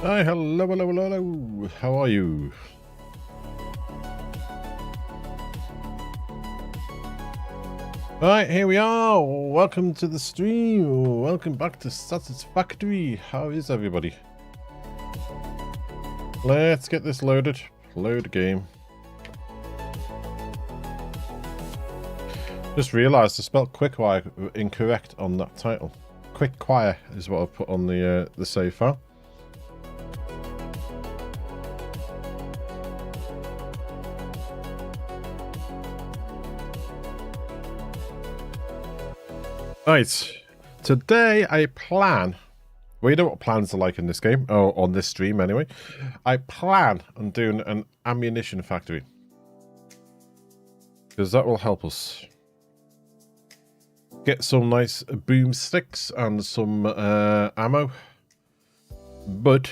Hi, hello, hello, hello, hello. How are you? Alright, here we are. Welcome to the stream. Welcome back to Satisfactory. How is everybody? Let's get this loaded. Load game. Just realised I spelled quickwire incorrect on that title. Quickwire is what I've put on the save file. Right, today I plan, well, you know what plans are like in this game, or on this stream anyway. I plan on doing an ammunition factory, because that will help us get some nice boomsticks and some ammo. But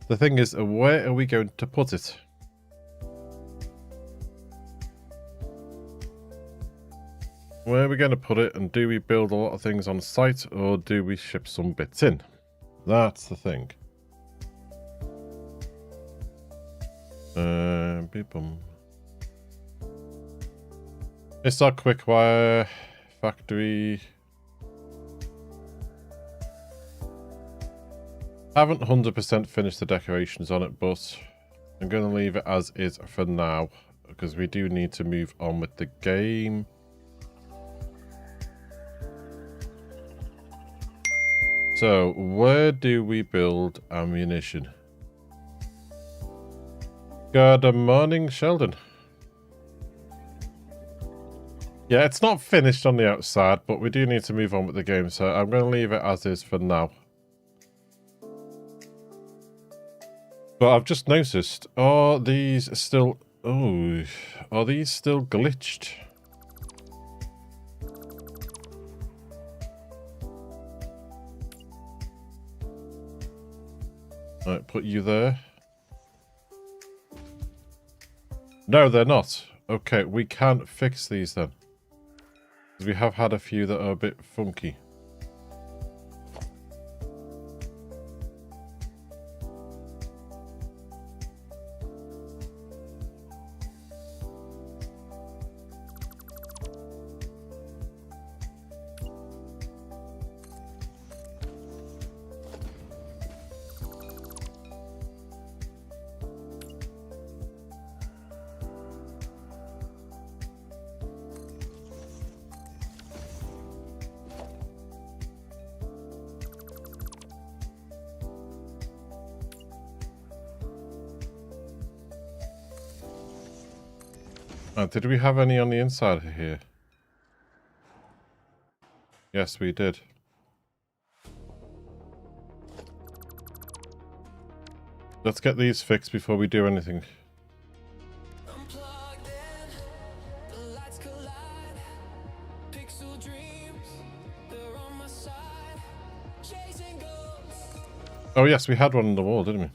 the thing is, where are we going to put it? Where are we going to put it, and do we build a lot of things on site, or do we ship some bits in? That's the thing. It's our quickwire factory. Haven't 100% finished the decorations on it, but I'm going to leave it as is for now, because we do need to move on with the game. So, where do we build ammunition? Good morning, Sheldon. Yeah, it's not finished on the outside, but we do need to move on with the game, so I'm going to leave it as is for now. But I've just noticed, are these still... Oh, are these still glitched? Right, put you there. No, they're not. Okay, we can't fix these then. Because we have had a few that are a bit funky. Did we have any on the inside here? Yes, we did. Let's get these fixed before we do anything. Oh yes, we had one on the wall, didn't we?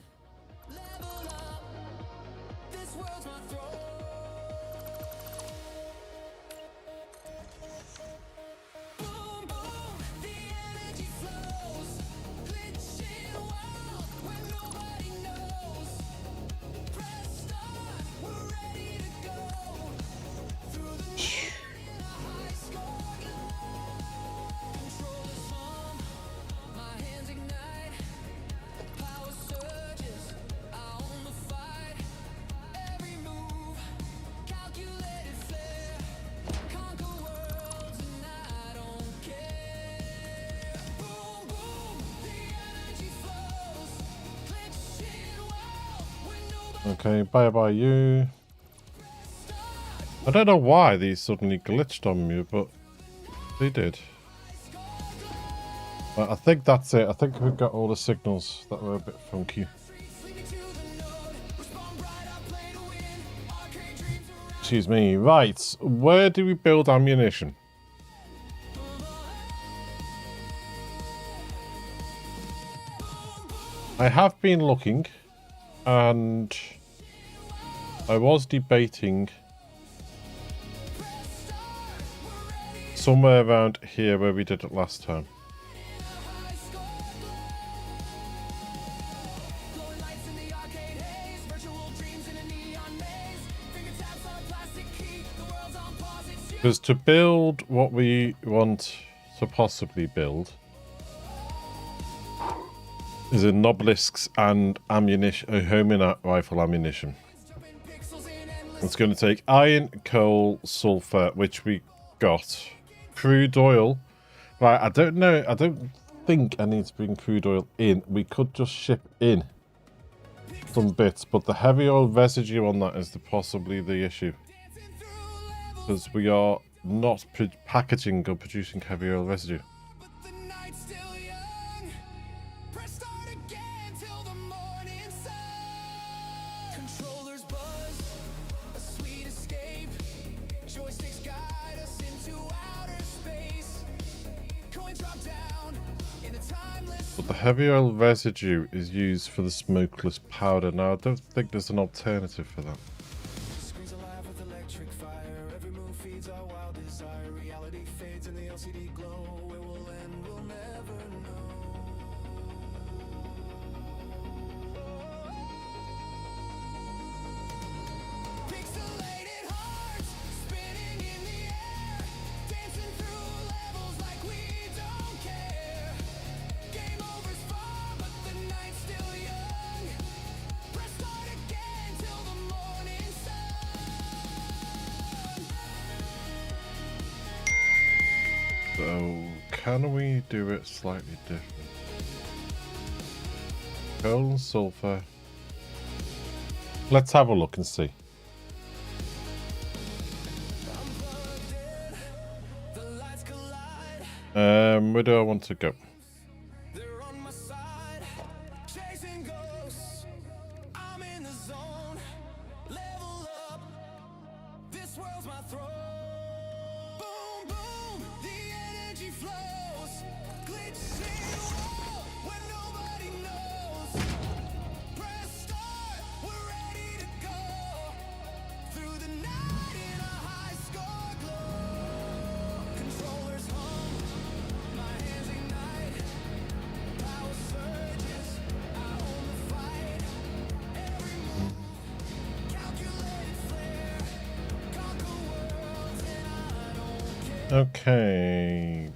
Okay, bye you. I don't know why these suddenly glitched on me, but they did. I think that's it. I think we've got all the signals that were a bit funky. Excuse me. Right, where do we build ammunition? I have been looking, and I was debating somewhere around here where we did it last time. Because to build what we want to possibly build is in obelisks and ammunition, homing rifle ammunition. It's going to take iron, coal, sulfur, which we got. Crude oil. Right, I don't know. I don't think I need to bring crude oil in. We could just ship in some bits, but the heavy oil residue on that is possibly the issue. Because we are not packaging or producing heavy oil residue. But the heavy oil residue is used for the smokeless powder. Now, I don't think there's an alternative for that. So, can we do it slightly different? Coal and sulfur. Let's have a look and see. Where do I want to go? Okay.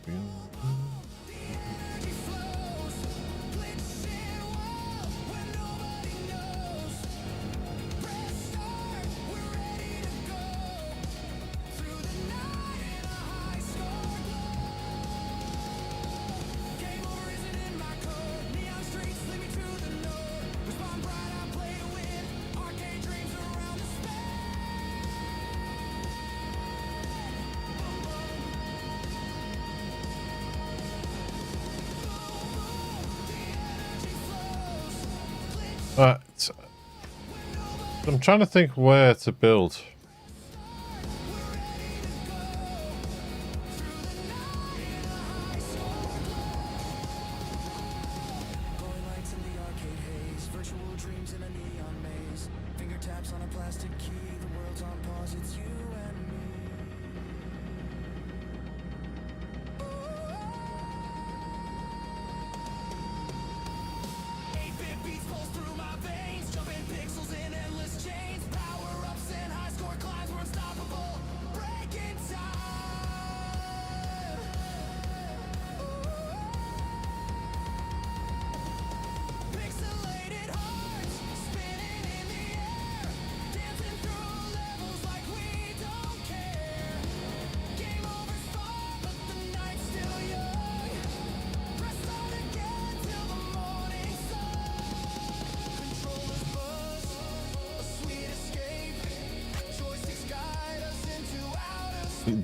Right. I'm trying to think where to build.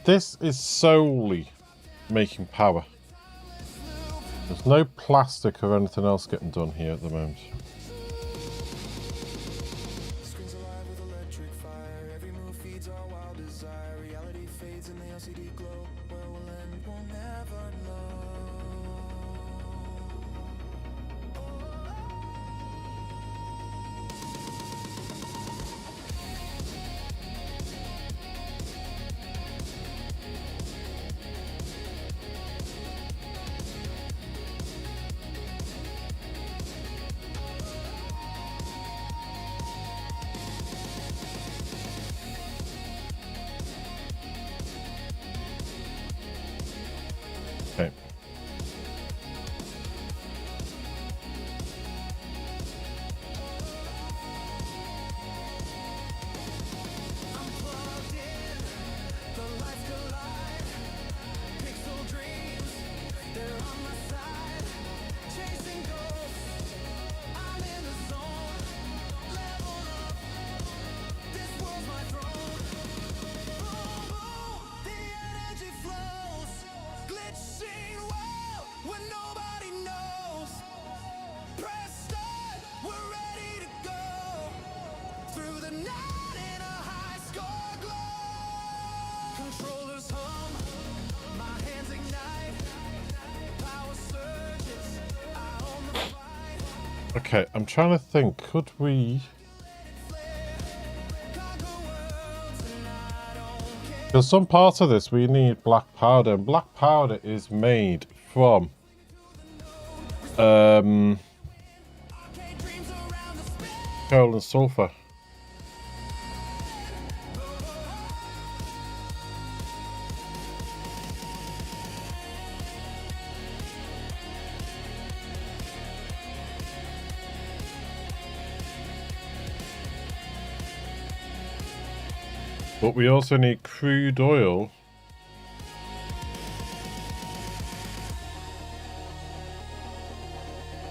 This is solely making power. There's no plastic or anything else getting done here at the moment. Okay. Okay, I'm trying to think, could we... Because some parts of this we need black powder, and black powder is made from coal and sulfur. But we also need crude oil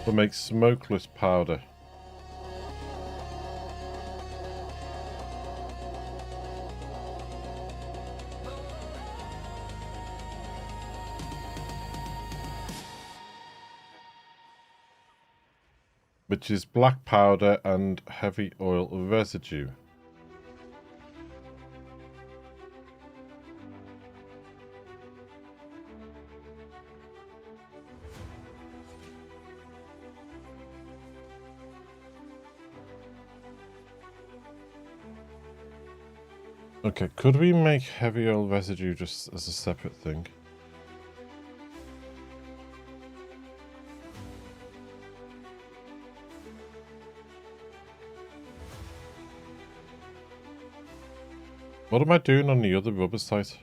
to make smokeless powder. Which is black powder and heavy oil residue. Okay, could we make heavy oil residue just as a separate thing? What am I doing on the other rubber site?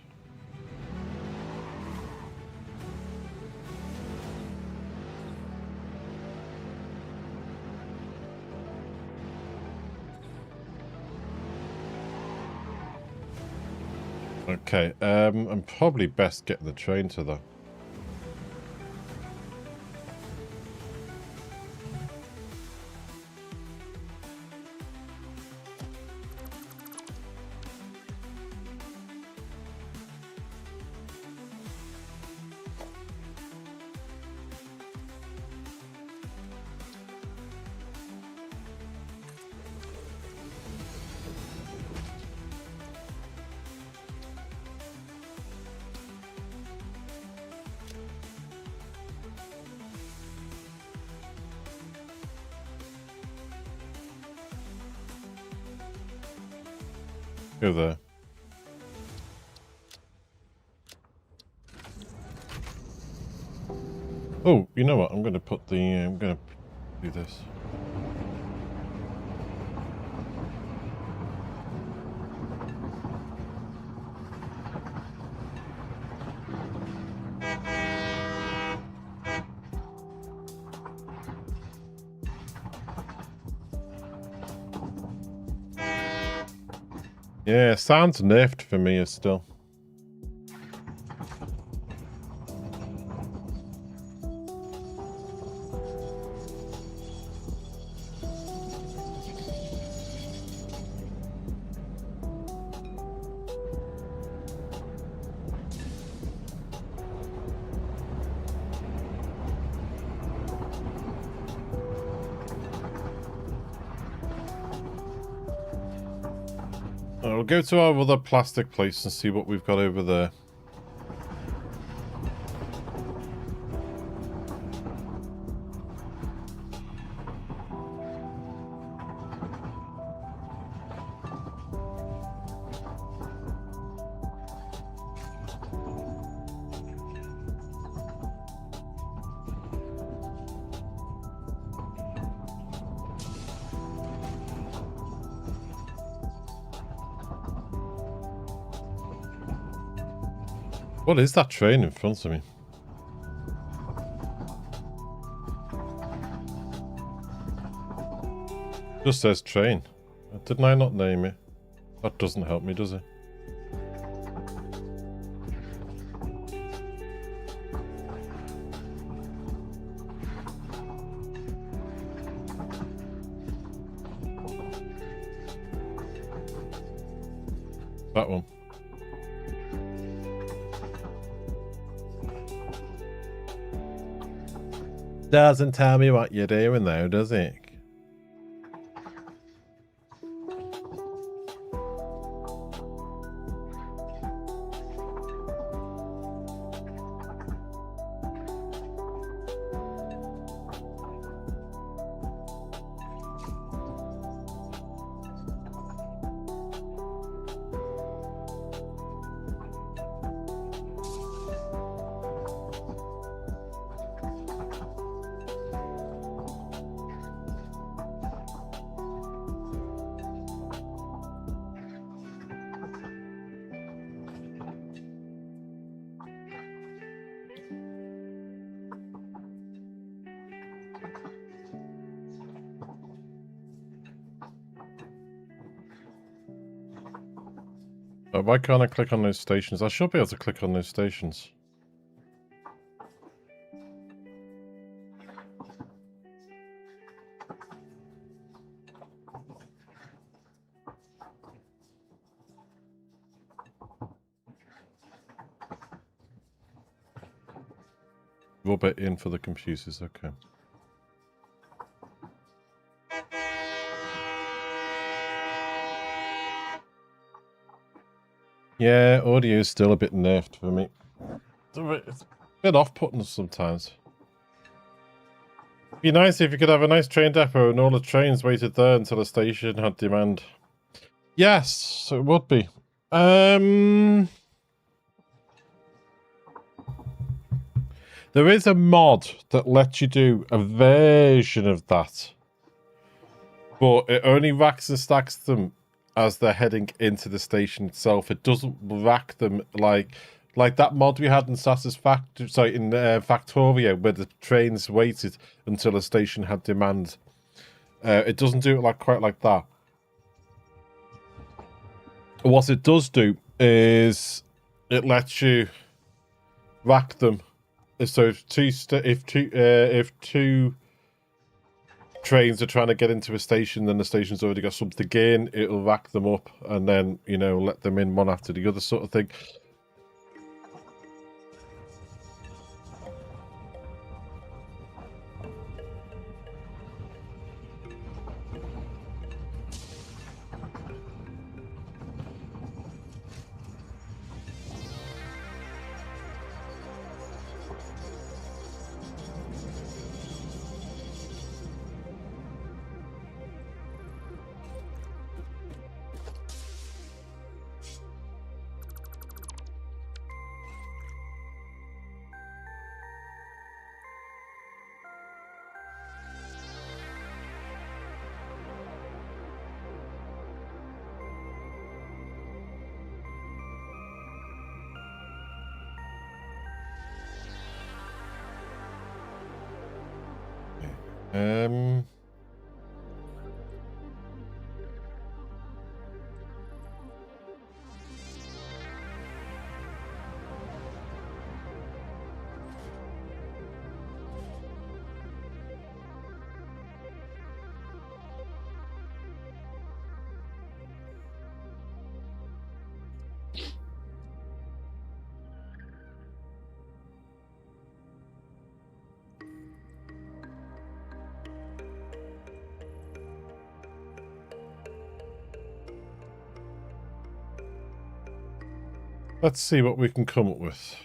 Okay, I'm probably best getting the train to there. Go there. Oh, you know what? I'm going to put the... I'm going to do this. Yeah, sounds nerfed for me still. I'll go to our other plastic place and see what we've got over there. What is that train in front of me? Just says train. Didn't I not name it? That doesn't help me, does it? That one. Doesn't tell me what you're doing though, does it? Why can't I click on those stations? I should be able to click on those stations. Rub it in for the computers, okay. Yeah, audio is still a bit nerfed for me. It's a bit off-putting sometimes. It'd be nice if you could have a nice train depot and all the trains waited there until the station had demand. Yes, it would be. There is a mod that lets you do a version of that. But it only racks and stacks them as they're heading into the station itself. It doesn't rack them like that mod we had in Satisfactory, sorry, in Factorio, where the trains waited until a station had demand. It doesn't do it quite like that. What it does do is it lets you rack them. So if two trains are trying to get into a station, then the station's already got something in, it'll rack them up and then, you know, let them in one after the other sort of thing. Let's see what we can come up with.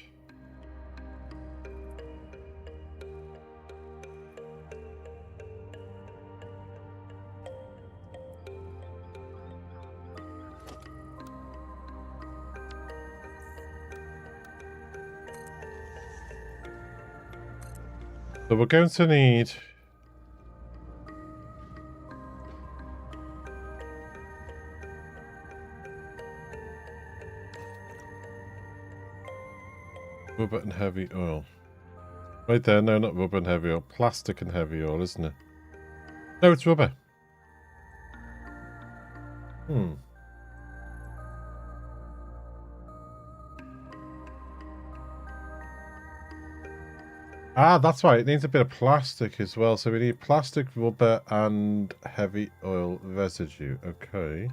So we're going to need rubber and heavy oil. Right there, no, not rubber and heavy oil. Plastic and heavy oil, isn't it? No, it's rubber. Ah, that's right. It needs a bit of plastic as well. So we need plastic, rubber, and heavy oil residue. Okay.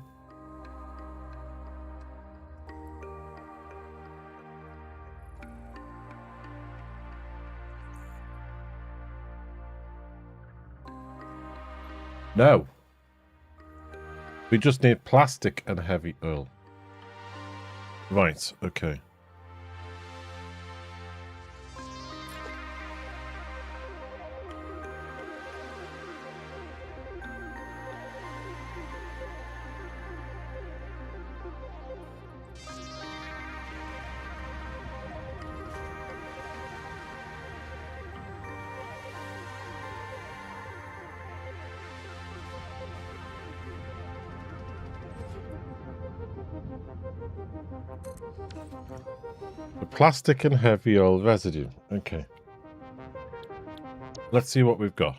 No. We just need plastic and heavy oil. Right, okay. The plastic and heavy oil residue. Okay. Let's see what we've got.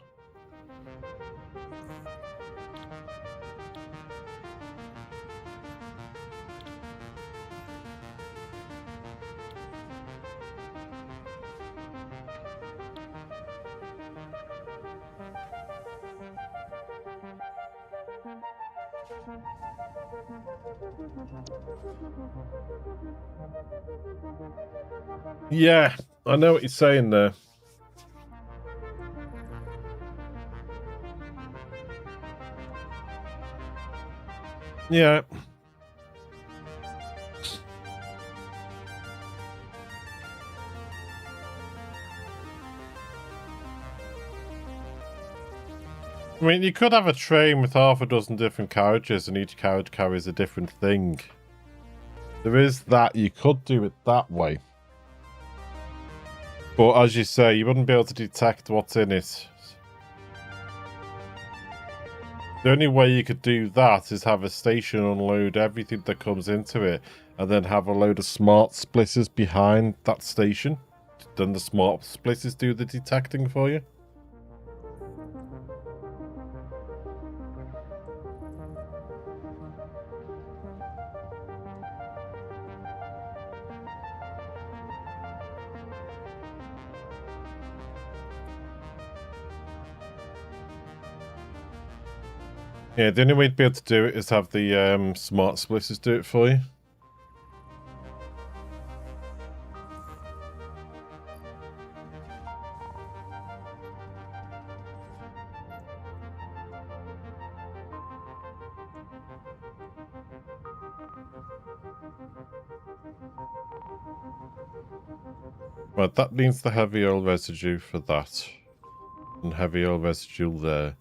Yeah, I know what you're saying there. Yeah. I mean, you could have a train with half a dozen different carriages and each carriage carries a different thing. There is that. You could do it that way. But as you say, you wouldn't be able to detect what's in it. The only way you could do that is have a station unload everything that comes into it and then have a load of smart splitters behind that station. Then the smart splitters do the detecting for you. Yeah, the only way to be able to do it is have the smart splitters do it for you. Right, that needs the heavy oil residue for that. And heavy oil residue there.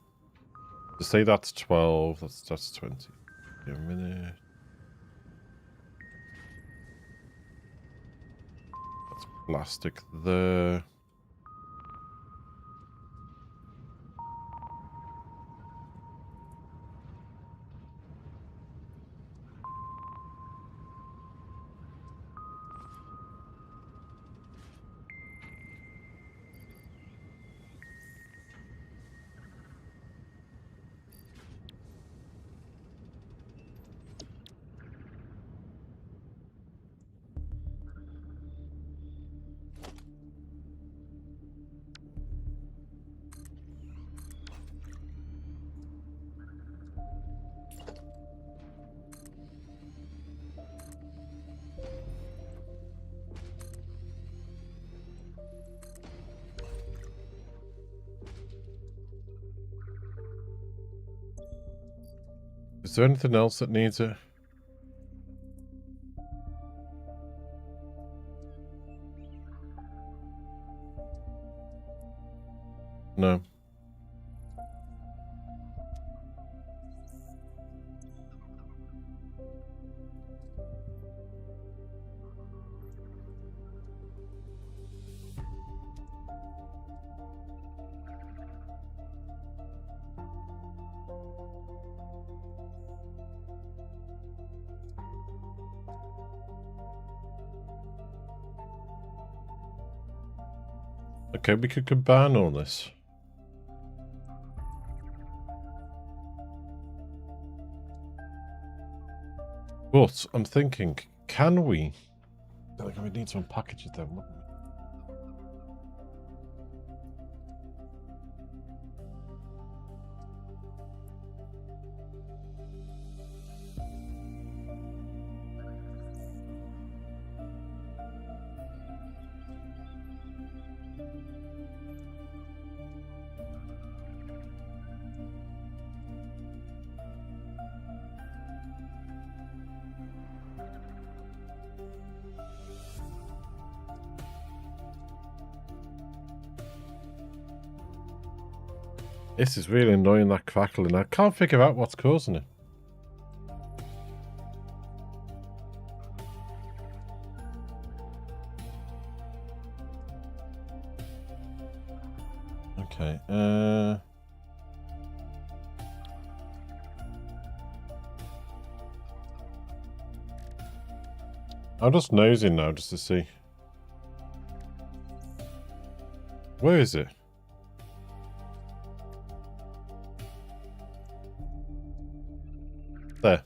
To say that's 12, that's 20. Give a minute. That's plastic there. Is there anything else that needs it? No. Okay, we could combine all this. But I'm thinking, can we? Like, we need to unpackage it then, wouldn't we? This is really annoying, that crackling. I can't figure out what's causing it. Okay, I'm just nosing now just to see. Where is it? There.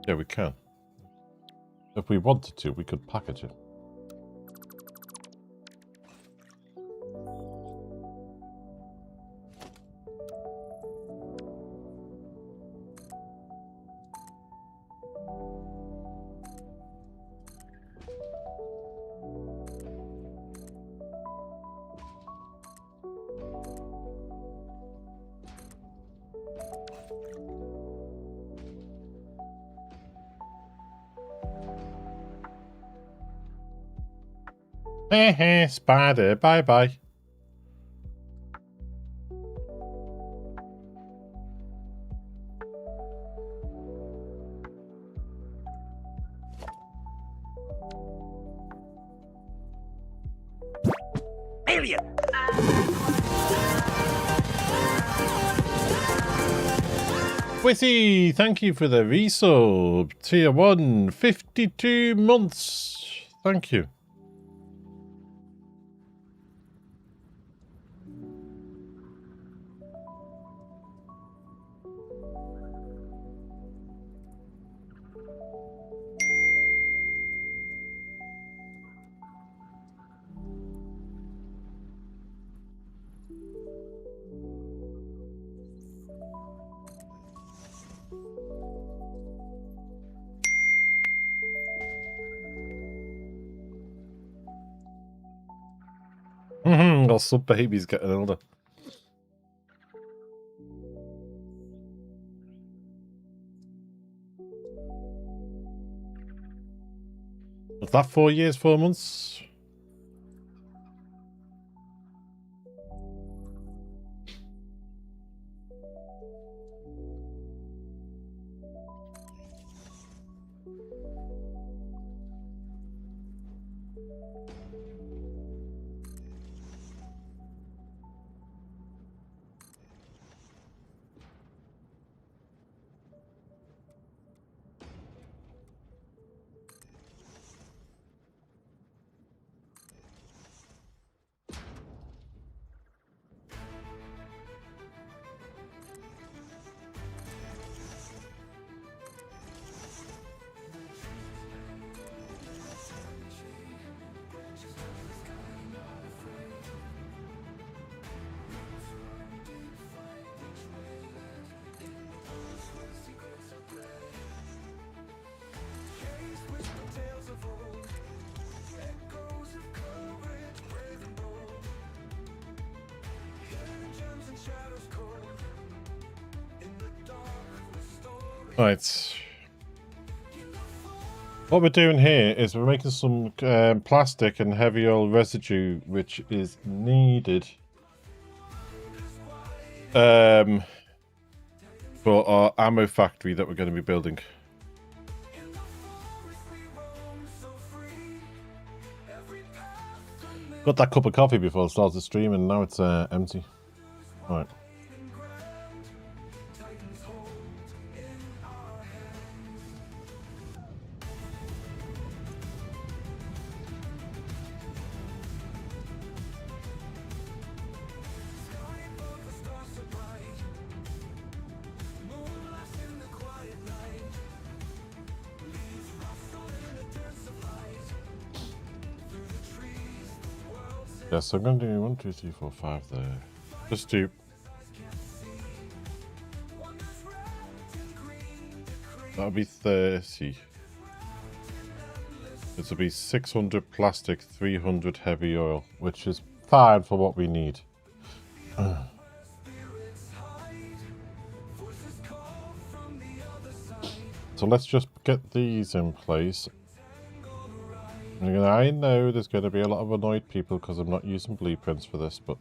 Yeah, we can. If we wanted to, we could package it. Heh, spider, bye-bye. Alien! Witty, thank you for the resub. Tier 1, 52 months. Thank you. Also, baby's getting older. Was that 4 years, 4 months? Right. What we're doing here is we're making some plastic and heavy oil residue, which is needed for our ammo factory that we're going to be building. Got that cup of coffee before I started the stream, and now it's empty. All right. Yeah, so I'm going to do 1, 2, 3, 4, 5 there. Just do. That'll be 30. This will be 600 plastic, 300 heavy oil, which is fine for what we need. So let's just get these in place. I know there's going to be a lot of annoyed people because I'm not using blueprints for this, but...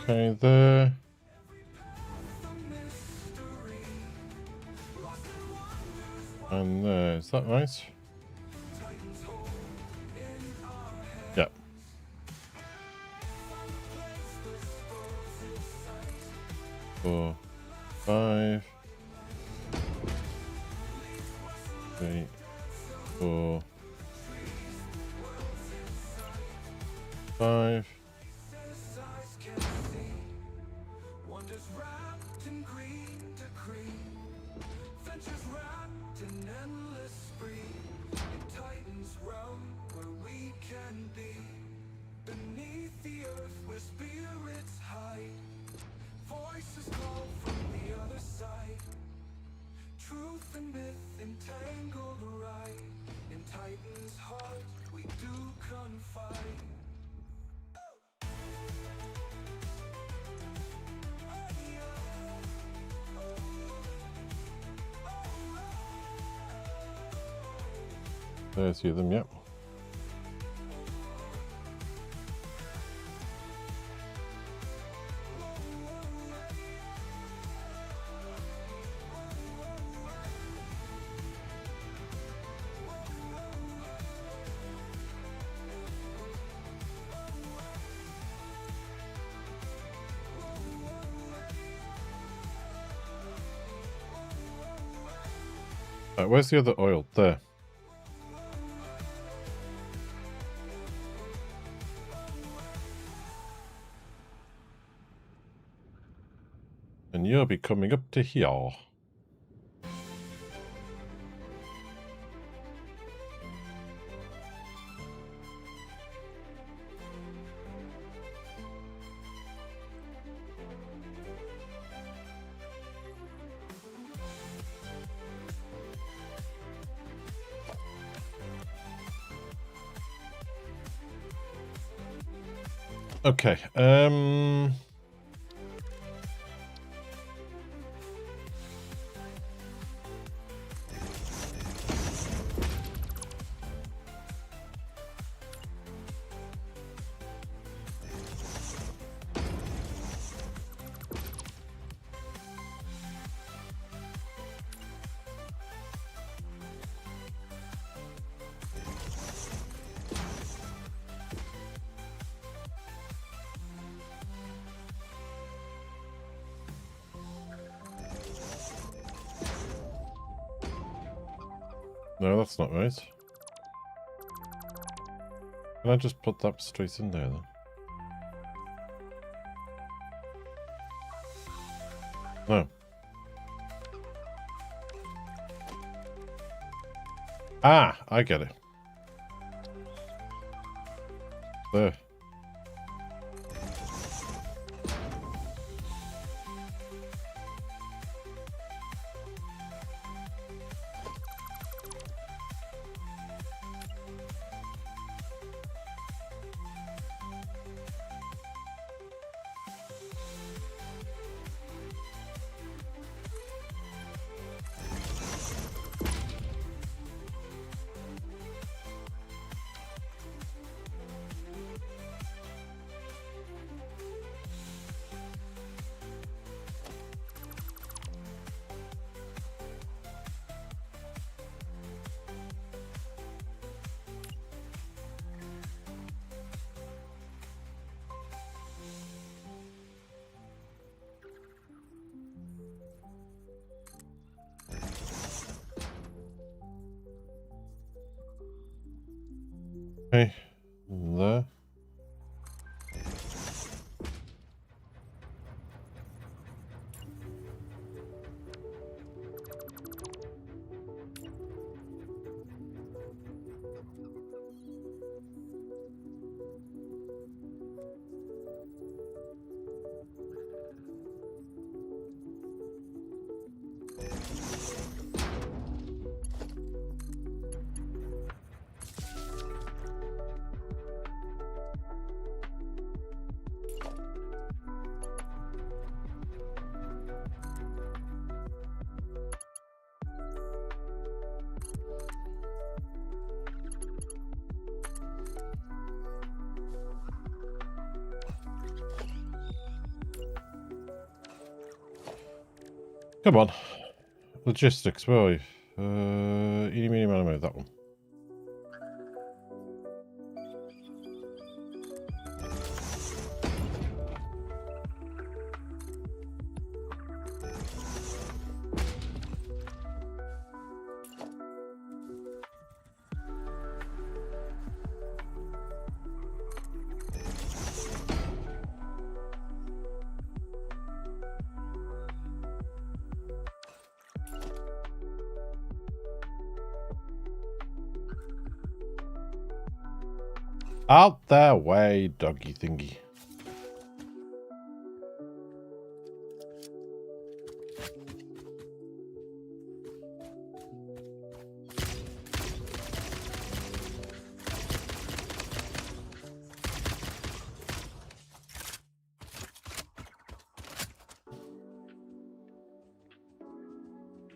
Okay, there. And there, is that right? Yeah. Four, 5, 3, 4, 5. There's you them, yep. Where's the other oil? There. And you'll be coming up to here. Okay, no, that's not right. Can I just put that straight in there then? No. Ah, I get it. There. Okay, there. Come on. Logistics, where are you? Eeny, meeny, miny, moe, that one. Out their way, doggy thingy.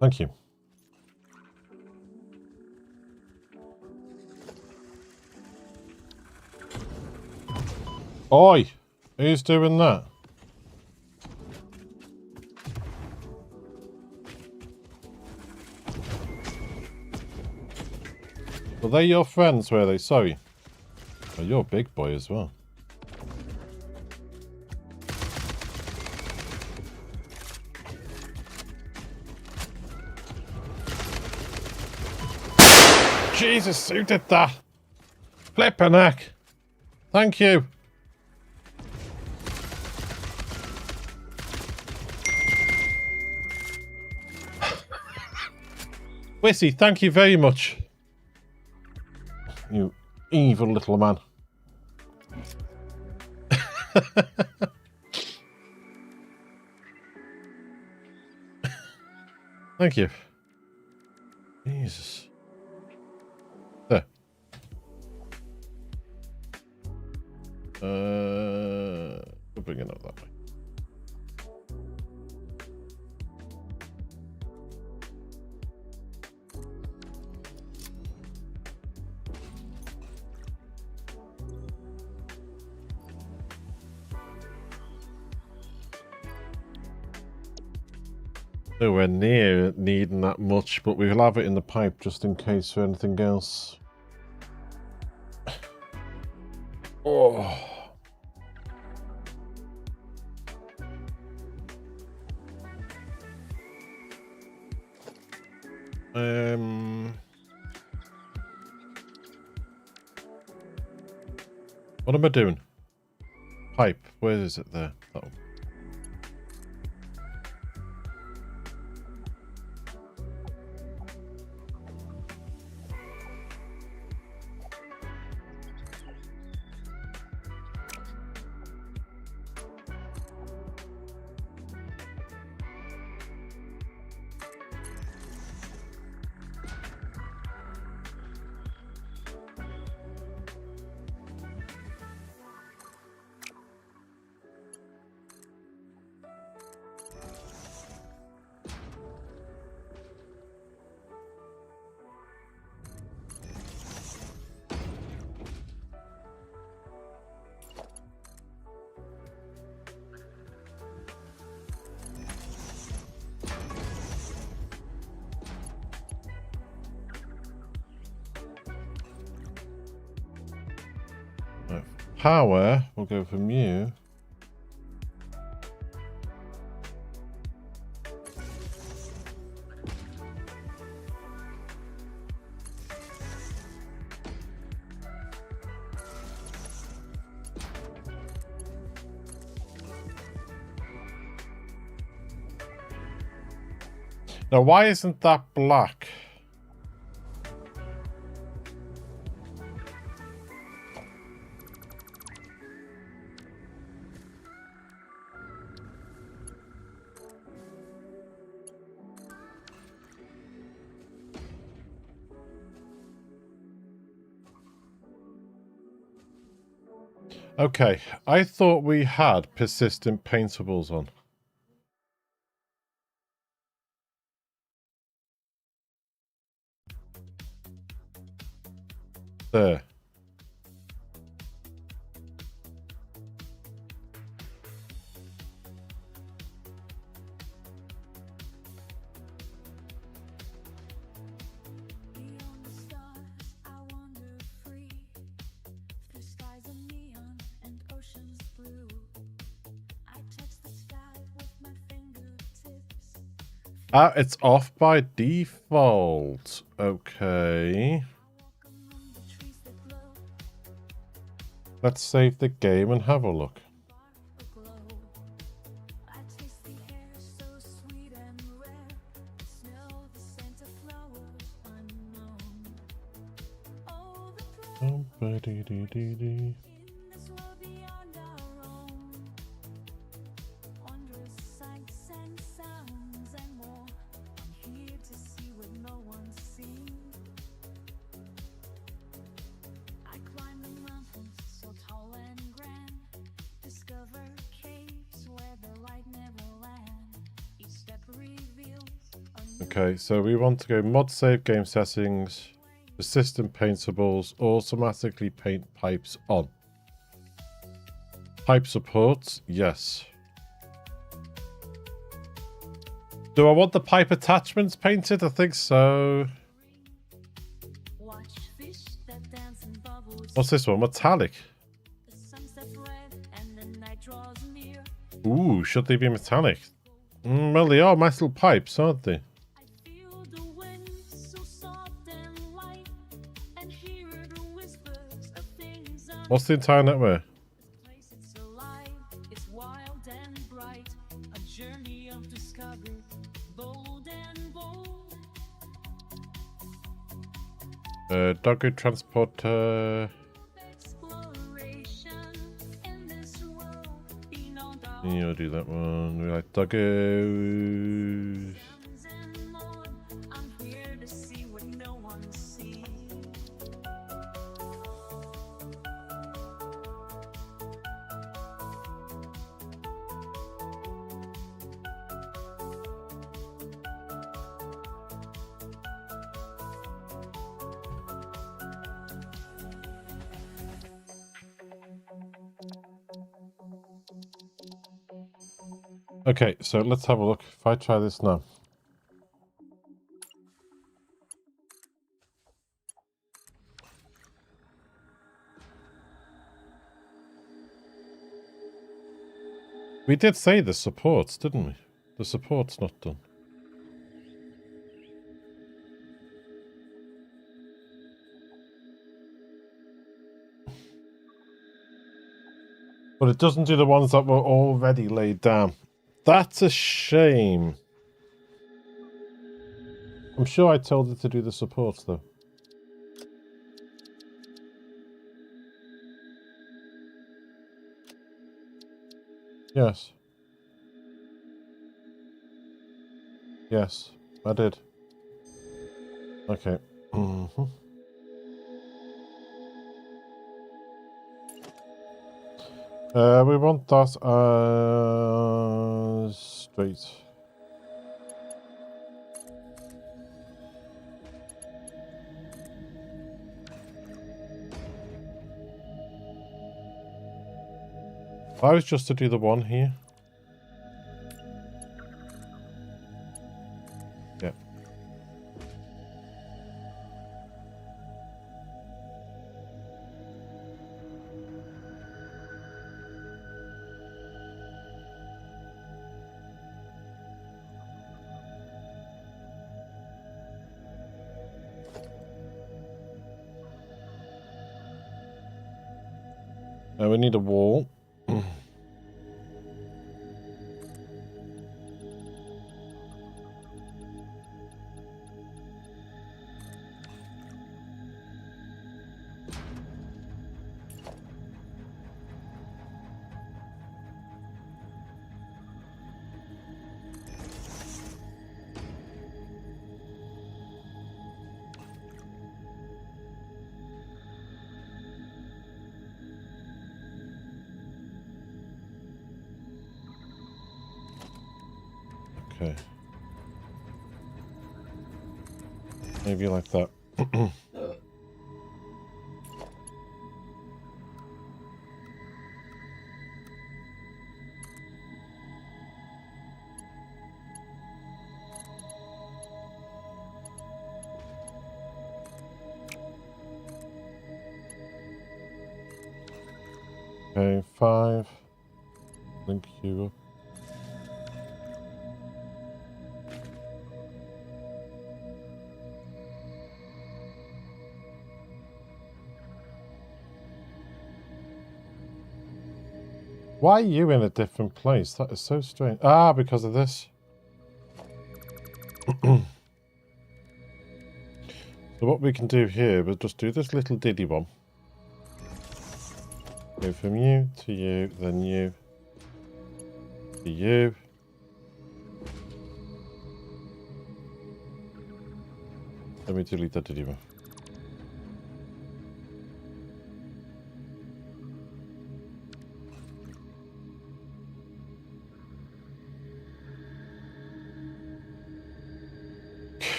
Thank you. Oi! Who's doing that? Were they your friends, were they? Sorry. Oh, you're a big boy as well. Jesus, who did that? Flippin' heck. Thank you. Wissy, thank you very much. You evil little man. Thank you. Jesus. There. We'll bring it up that way. Nowhere near needing that much, but we'll have it in the pipe just in case for anything else. Oh. What am I doing? Pipe. Where is it there? That one. Power, we'll go from you. Now, why isn't that black? Okay, I thought we had persistent paintables on. There. Ah, it's off by default. Okay. Let's save the game and have a look. Okay, so we want to go mod save game settings, persistent paintables, automatically paint pipes on. Pipe supports, yes. Do I want the pipe attachments painted? I think so. What's this one? Metallic. Ooh, should they be metallic? Well, they are metal pipes, aren't they? What's the entire network? Doggo transporter. You'll do that one. We like doggos. Okay, so let's have a look. If I try this now. We did say the supports, didn't we? The support's not done. But it doesn't do the ones that were already laid down. That's a shame. I'm sure I told it to do the supports, though. Yes. Yes, I did. Okay. Mm-hmm. We want that straight. I was just to do the one here. Yeah. We need a wall. Okay. Maybe like that. Okay, 5. Link you up. Why are you in a different place? That is so strange. Ah, because of this. So what we can do here, we'll just do this little diddy one. Go from you to you, then you to you. Let me delete that diddy one.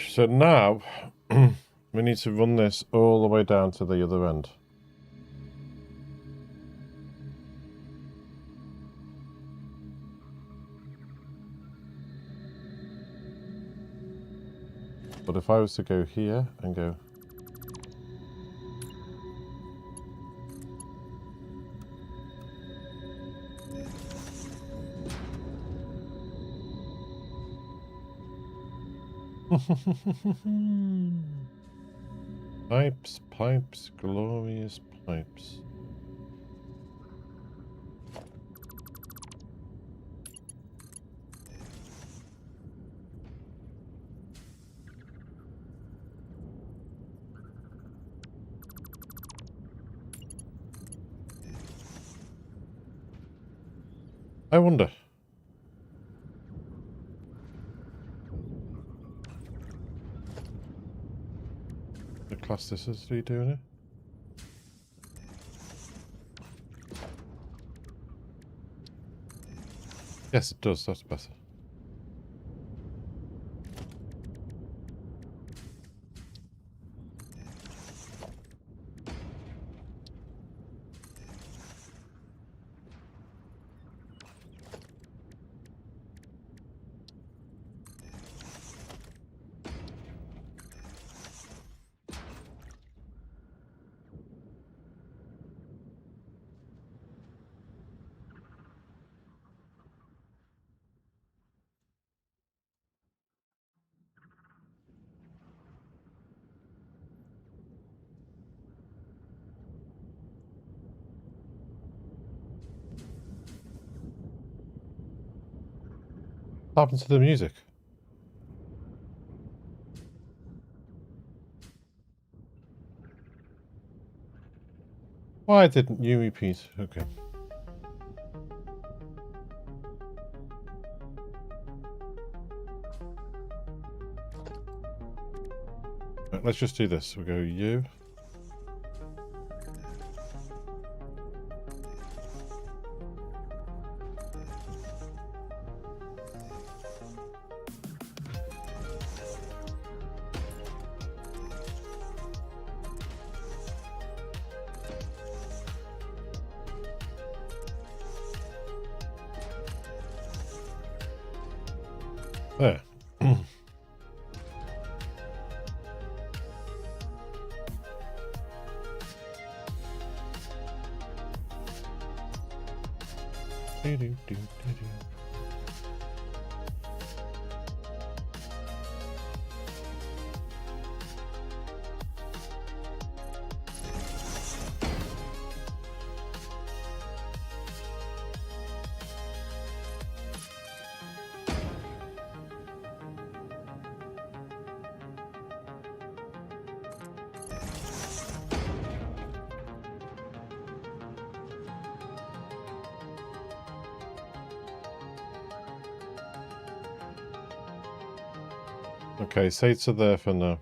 So now we need to run this all the way down to the other end. But if I was to go here and go... Pipes, pipes, glorious Pipes. I wonder. The class this is doing it. Yes, it does. That's better. What happened to the music? Why didn't you repeat? Okay. Right, let's just do this. We'll go you. There. Okay, sates are there for now.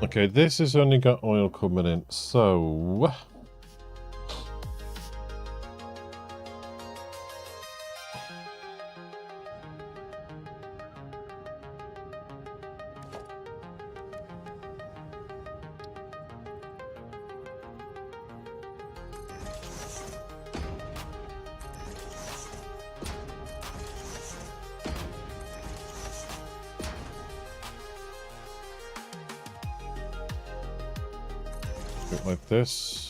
Okay, this has only got oil coming in, so... like this.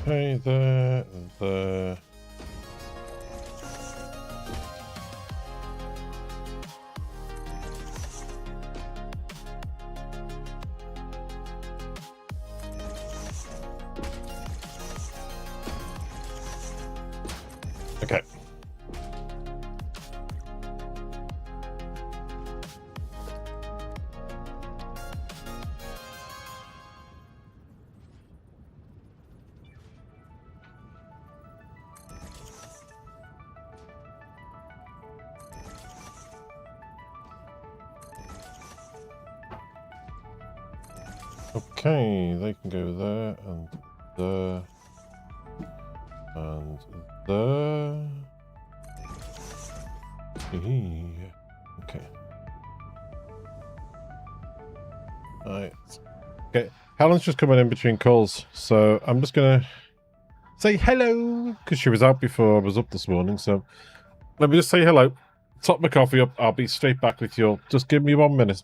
Okay, there. Okay. Okay, they can go there and there and there. Okay. Right. Okay. Helen's just coming in between calls, so I'm just gonna say hello because she was out before I was up this morning. So let me just say hello. Top my coffee up. I'll be straight back with you. Just give me 1 minute.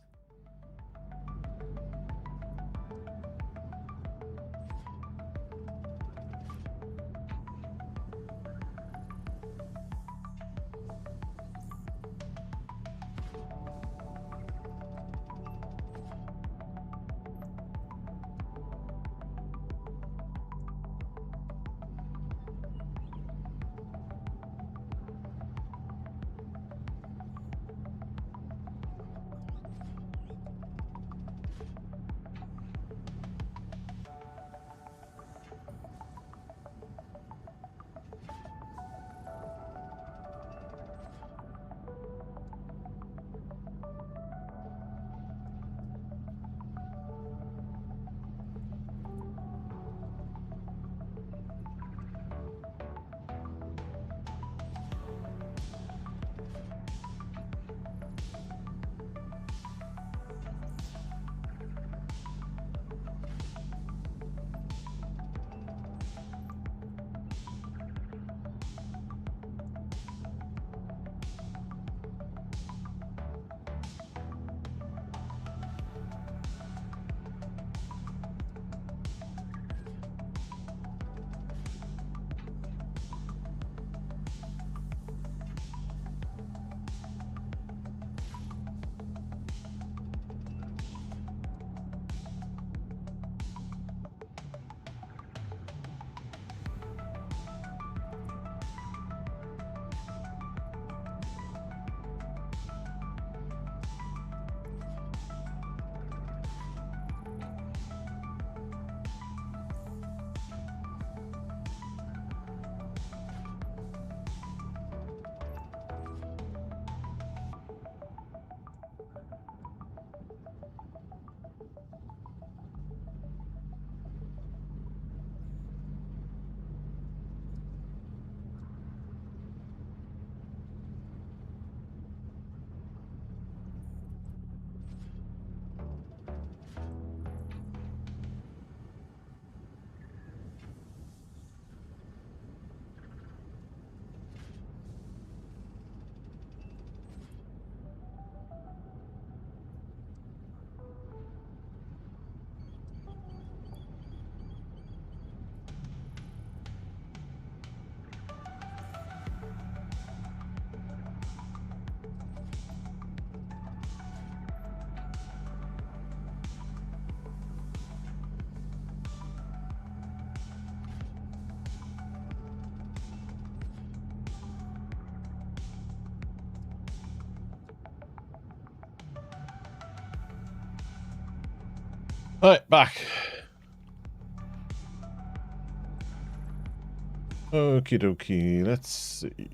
Right, back. Okie dokie, let's see.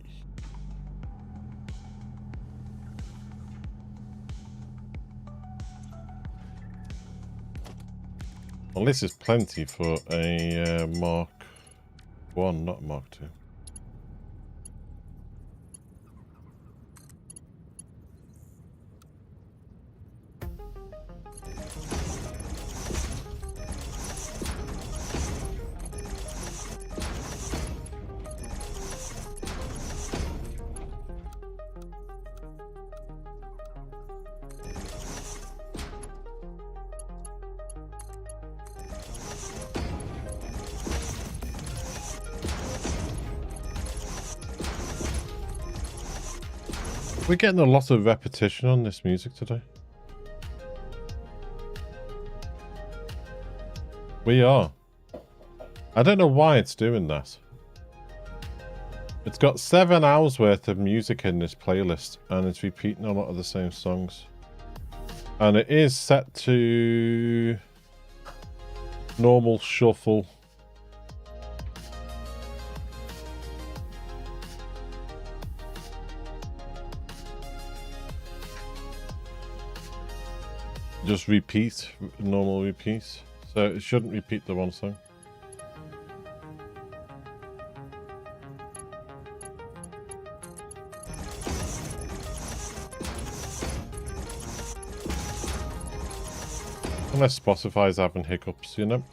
Well, this is plenty for a Mark 1, not Mark 2. We're getting a lot of repetition on this music today. We are. I don't know why it's doing that. It's got 7 hours worth of music in this playlist, and it's repeating a lot of the same songs. And it is set to normal shuffle. Just repeat, normal repeat. So it shouldn't repeat the one song. Unless Spotify's having hiccups, you know.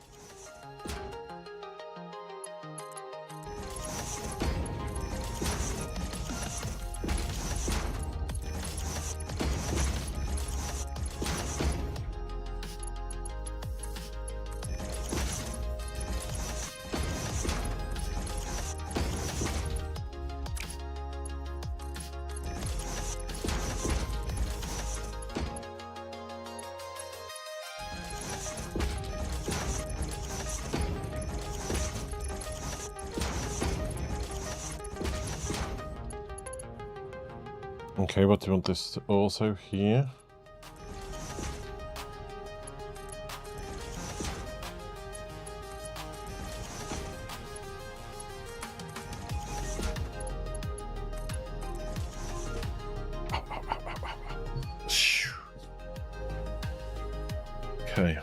Okay, what do you want this to also here? Okay.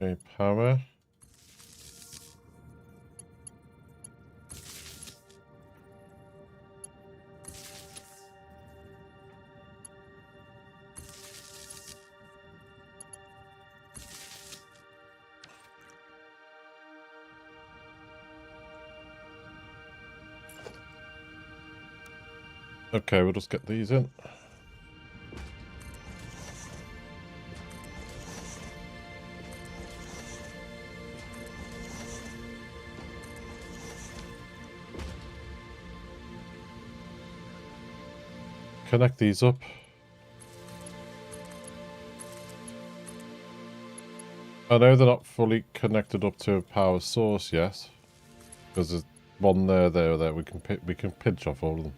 Okay, power. Okay, we'll just get these in. Connect these up. I know they're not fully connected up to a power source yet, because there's one there. We can pinch off all of them.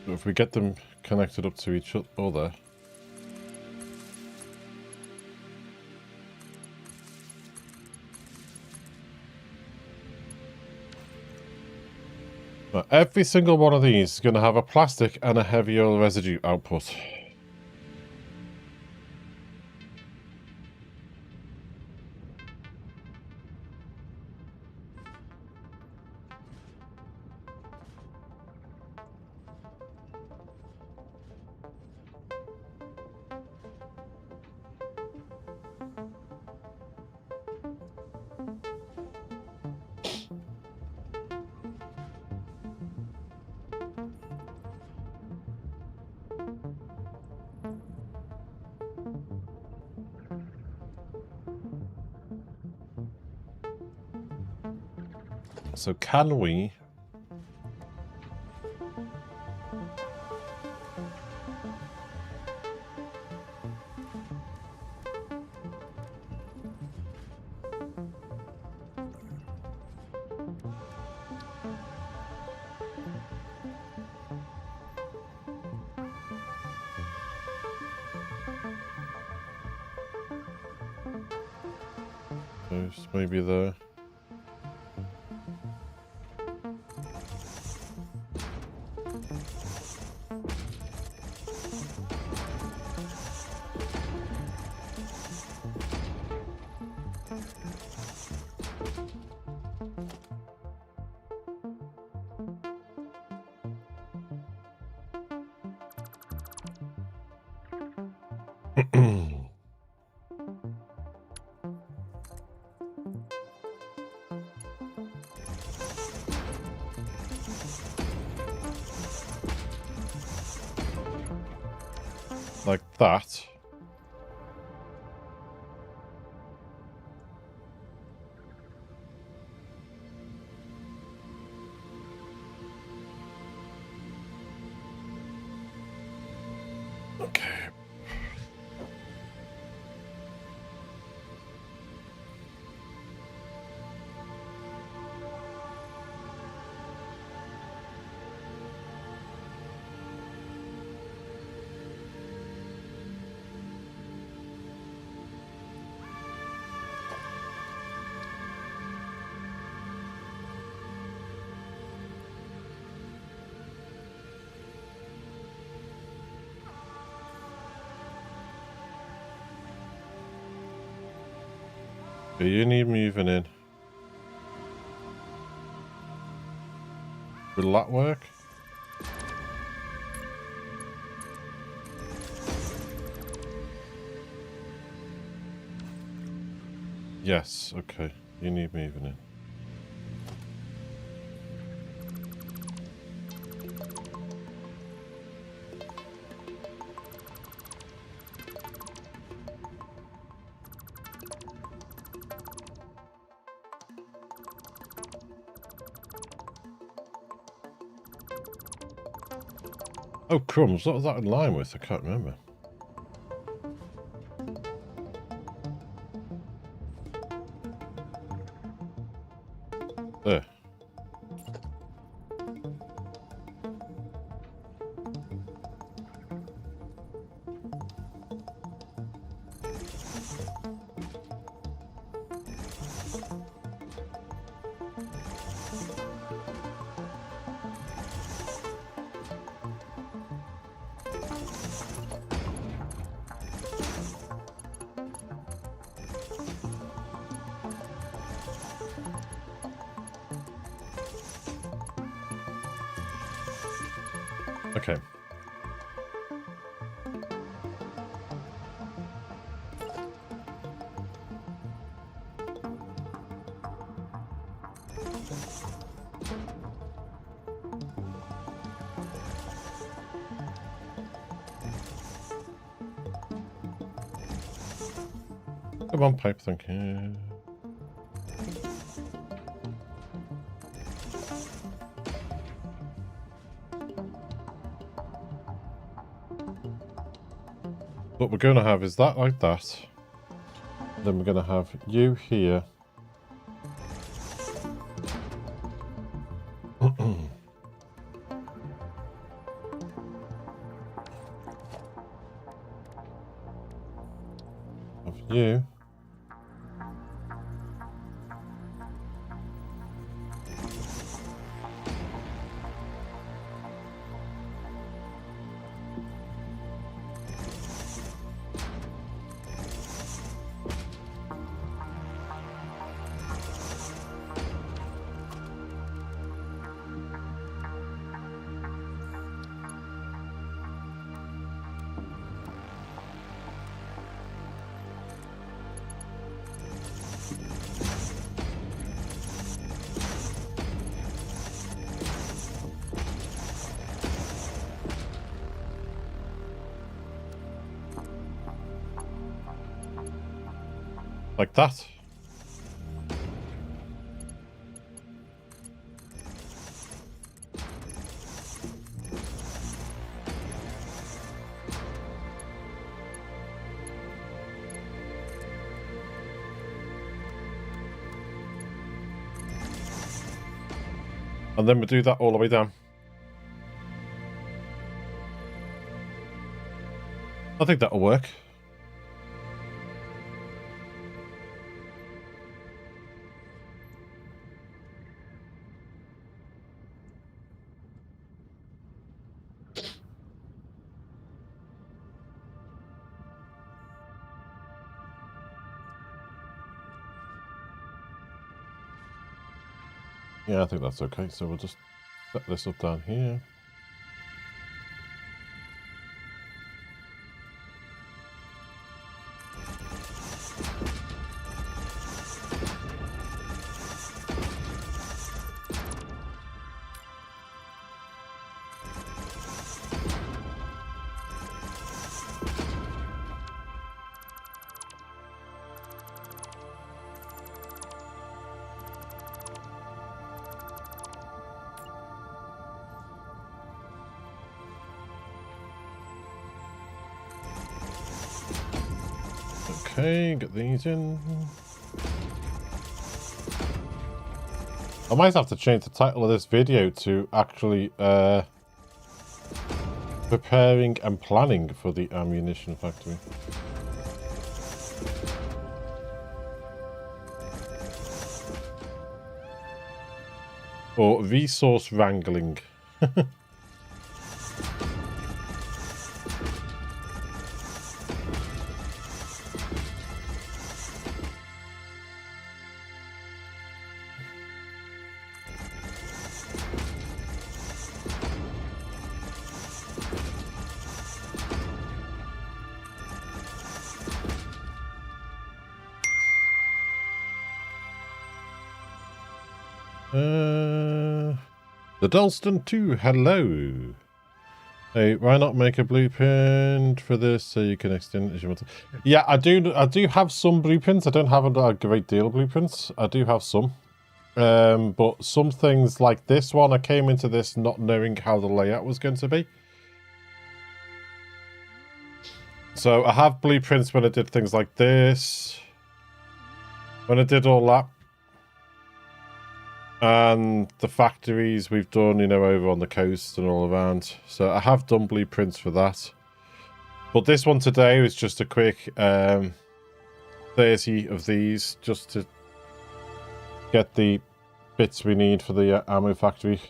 But if we get them connected up to each other, every single one of these is going to have a plastic and a heavy oil residue output. So can we maybe there? Like that. Okay. You need moving in. Will that work? Yes, okay. You need moving in. Oh, crumbs. What was that in line with? I can't remember. There. Okay. Come on, pipe, thank you. What we're going to have is that like that. Then we're going to have you here. Have you. Like that. And then we do that all the way down. I think that'll work. Yeah, I think that's okay. So we'll just set this up down here. Okay, get these in. I might have to change the title of this video to actually preparing and planning for the ammunition factory. Or resource wrangling. The Dalston 2, hello. Hey, why not make a blueprint for this so you can extend it as you want to? Yeah, I do have some blueprints. I don't have a great deal of blueprints. I do have some. But some things like this one, I came into this not knowing how the layout was going to be. So I have blueprints when I did things like this. When I did all that. And the factories we've done, you know, over on the coast and all around. So I have done blueprints for that. But this one today was just a quick 30 of these, just to get the bits we need for the ammo factory.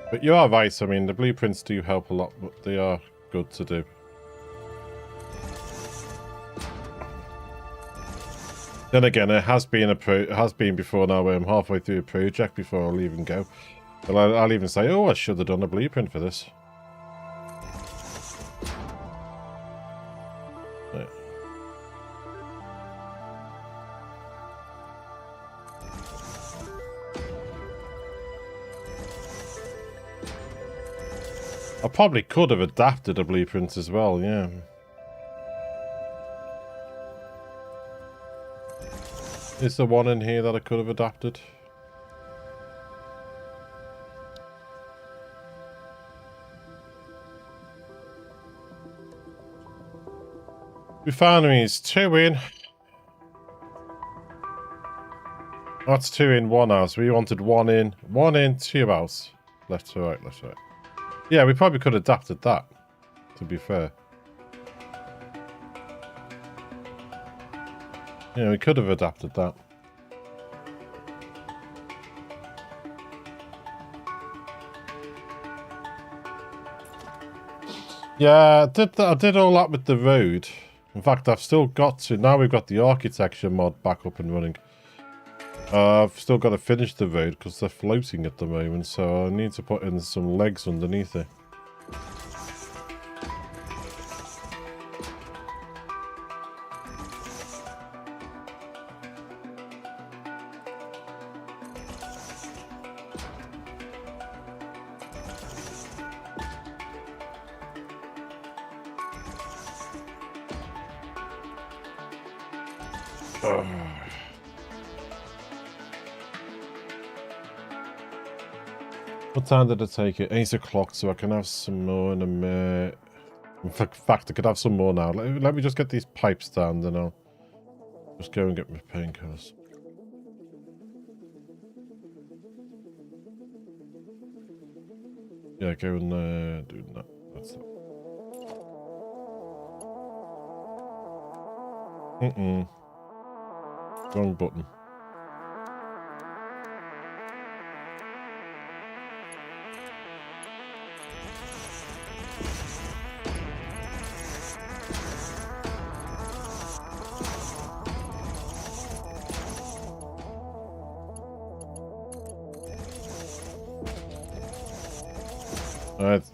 But you are right, I mean, the blueprints do help a lot, but they are good to do. Then again, it has been before now where I'm halfway through a project before I'll even go. But I'll even say, oh, I should have done a blueprint for this. Yeah. I probably could have adapted a blueprint as well, yeah. Is there one in here that I could have adapted? Refinery is 2 in. That's 2 in, 1 out. We wanted 1 in, 2 out. Left to right, left to right. Yeah, we probably could have adapted that, to be fair. Yeah, we could have adapted that. Yeah, I did all that with the road. In fact, I've still got to... Now we've got the architecture mod back up and running. I've still got to finish the road because they're floating at the moment, so I need to put in some legs underneath it. What time did it take it? 8 o'clock, so I can have some more in a minute. In fact, I could have some more now. Let me just get these pipes down, then I'll just go and get my painkillers. Yeah, go and do that. That's it. Wrong button.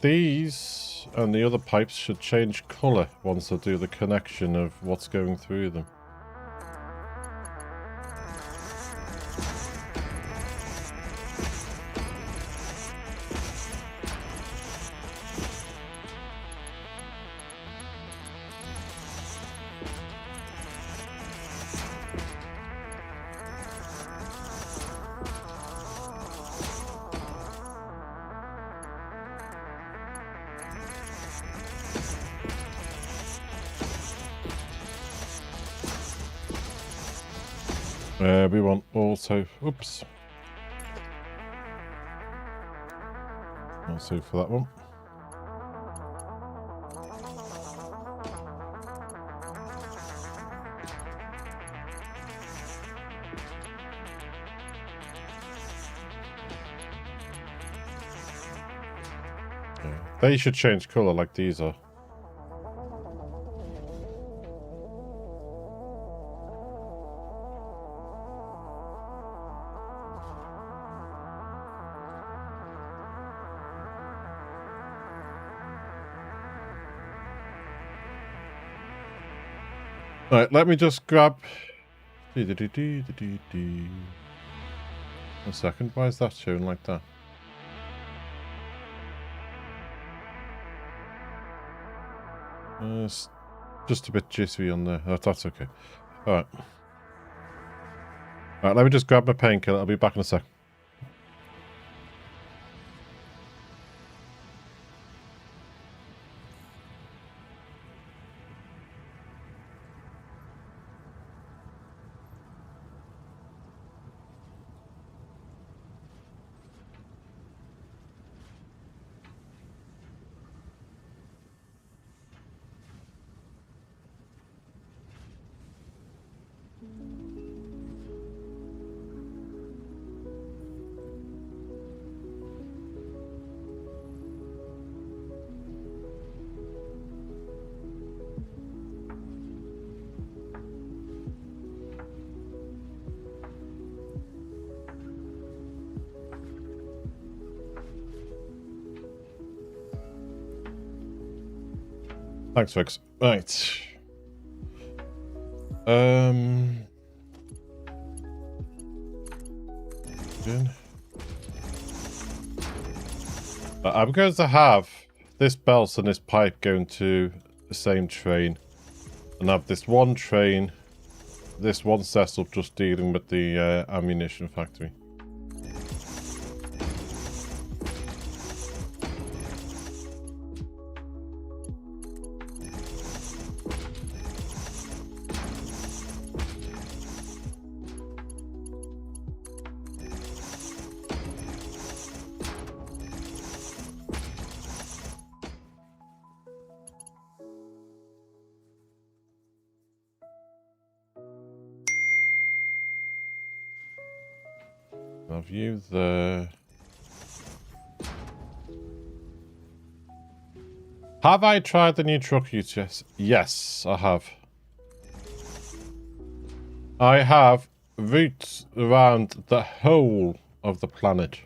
These and the other pipes should change colour once I do the connection of what's going through them. We want auto. Oops. Also for that one. Yeah. They should change color like these are. Right, let me just grab... A second, why is that showing like that? It's just a bit jittery on there. Oh, that's okay. Alright. Alright, let me just grab my painkiller. I'll be back in a sec. Thanks, folks. Right. I'm going to have this belt and this pipe going to the same train, and have this one train, this one setup just dealing with the ammunition factory. Have you there? Have I tried the new truck UTS? Yes, I have. I have routes around the whole of the planet.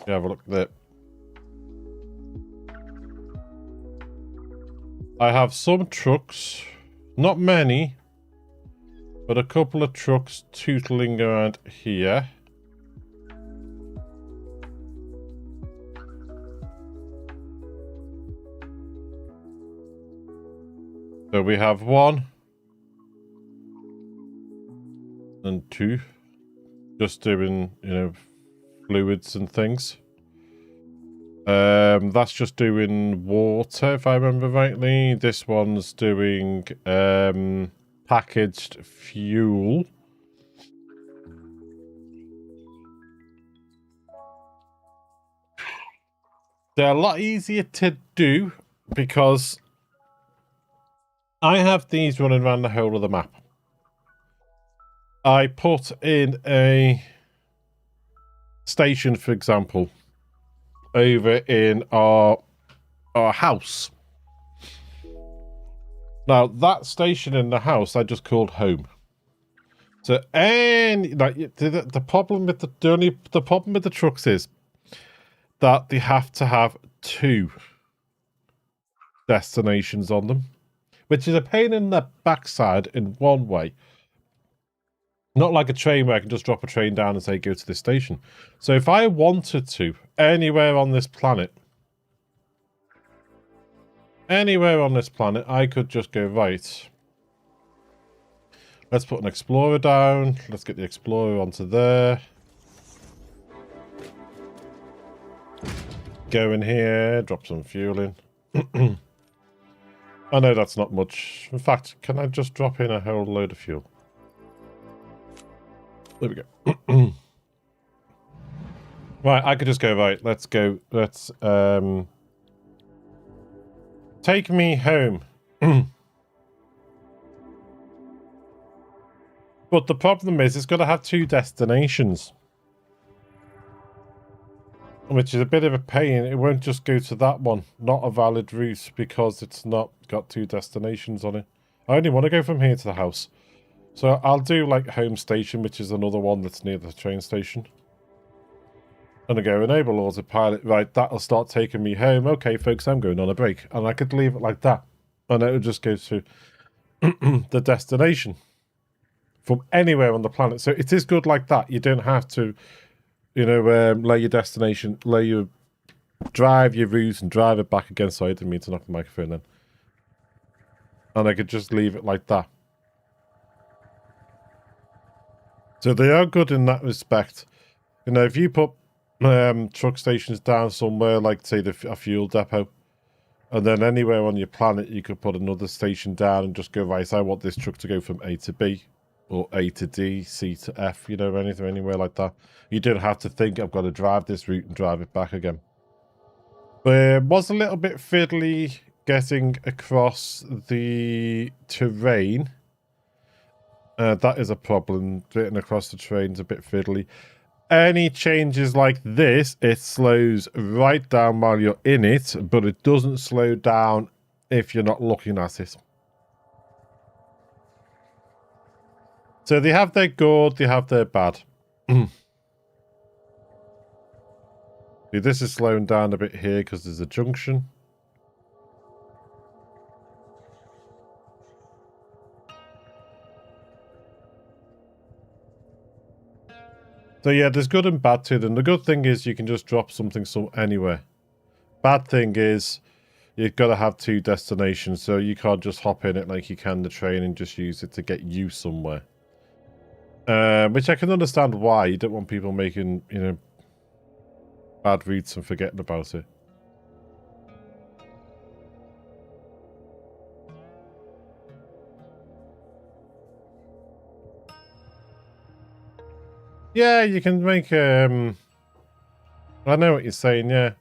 Yeah, have a look there. I have some trucks, not many, but a couple of trucks tootling around here. So we have 1 and 2, just doing, you know, fluids and things. That's just doing water, if I remember rightly. This one's doing packaged fuel. They're a lot easier to do because I have these running around the whole of the map. I put in a station, for example, over in our house. Now, that station in the house I just called home. So, the problem with the problem with the trucks is that they have to have 2 destinations on them, which is a pain in the backside in one way. Not like a train where I can just drop a train down and say, go to this station. So if I wanted to, anywhere on this planet, I could just go, right, let's put an explorer down. Let's get the explorer onto there. Go in here, drop some fuel in. I know that's not much. In fact, can I just drop in a whole load of fuel? There we go. Right, I could just go, right, let's go. Let's, take me home. But the problem is, it's got to have 2 destinations. Which is a bit of a pain. It won't just go to that one. Not a valid route because it's not got 2 destinations on it. I only want to go from here to the house. So I'll do like home station, which is another one that's near the train station. And I go enable autopilot. Right, that'll start taking me home. Okay, folks, I'm going on a break. And I could leave it like that. And it'll just go to the destination from anywhere on the planet. So it is good like that. You don't have to, you know, lay your destination, drive your route and drive it back again. Sorry, I didn't mean to knock the microphone then. And I could just leave it like that. So they are good in that respect. You know, if you put truck stations down somewhere, like say a fuel depot, and then anywhere on your planet you could put another station down and just go, right, I want this truck to go from A to B, or A to D, C to F, you know, anything, anywhere like that. You don't have to think, I've got to drive this route and drive it back again. But it was a little bit fiddly getting across the terrain. That is a problem. Getting across the train's a bit fiddly. Any changes like this, it slows right down while you're in it, but it doesn't slow down if you're not looking at it. So they have their good, they have their bad. See, this is slowing down a bit here because there's a junction. So yeah, there's good and bad to them. The good thing is you can just drop something anywhere. Bad thing is you've got to have 2 destinations, so you can't just hop in it like you can the train and just use it to get you somewhere. Which I can understand why. You don't want people making, you know, bad routes and forgetting about it. Yeah, you can make, I know what you're saying, yeah.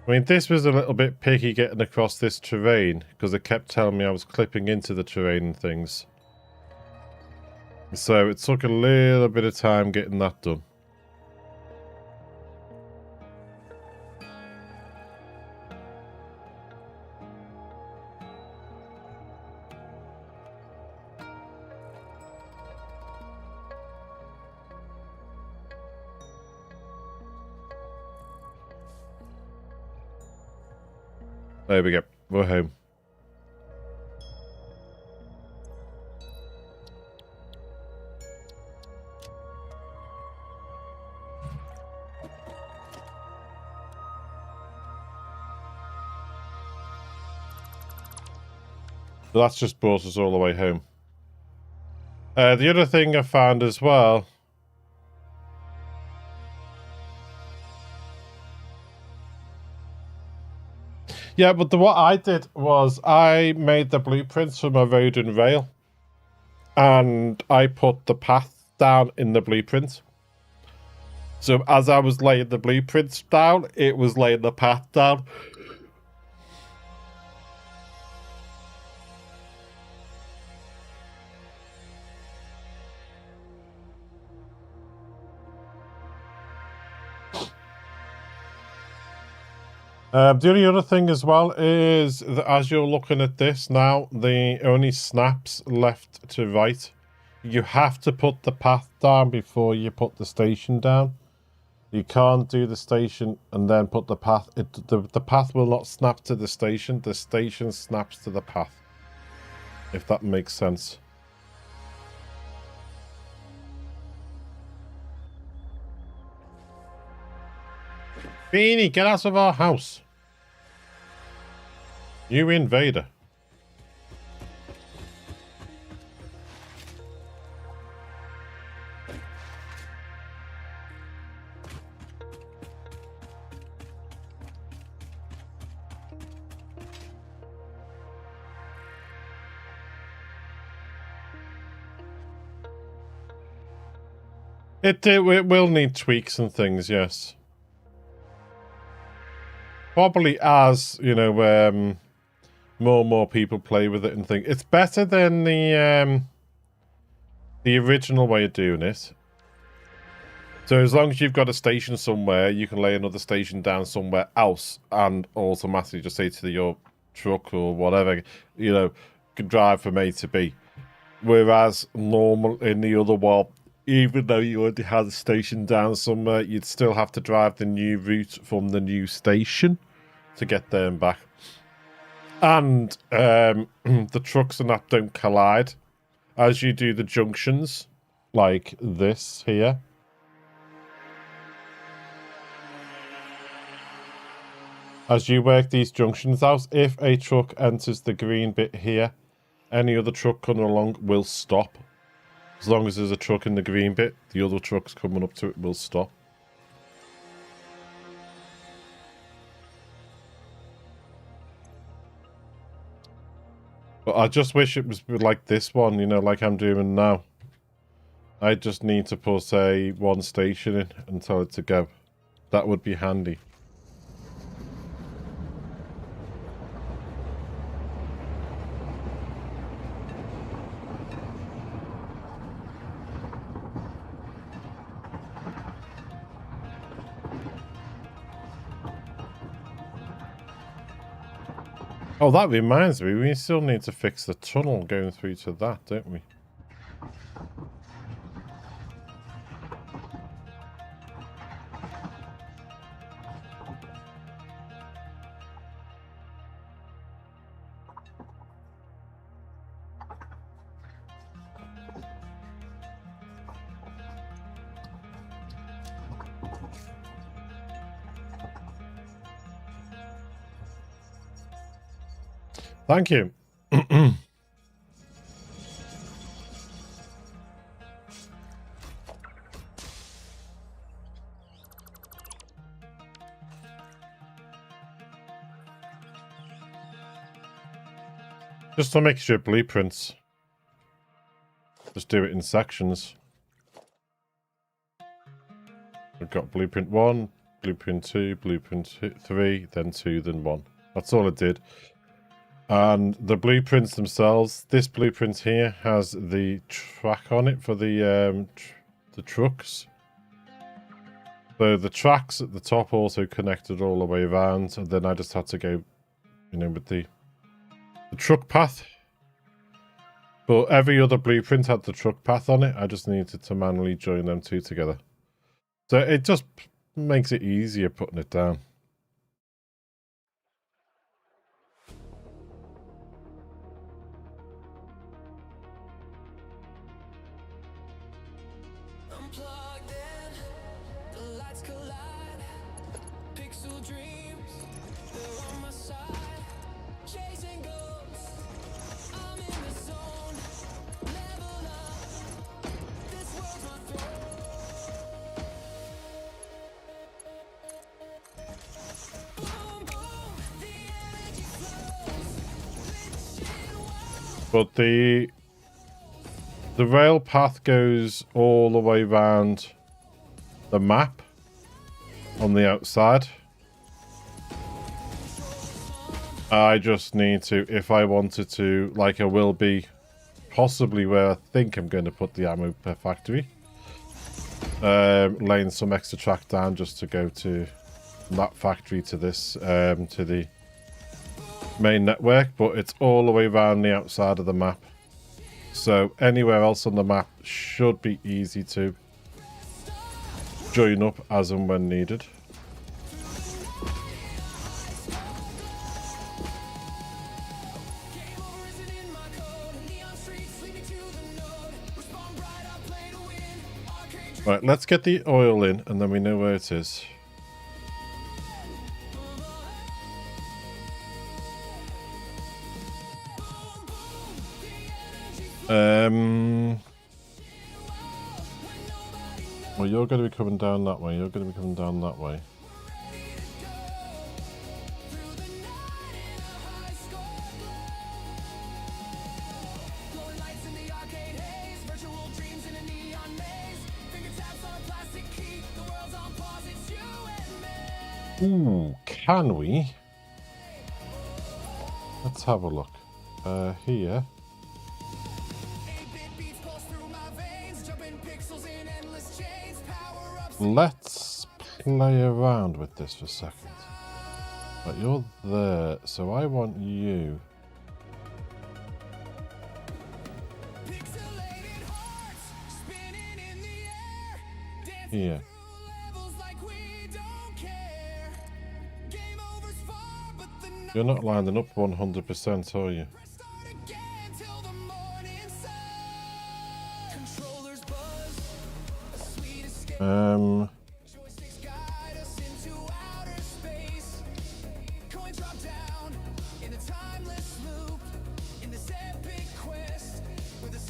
I mean, this was a little bit picky getting across this terrain, because it kept telling me I was clipping into the terrain and things. So it took a little bit of time getting that done. There we go. We're home. So that's just brought us all the way home. The other thing I found as well... Yeah, but what I did was I made the blueprints for my road and rail. And I put the path down in the blueprint. So as I was laying the blueprints down, it was laying the path down. The only other thing as well is that as you're looking at this now, the only snaps left to right. You have to put the path down before you put the station down. You can't do the station and then put the path. The path will not snap to the station. The station snaps to the path. If that makes sense. Beanie, get out of our house. You invader. It will need tweaks and things, yes. Probably as, you know, more and more people play with it and think it's better than the original way of doing it. So as long as you've got a station somewhere, you can lay another station down somewhere else and automatically just say to your truck or whatever, you know, can drive from A to B. Whereas normal in the other one, even though you already had a station down somewhere, you'd still have to drive the new route from the new station to get there and back. And the trucks and that don't collide as you do the junctions, like this here. As you work these junctions out, if a truck enters the green bit here, any other truck coming along will stop. As long as there's a truck in the green bit, the other trucks coming up to it will stop. But I just wish it was like this one, you know, like I'm doing now. I just need to put, say, one station in and tell it to go. That would be handy. Oh, that reminds me, we still need to fix the tunnel going through to that, don't we? Thank you. Just to make sure blueprints. Just do it in sections. We've got blueprint 1, blueprint 2, blueprint 3, then 2, then 1. That's all it did. And the blueprints themselves, this blueprint here has the track on it for the trucks. So the tracks at the top also connected all the way around, and then I just had to go, you know, with the truck path. But every other blueprint had the truck path on it. I just needed to manually join them two together. So it just makes it easier putting it down. But the rail path goes all the way around the map on the outside. I just need to, if I wanted to, like I will be possibly where I think I'm going to put the ammo per factory, laying some extra track down just to go to that factory to this, to the main network, but it's all the way around the outside of the map. So anywhere else on the map should be easy to join up as and when needed. Right, let's get the oil in and then we know where it is. Well, you're going to be coming down that way. You're going to be coming down that way. Ooh, can we? Let's have a look. Here. Let's play around with this for a second. But you're there, so I want you. Here. You're not lining up 100%, are you?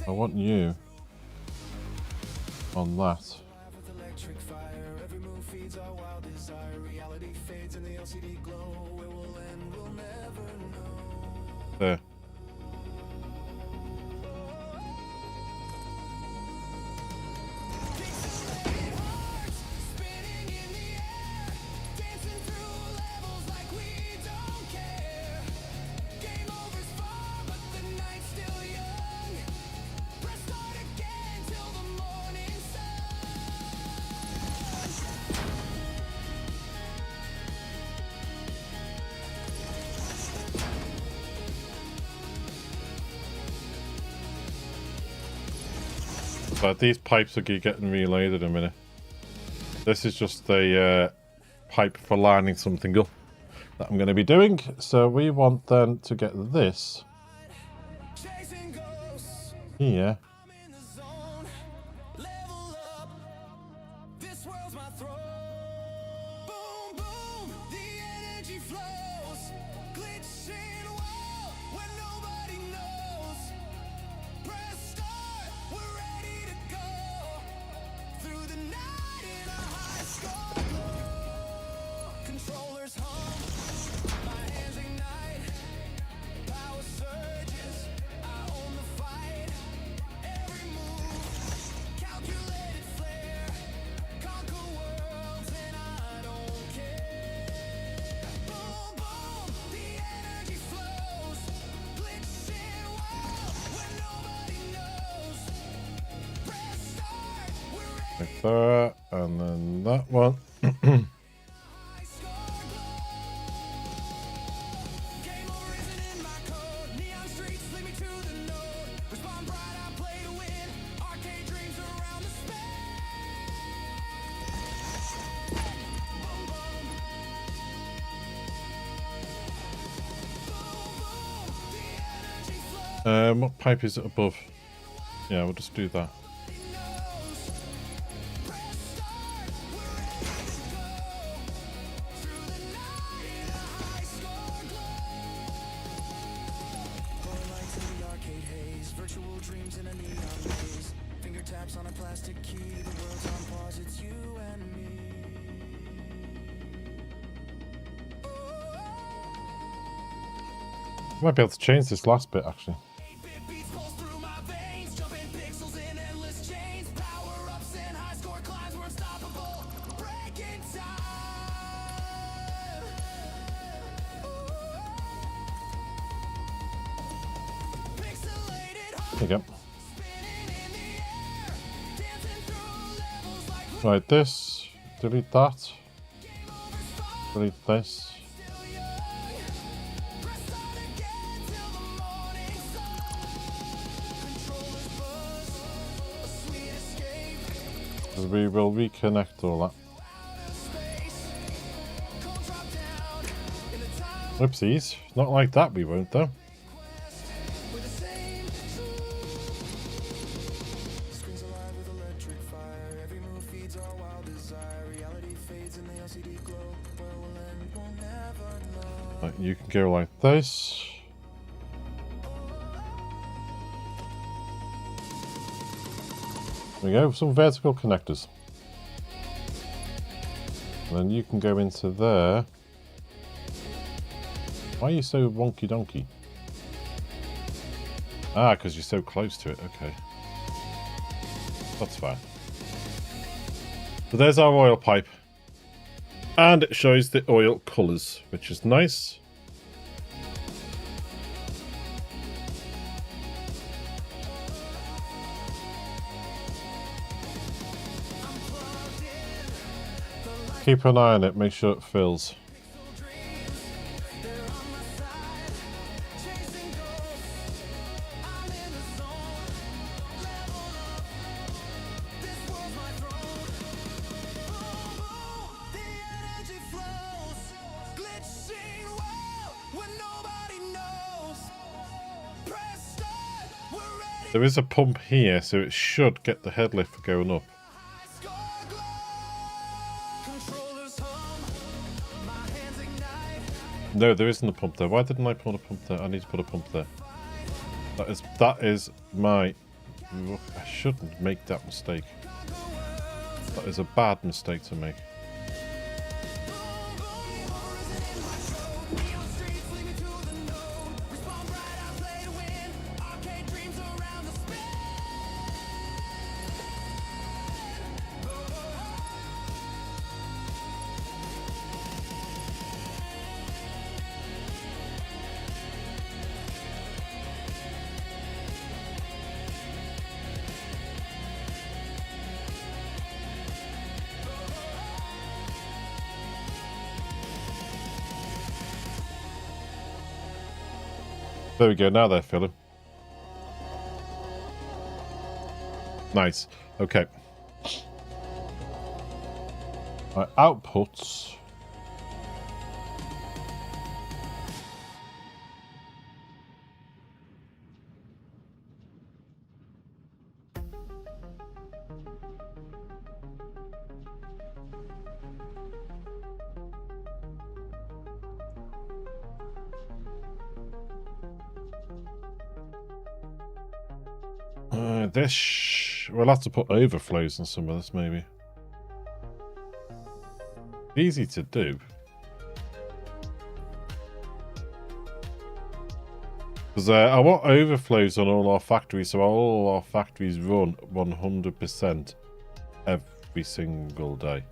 I want you on that. There. But these pipes are getting relayed in a minute. This is just a pipe for lining something up that I'm going to be doing. So we want then to get this here. Like that, and then that one. What pipe is it above? Yeah, we'll just do that. Might be able to change this last bit actually. There you go. Right, this, delete that, delete this. We will reconnect all that. Whoopsies, not like that we won't though. Right, you can go like this. There we go, some vertical connectors. And then you can go into there. Why are you so wonky donkey? Ah, because you're so close to it, okay. That's fine. So there's our oil pipe. And it shows the oil colours, which is nice. Keep an eye on it, make sure it fills. There is a pump here, so it should get the headlift going up. No, there isn't a pump there. Why didn't I put a pump there? I need to put a pump there. That is my... I shouldn't make that mistake. That is a bad mistake to make. There we go, now they're filling. Nice. Okay. My outputs. We'll have to put overflows in some of this, maybe. Easy to do. Because I want overflows on all our factories, so all our factories run 100% every single day.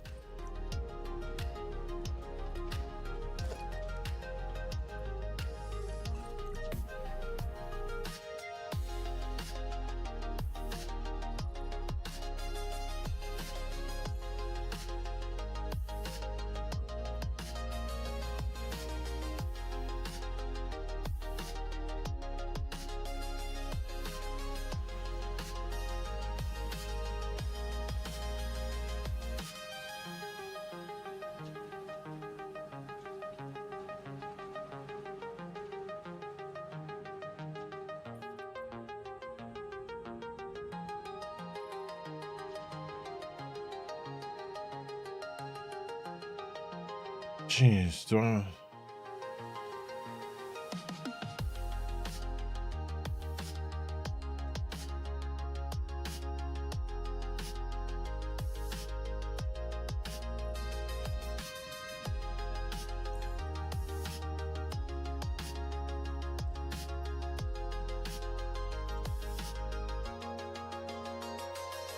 Jeez, do I...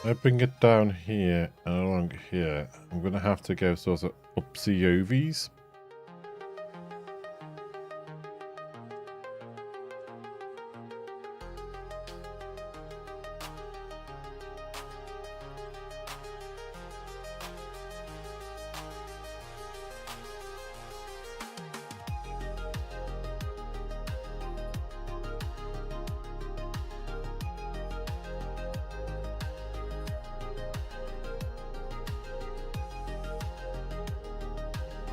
I bring it down here and along here. I'm going to have to go sort of upsy-ovies.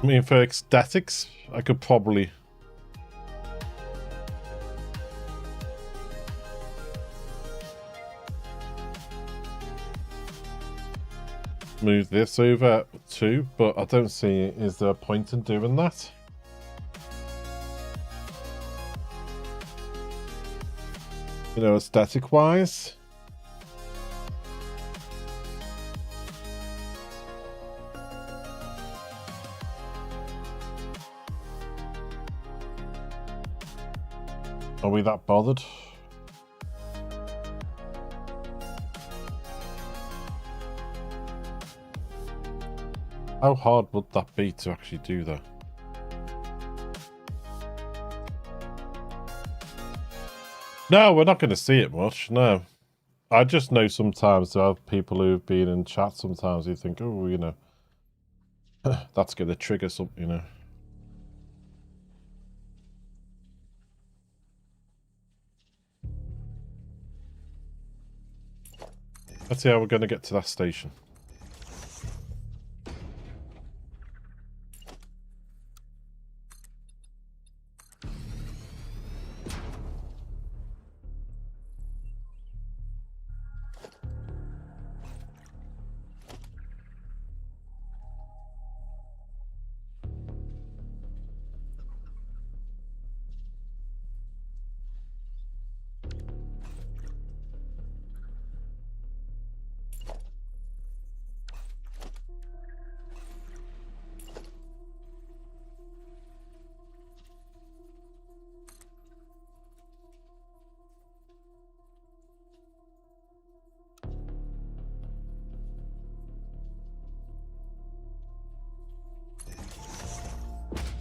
I mean, for aesthetics, I could probably... move this over too, but I don't see, is there a point in doing that? You know, aesthetic-wise. Are we that bothered? How hard would that be to actually do that? No, we're not going to see it much, no. I just know sometimes there are people who've been in chat sometimes who think, oh, you know, that's going to trigger something, you know. Let's see how we're going to get to that station.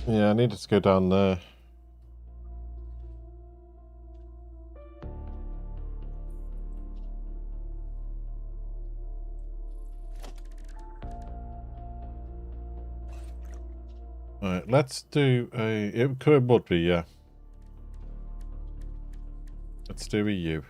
Yeah, I needed to go down there. Alright, let's do a... It would be, yeah. Let's do a U.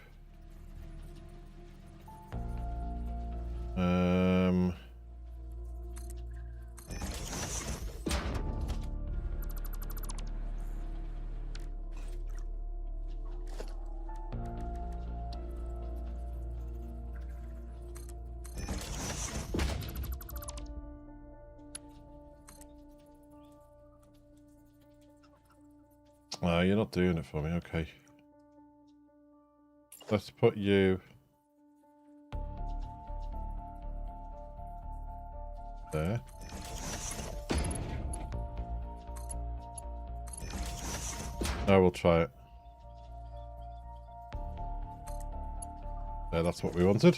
Oh, you're not doing it for me, okay. Let's put you there. Now we'll try it. There, that's what we wanted.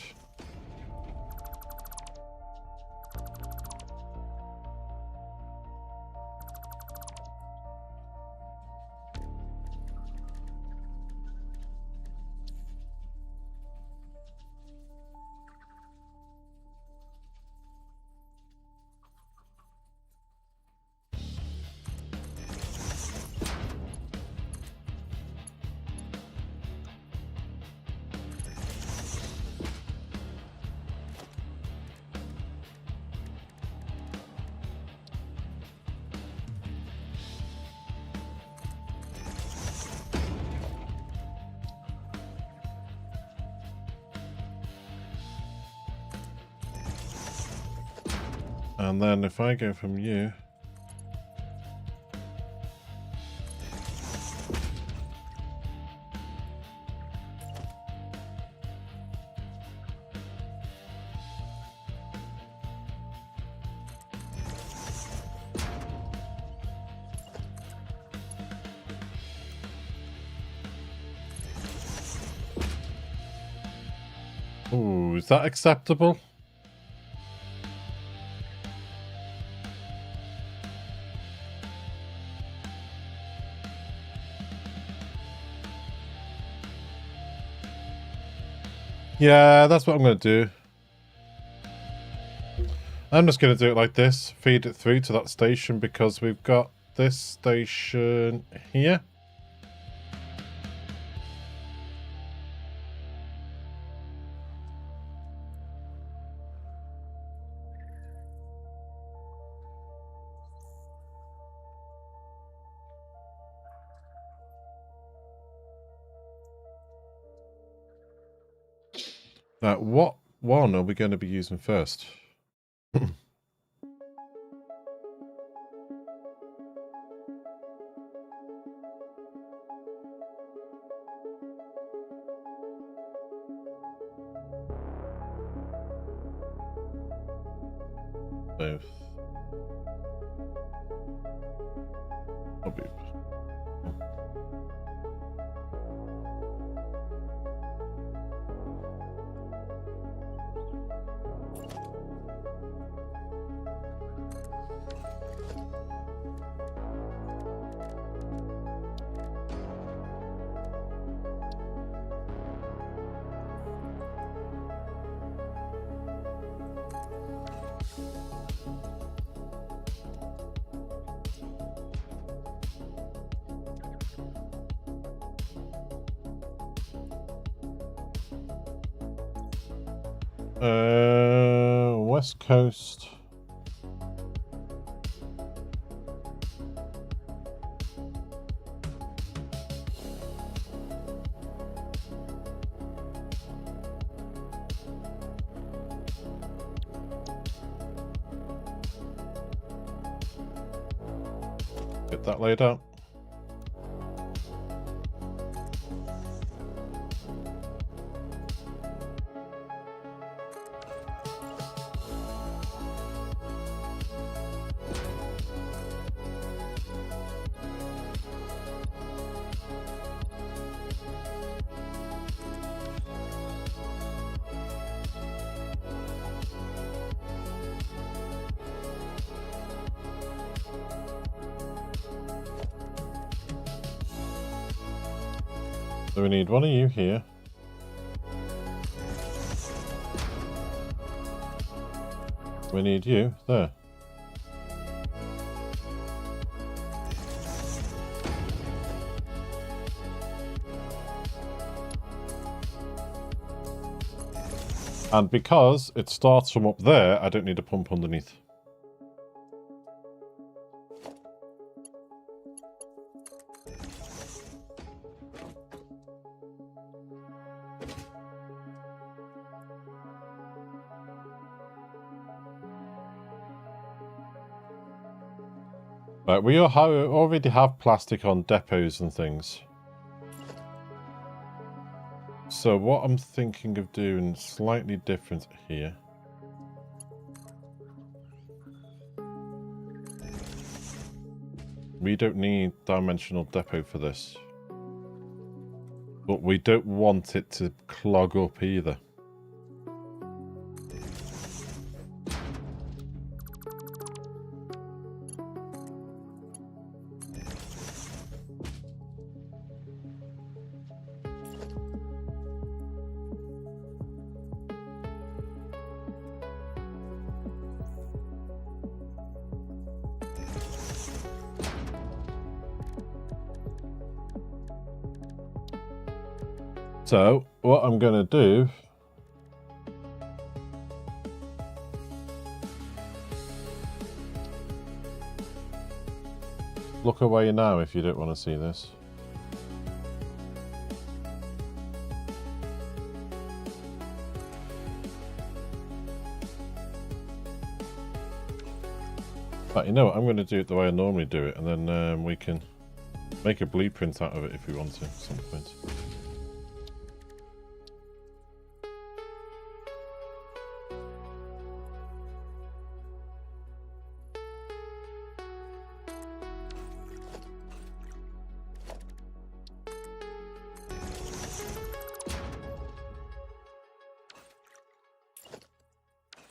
And then if I go from you... Ooh, is that acceptable? Yeah, that's what I'm going to do. I'm just going to do it like this. Feed it through to that station because we've got this station here. Now, what one are we going to be using first? Both. West Coast. Get that laid out. So we need one of you here. We need you there. And because it starts from up there, I don't need a pump underneath. Right, we already have plastic on depots and things. So what I'm thinking of doing slightly different here. We don't need dimensional depot for this. But we don't want it to clog up either. So, what I'm going to do... Look away now if you don't want to see this. But you know what, I'm going to do it the way I normally do it, and then we can make a blueprint out of it if we want to at some point.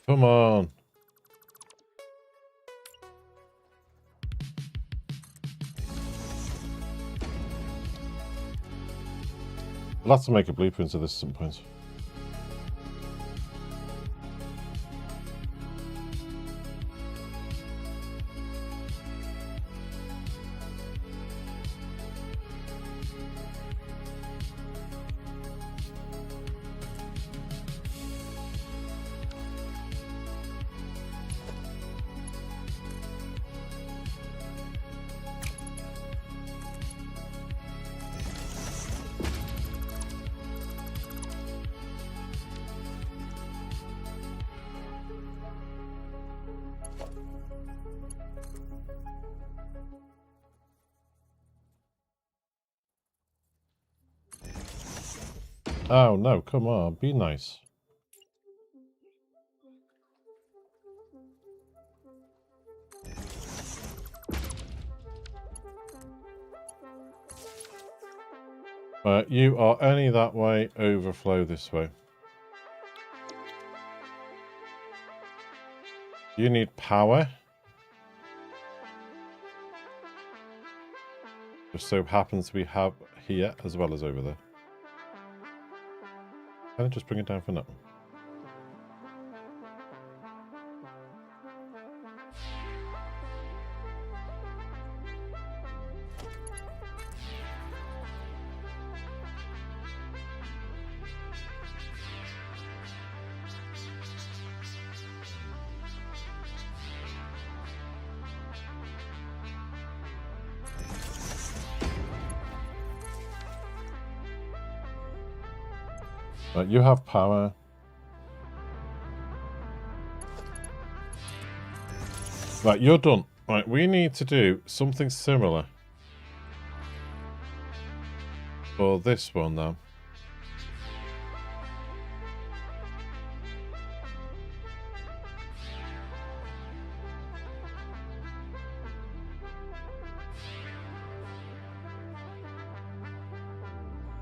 Come on. We'll have to make a blueprint of this at some point. Oh no, come on, be nice. You are only that way, overflow this way. You need power. Just so happens we have here as well as over there. Can I just bring it down for now? Right, you have power. Right, you're done. Right, we need to do something similar for this one now.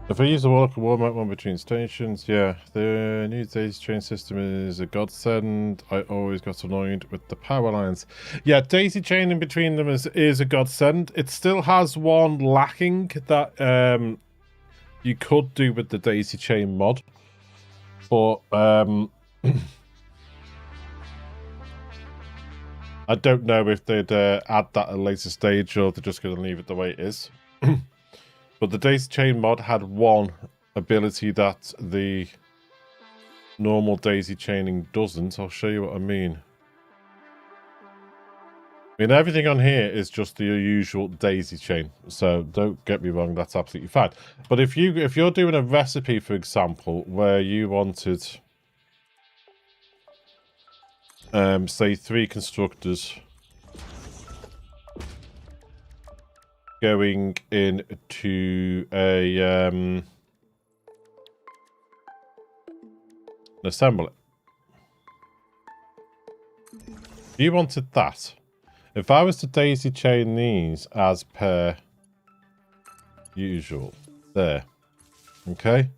If I use the walk one between stations, yeah, the new daisy chain system is a godsend. I always got annoyed with the power lines. Yeah, daisy chain in between them is a godsend. It still has one lacking that you could do with the daisy chain mod, but I don't know if they'd add that at a later stage or they're just going to leave it the way it is. But the daisy chain mod had one ability that the normal daisy chaining doesn't. I'll show you what I mean. I mean, everything on here is just the usual daisy chain, so don't get me wrong, that's absolutely fine. But if you're doing a recipe, for example, where you wanted say 3 constructors going into a assemble it. You wanted that. If I was to daisy chain these as per usual, there, okay?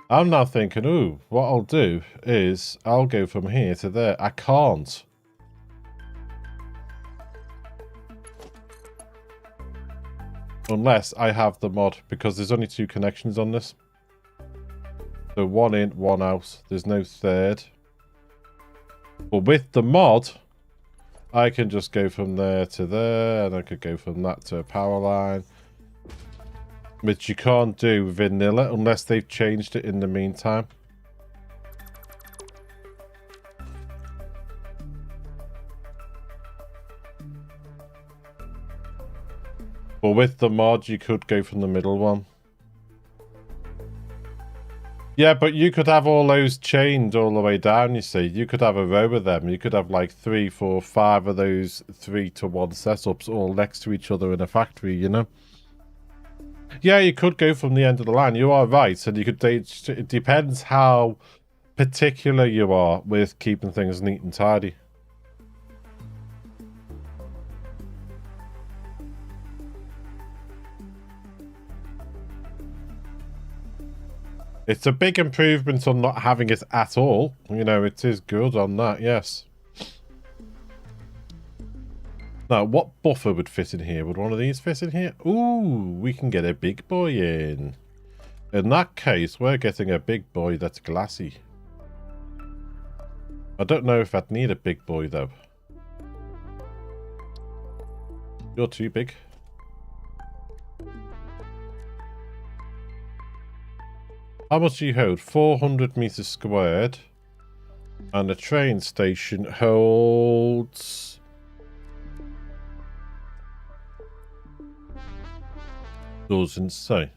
I'm now thinking, ooh, what I'll do is I'll go from here to there. I can't. Unless I have the mod, because there's only 2 connections on this. So 1 in, 1 out. There's no third. But with the mod, I can just go from there to there, and I could go from that to a power line. Which you can't do vanilla unless they've changed it in the meantime. But with the mod, you could go from the middle one. Yeah, but you could have all those chained all the way down, you see. You could have a row of them. You could have like 3, 4, 5 of those 3-to-1 setups all next to each other in a factory, you know? Yeah, you could go from the end of the line. You are right. And you could... It depends how particular you are with keeping things neat and tidy. It's a big improvement on not having it at all. You know, it is good on that, yes. Now, what buffer would fit in here? Would one of these fit in here? Ooh, we can get a big boy in. In that case, we're getting a big boy that's glassy. I don't know if I'd need a big boy, though. You're too big. How much do you hold? 400 meters squared. And the train station holds... doesn't say.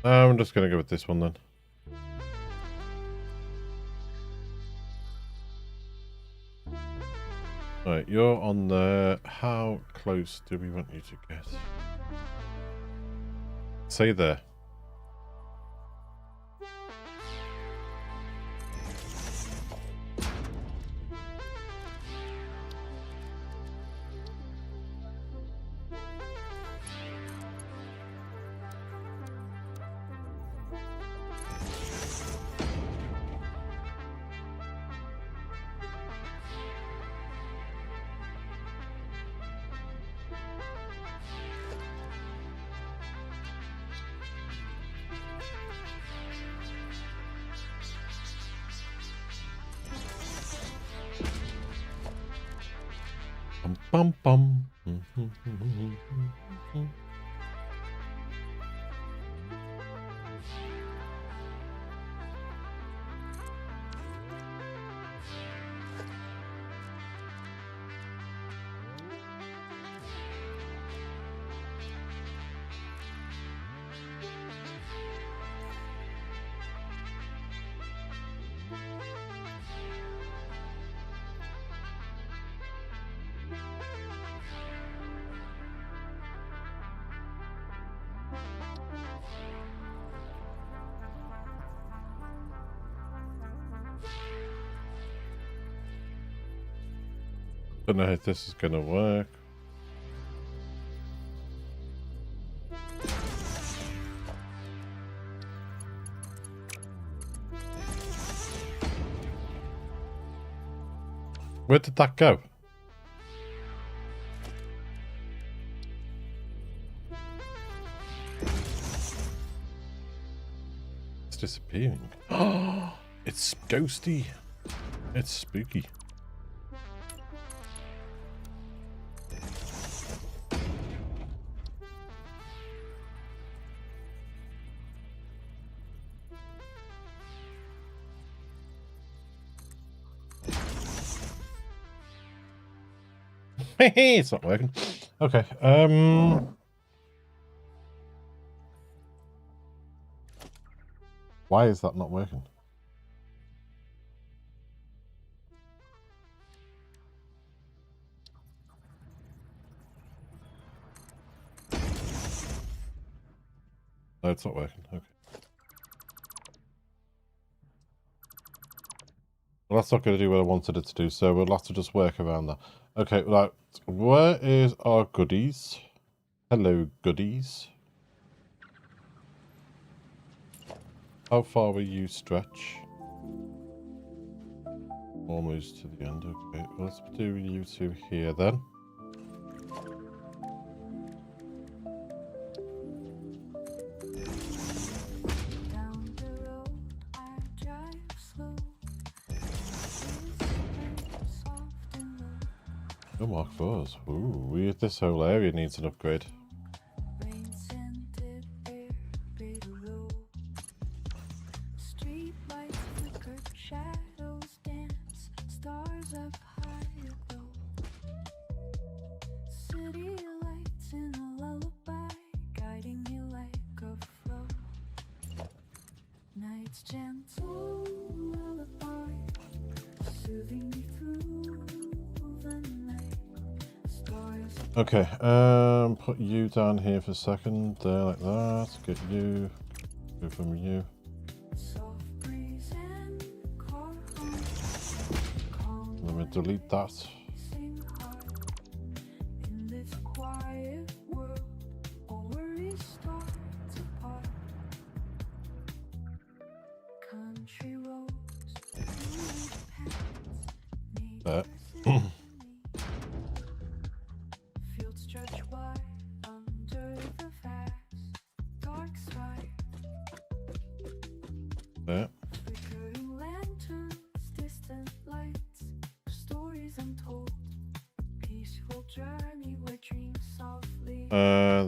I'm just going to go with this one then. Right, you're on there. How close do we want you to get? Say there. Bum bum. Don't know if this is going to work. Where did that go? It's disappearing. Oh, it's ghosty. It's spooky. It's not working. Okay. Why is that not working? No, it's not working. Okay. Well, that's not going to do what I wanted it to do, so we'll have to just work around that. Okay, right. Where is our goodies? Hello, goodies. How far will you stretch? Almost to the end. Okay, well, let's do you two here then. Oh, Mark 4s. Ooh, this whole area needs an upgrade. Okay, put you down here for a second, there like that, get you, go from you. Let me delete that. There. There.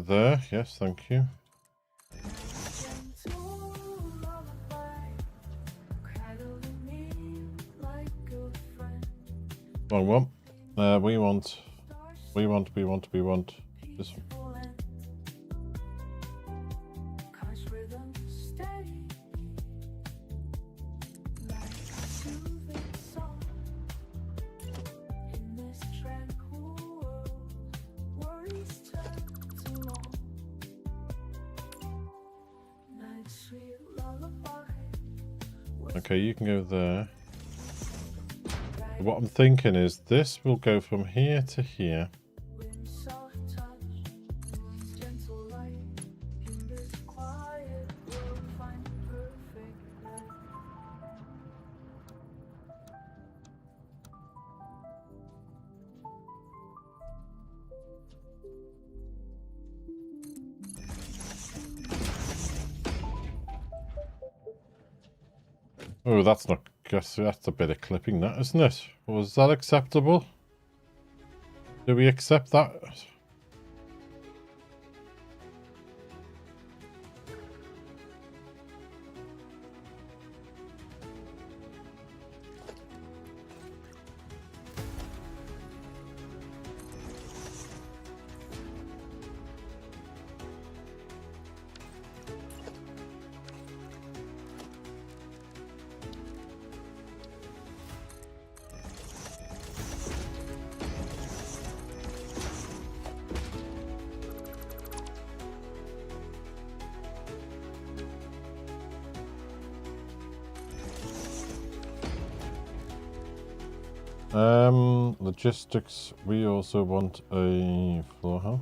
There, yes, thank you. Wrong one. We want this one. Okay, you can go there. What I'm thinking is this will go from here to here. Oh, that's not. Guess that's a bit of clipping, that isn't it? Was that acceptable? Do we accept that? Logistics, we also want a floor hall.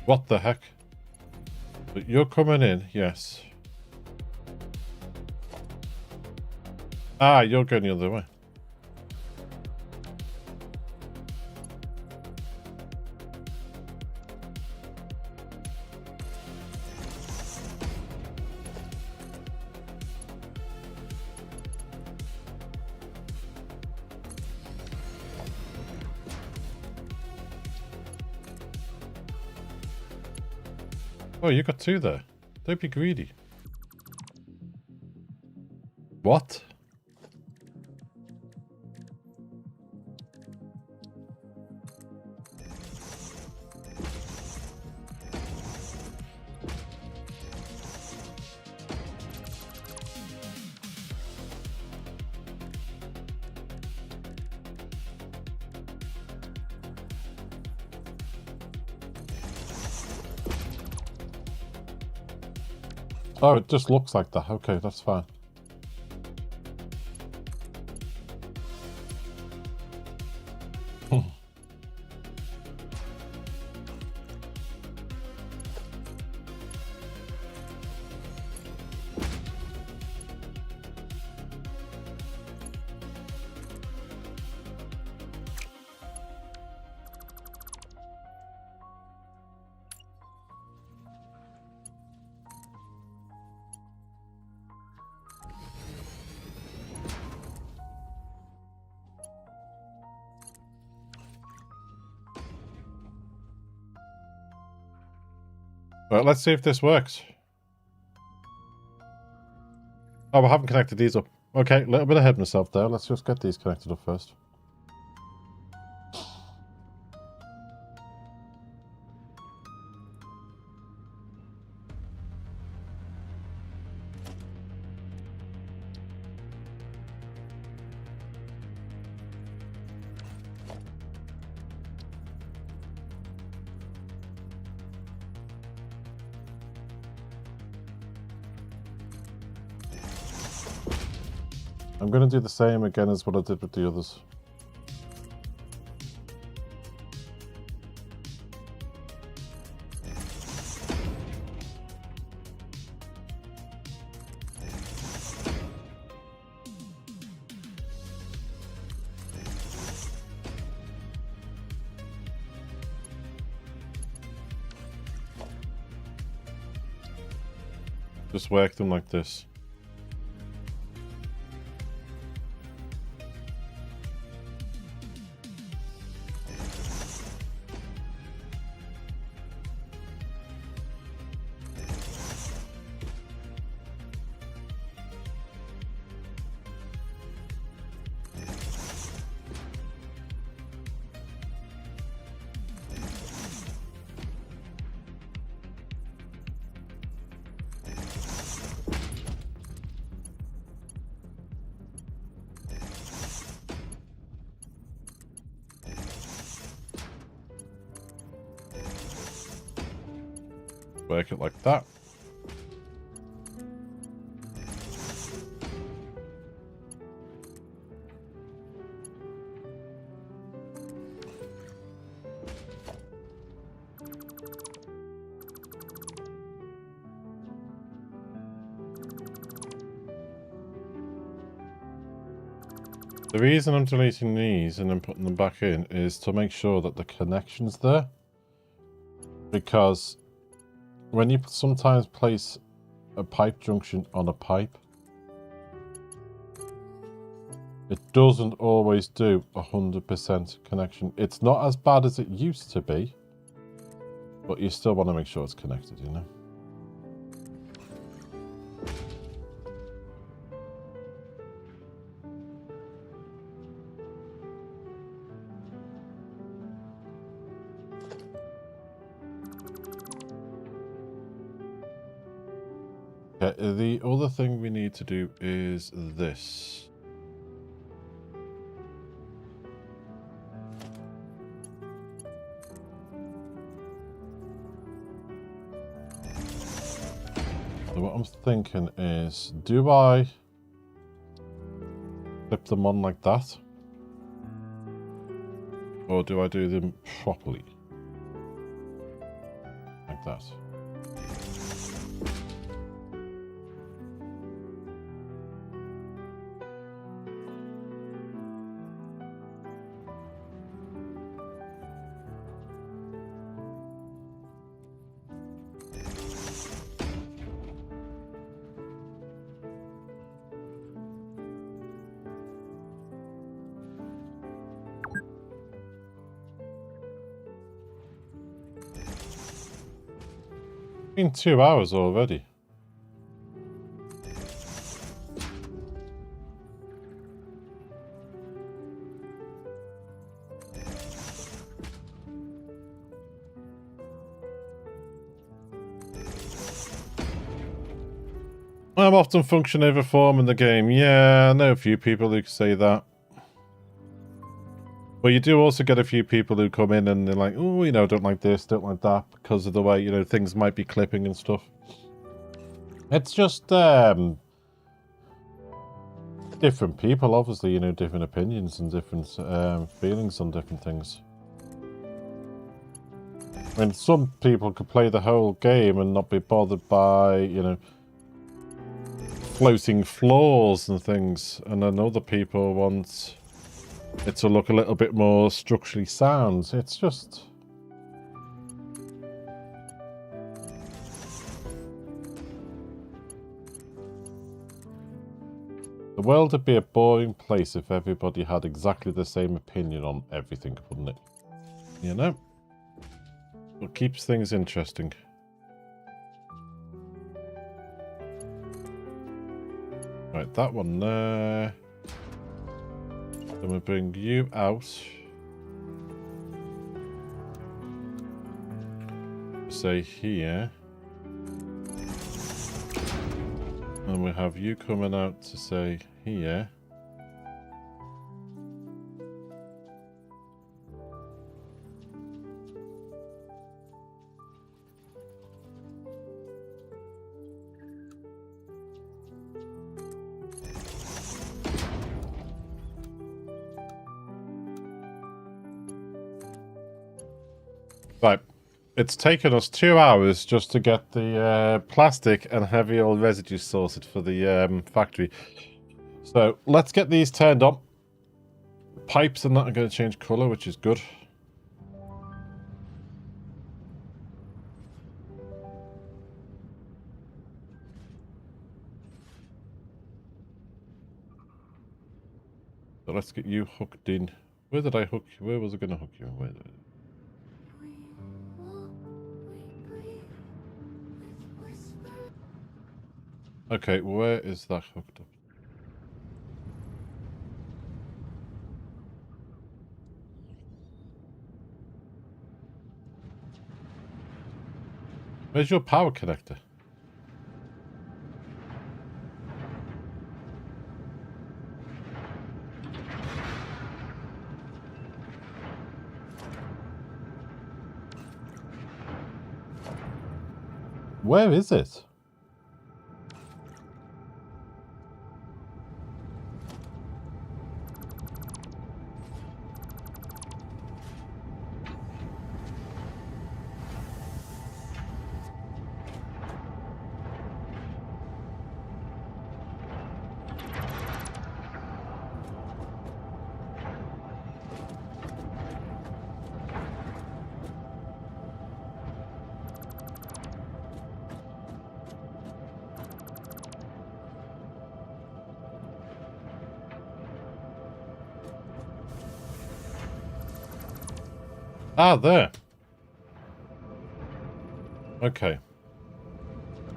What the heck? But you're coming in, yes. Ah, you're going the other way. Oh, you got two there. Don't be greedy. What? Oh, it just looks like that. Okay, that's fine. Right, let's see if this works. Oh, I haven't connected these up. Okay, a little bit ahead of myself there. Let's just get these connected up first. I'm going to do the same again as what I did with the others. Just work them like this. Work it like that. The reason I'm deleting these and then putting them back in is to make sure that the connection's there. Because when you sometimes place a pipe junction on a pipe, it doesn't always do 100% connection. It's not as bad as it used to be, but you still want to make sure it's connected, you know? Okay, the other thing we need to do is this. So what I'm thinking is, do I flip them on like that? Or do I do them properly? Like that. Been 2 hours already. I'm often function over form in the game. Yeah, I know a few people who say that. But you do also get a few people who come in and they're like, oh, you know, don't like this, don't like that, because of the way, you know, things might be clipping and stuff. It's just, different people, obviously, you know, different opinions and different feelings on different things. I mean, some people could play the whole game and not be bothered by, you know, floating floors and things, and then other people want it to look a little bit more structurally sound. It's just... the world would be a boring place if everybody had exactly the same opinion on everything, wouldn't it? You know? What keeps things interesting. Right, that one there. Then we'll bring you out. Say here. And we have you coming out to say here. Right, it's taken us 2 hours just to get the plastic and heavy oil residue sorted for the factory. So let's get these turned on. Pipes and that are going to change colour, which is good. So let's get you hooked in. Where did I hook you? Where was I going to hook you? Where did I... Okay, where is that hooked up? Where's your power connector? Where is it? Ah, there. Okay.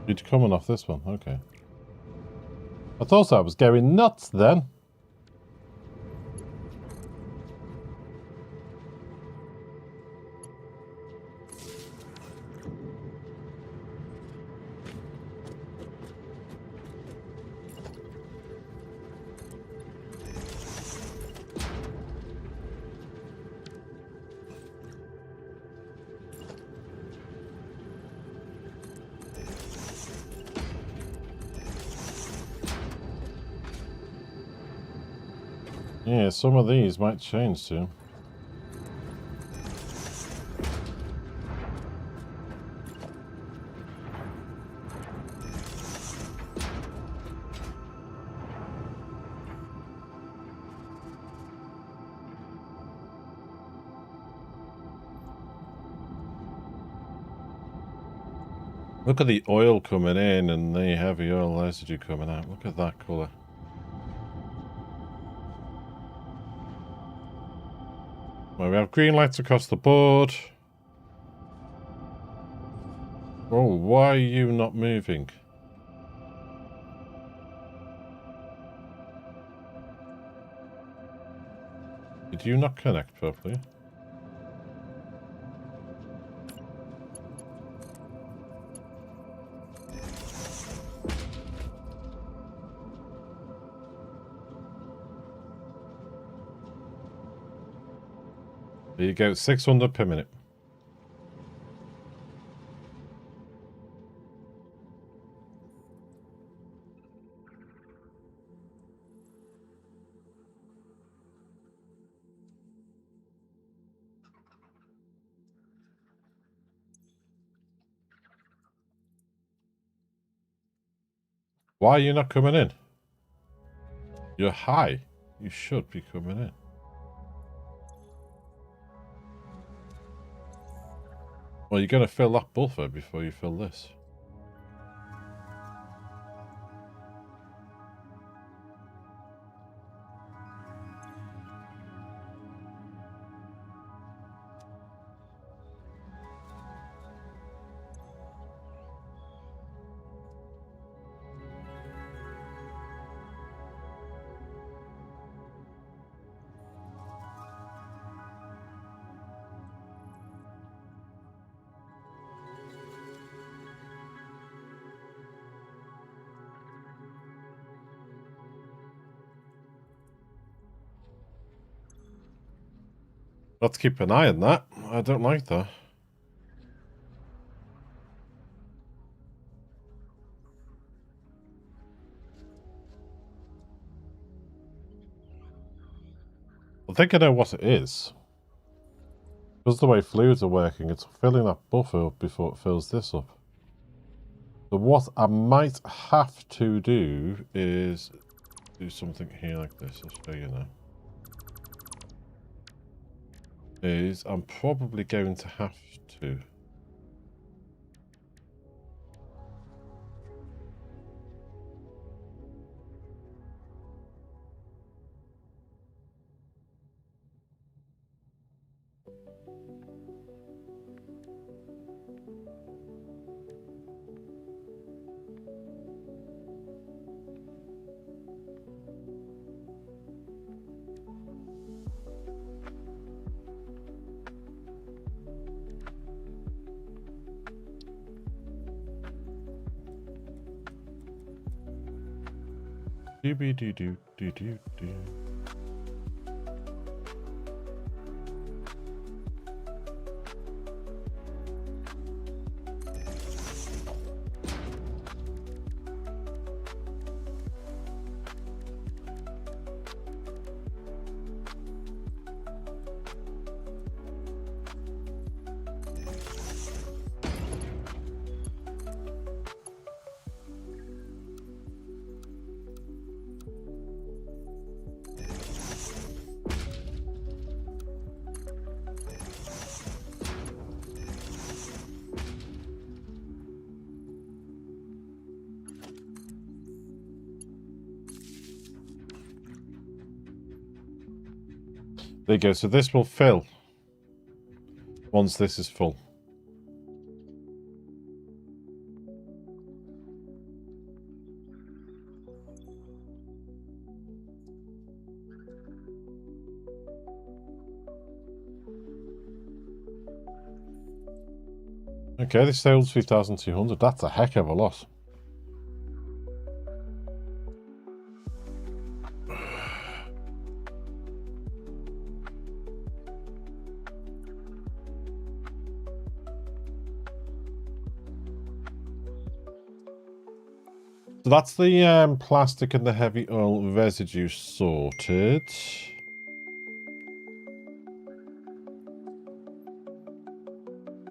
You're coming off this one. Okay. I thought I was going nuts then. Yeah, some of these might change soon. Look at the oil coming in and the heavy oil residue coming out. Look at that colour. Well, we have green lights across the board. Oh, why are you not moving? Did you not connect properly? There you go, 600 per minute. Why are you not coming in? You're high. You should be coming in. Well, you're going to fill that buffer before you fill this. Let's keep an eye on that. I don't like that. I think I know what it is. Because the way fluids are working, it's filling that buffer up before it fills this up. So what I might have to do is do something here like this. I'll show you now. I'm probably going to have to. Do. There you go. So this will fill. once this is full. Okay, this sales 3,200. That's a heck of a lot. So that's the plastic and the heavy oil residue sorted.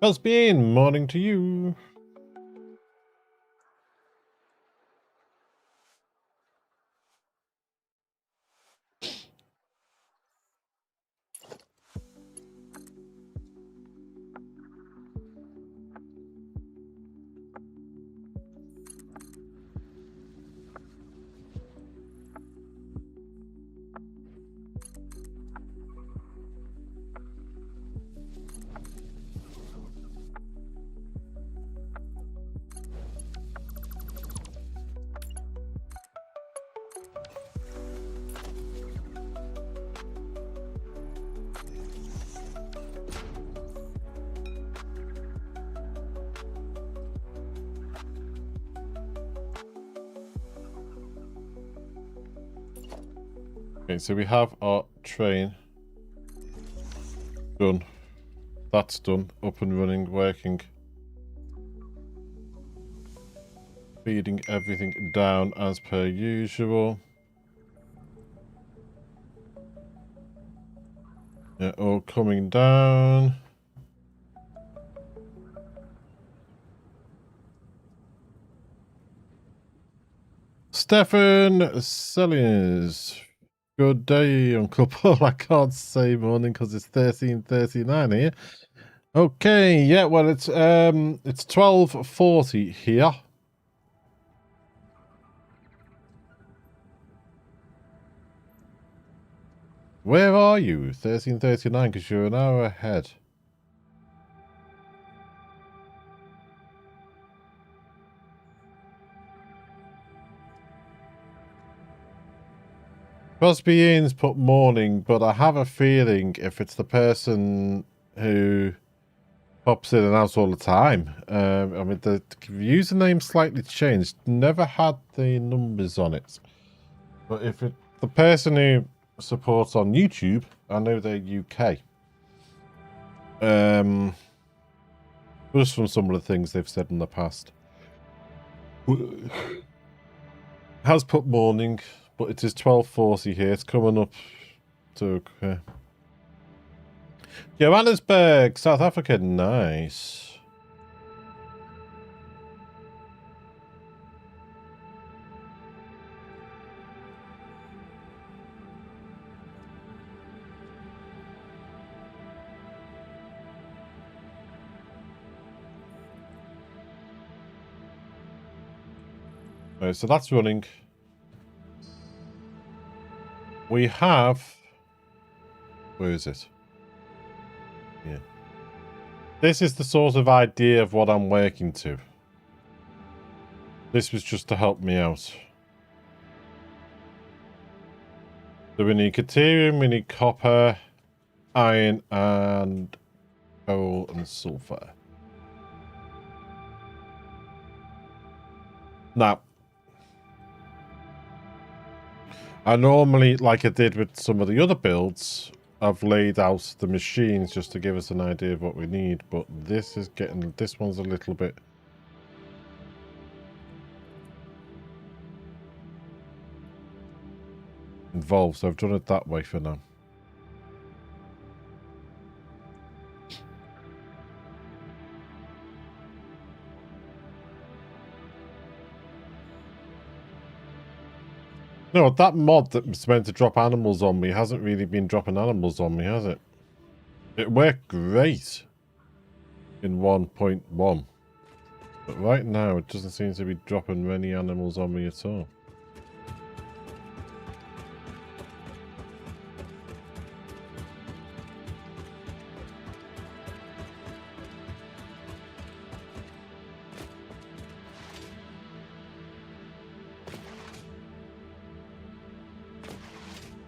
Husband, morning to you. Okay, so we have our train done. That's done. Up and running, working. Feeding everything down as per usual. Yeah, all coming down. Stefan Sellers. Good day, Uncle Paul. I can't say morning because it's 13:39 here. Okay, yeah, well it's 12:40 here. Where are you? 13:39 because you're an hour ahead. Crosby Ian's put morning, but I have a feeling if it's the person who pops in and out all the time. I mean, the username slightly changed. Never had the numbers on it. But if it's the person who supports on YouTube, I know they're UK. Just from some of the things they've said in the past. Has put morning, but it is 12:40 here. It's coming up to Johannesburg, South Africa. Nice. Right, so that's running. We have... Where is it? Yeah. This is the sort of idea of what I'm working to. This was just to help me out. So we need Caterium, we need copper, iron, and coal and sulfur. Now, I normally, like I did with some of the other builds, I've laid out the machines just to give us an idea of what we need, but this is getting, this one's a little bit involved, so I've done it that way for now. No, that mod that was meant to drop animals on me hasn't really been dropping animals on me, has it? It worked great in 1.1. But right now, it doesn't seem to be dropping many animals on me at all.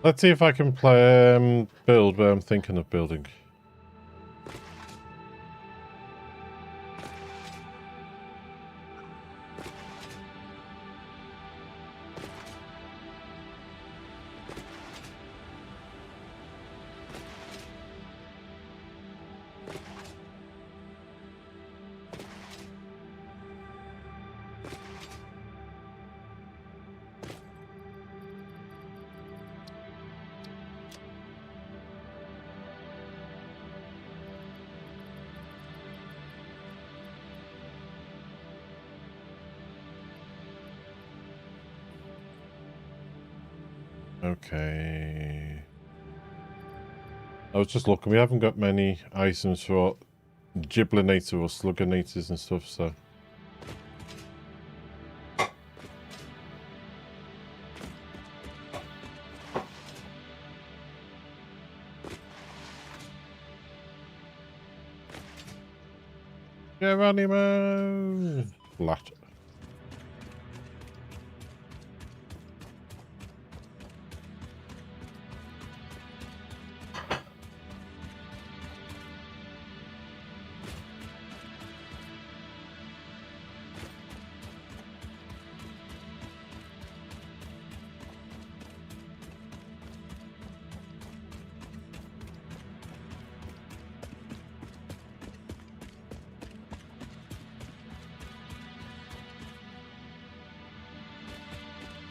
Let's see if I can play build where I'm thinking of building. Okay. I was just looking. We haven't got many items for Giblinator or Slugginators and stuff, so... Geronimo! Flat.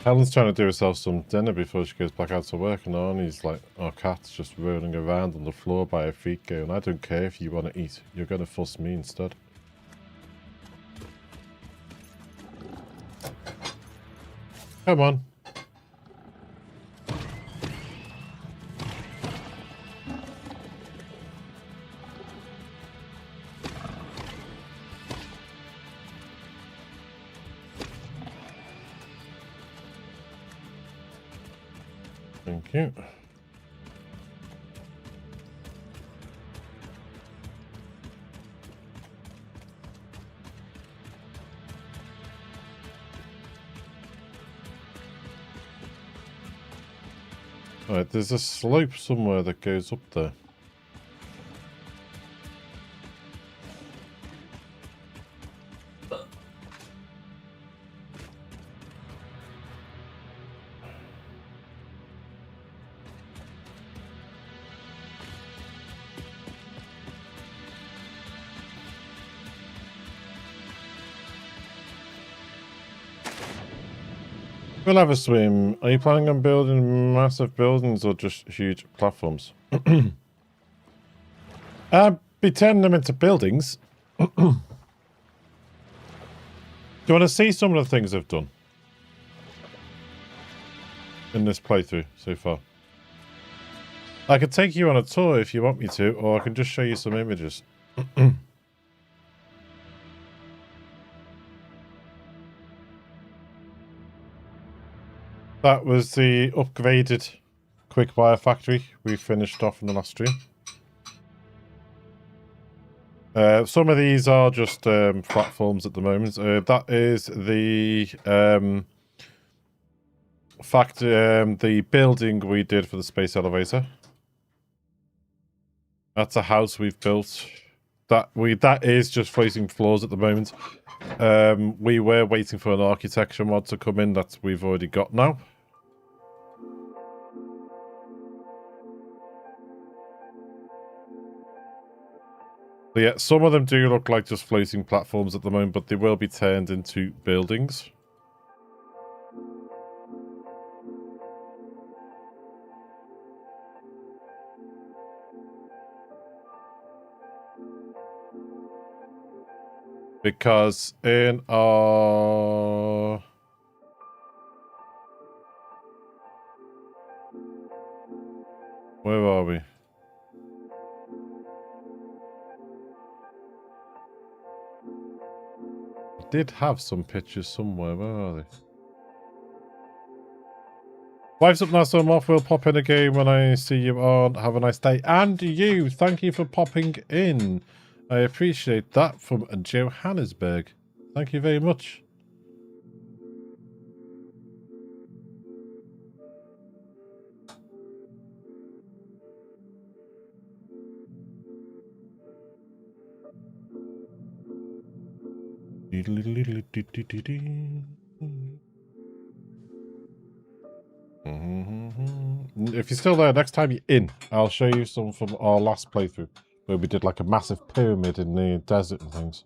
Helen's trying to do herself some dinner before she goes back out to work, and Arnie's like, our cat's just rolling around on the floor by her feet going, I don't care if you want to eat, you're going to fuss me instead. Come on. Thank you. Right, there's a slope somewhere that goes up there. We'll have a swim. Are you planning on building massive buildings or just huge platforms? Be turning them into buildings. Do you want to see some of the things I've done in this playthrough so far? I could take you on a tour if you want me to, or I can just show you some images. That was the upgraded quickfire factory we finished off in the last stream. Some of these are just platforms at the moment. That is the the building we did for the space elevator. That's a house we've built. That is just floating floors at the moment. We were waiting for an architecture mod to come in that we've already got now. But yeah, some of them do look like just floating platforms at the moment, but they will be turned into buildings. Because in our... Where are we? I did have some pictures somewhere. Where are they? Wife's up now, so I'm off. We'll pop in again when I see you on. Have a nice day. And you, thank you for popping in. I appreciate that from Johannesburg. Thank you very much. If you're still there, next time you're in, I'll show you some from our last playthrough, where we did like a massive pyramid in the desert and things.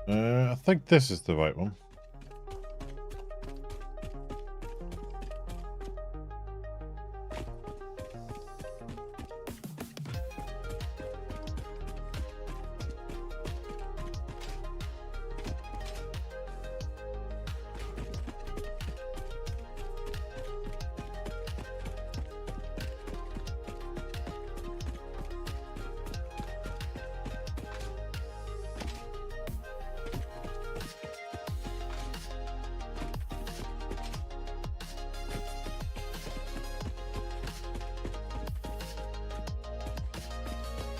I think this is the right one.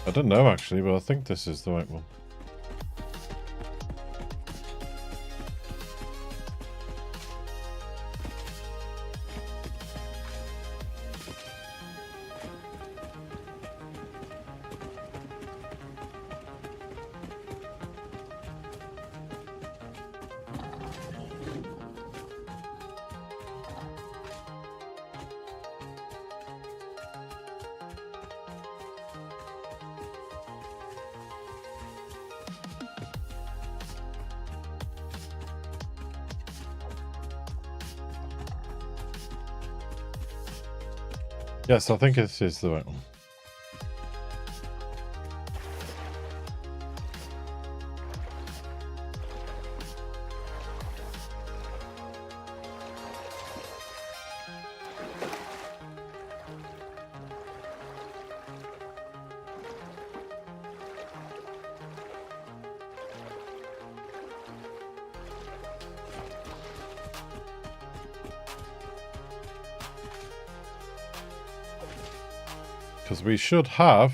I don't know actually, but I think this is the right one. Yes, I think this is the right one. Because we should have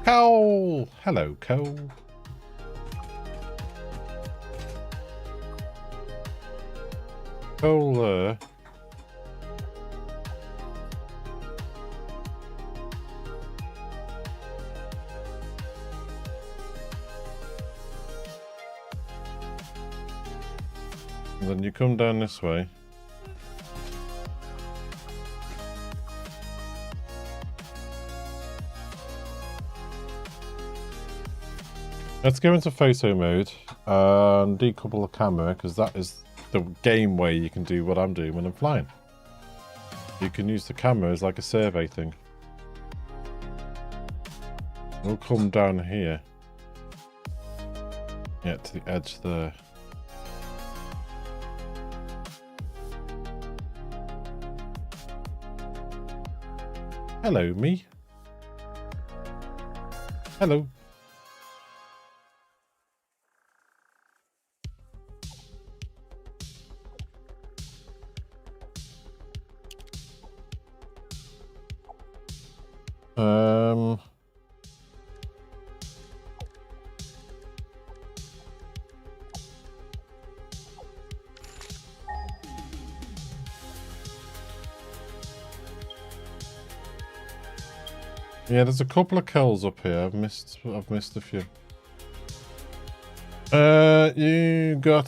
coal. Hello, coal. Coal there. And then you come down this way. Let's go into photo mode and decouple the camera, because that is the game way you can do what I'm doing when I'm flying. You can use the camera as like a survey thing. We'll come down here. Yeah, to the edge there. Hello, me. Hello. Yeah, there's a couple of kills up here. I've missed a few. You got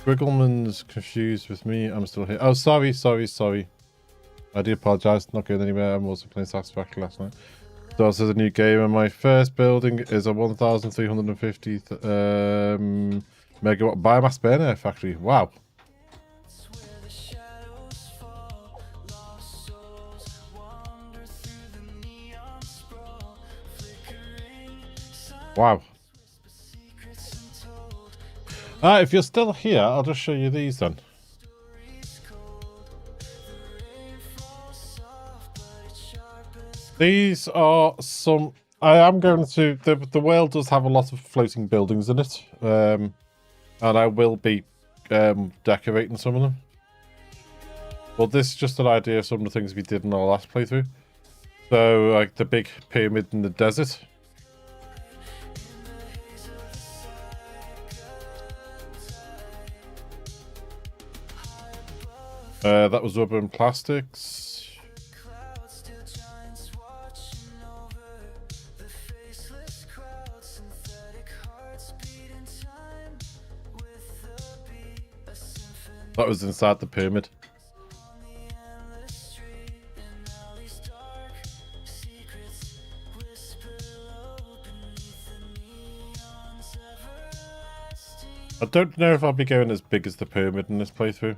Griggleman's confused with me. I'm still here. Oh, sorry. I do apologise. Not going anywhere. I'm also playing Satisfactory last night. So this is a new game, and my first building is a 1,350 megawatt biomass burner factory. Wow. Wow. If you're still here, I'll just show you these then. These are some I am going to... The world does have a lot of floating buildings in it. And I will be decorating some of them. Well, this is just an idea of some of the things we did in our last playthrough. So, like the big pyramid in the desert. That was rubber and plastics. That was inside the pyramid. I don't know if I'll be going as big as the pyramid in this playthrough.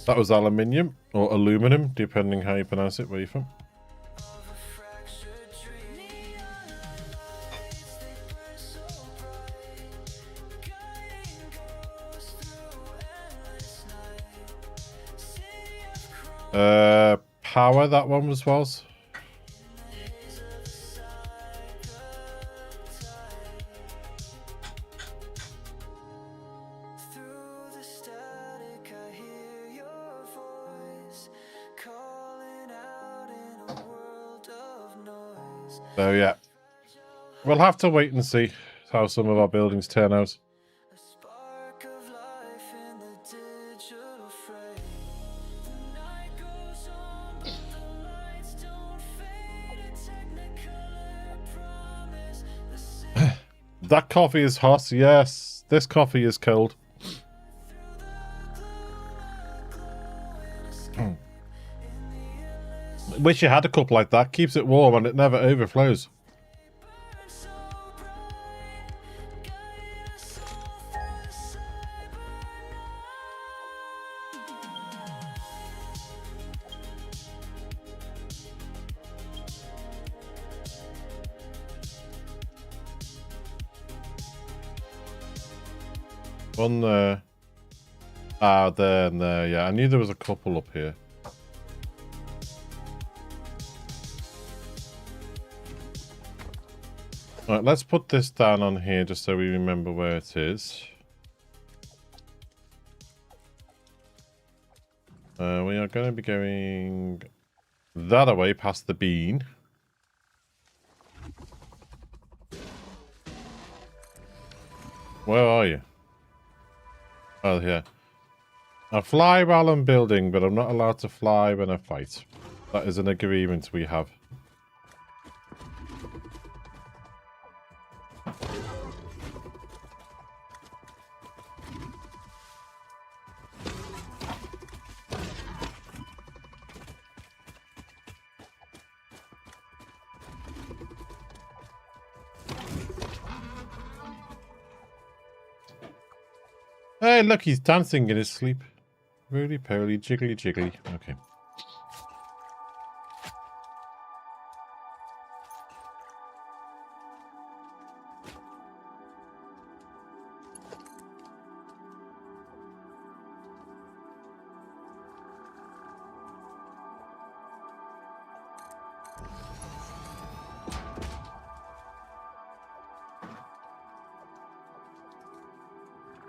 That was aluminium, or aluminum, depending how you pronounce it, where you're from. Power, that one was. So yeah, we'll have to wait and see how some of our buildings turn out. That coffee is hot. Yes, this coffee is cold. Wish you had a cup like that. Keeps it warm and it never overflows. One there. Ah, there and there. Yeah, I knew there was a couple up here. Right, let's put this down on here just so we remember where it is. We are going to be going that away past the bean. Where are you? Oh, here. I fly while I'm building, but I'm not allowed to fly when I fight. That is an agreement we have. Hey, look, he's dancing in his sleep. Roly-poly, jiggly-jiggly. Okay.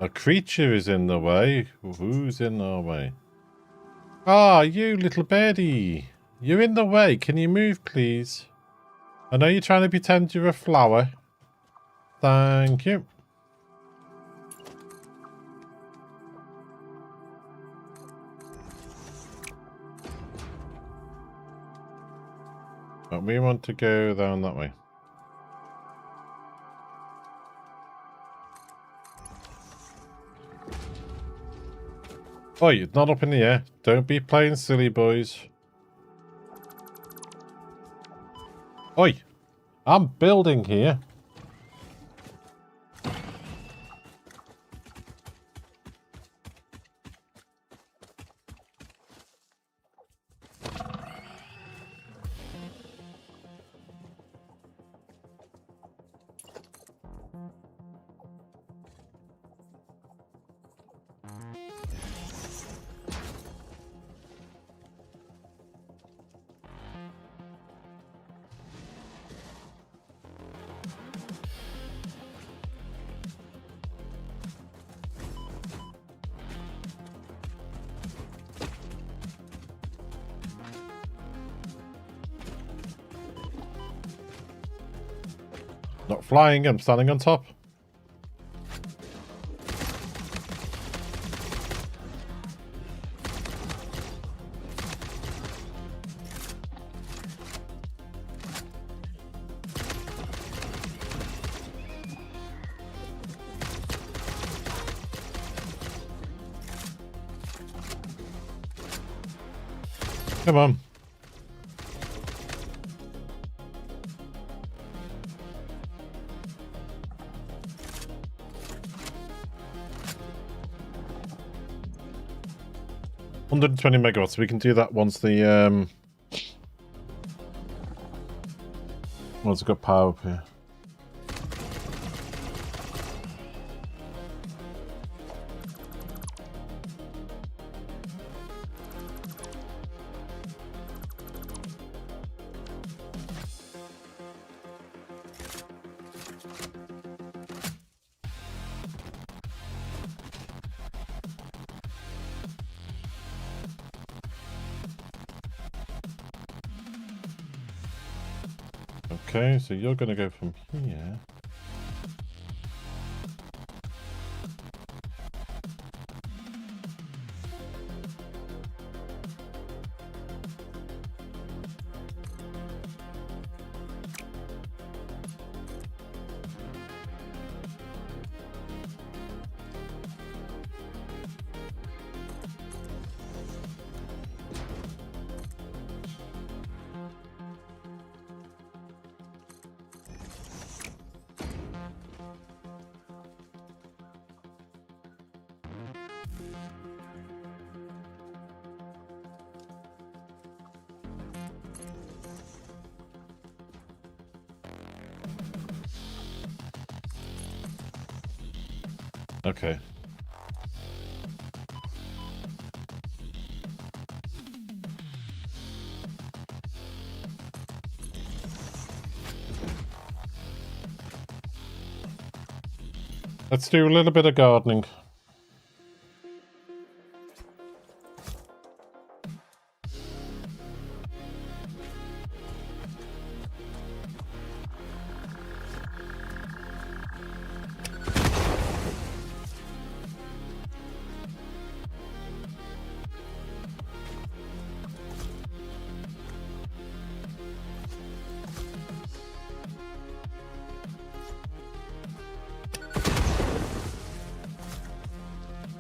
A creature is in the way. Who's in our way? Ah, you little birdie. You're in the way. Can you move, please? I know you're trying to pretend you're a flower. Thank you. But we want to go down that way. Oi, it's not up in the air. Don't be playing silly, boys. Oi, I'm building here. Not flying, I'm standing on top. Come on. $120 megawatts. We can do that once the once we've got power up here. Okay, so you're going to go from here. Okay. Let's do a little bit of gardening.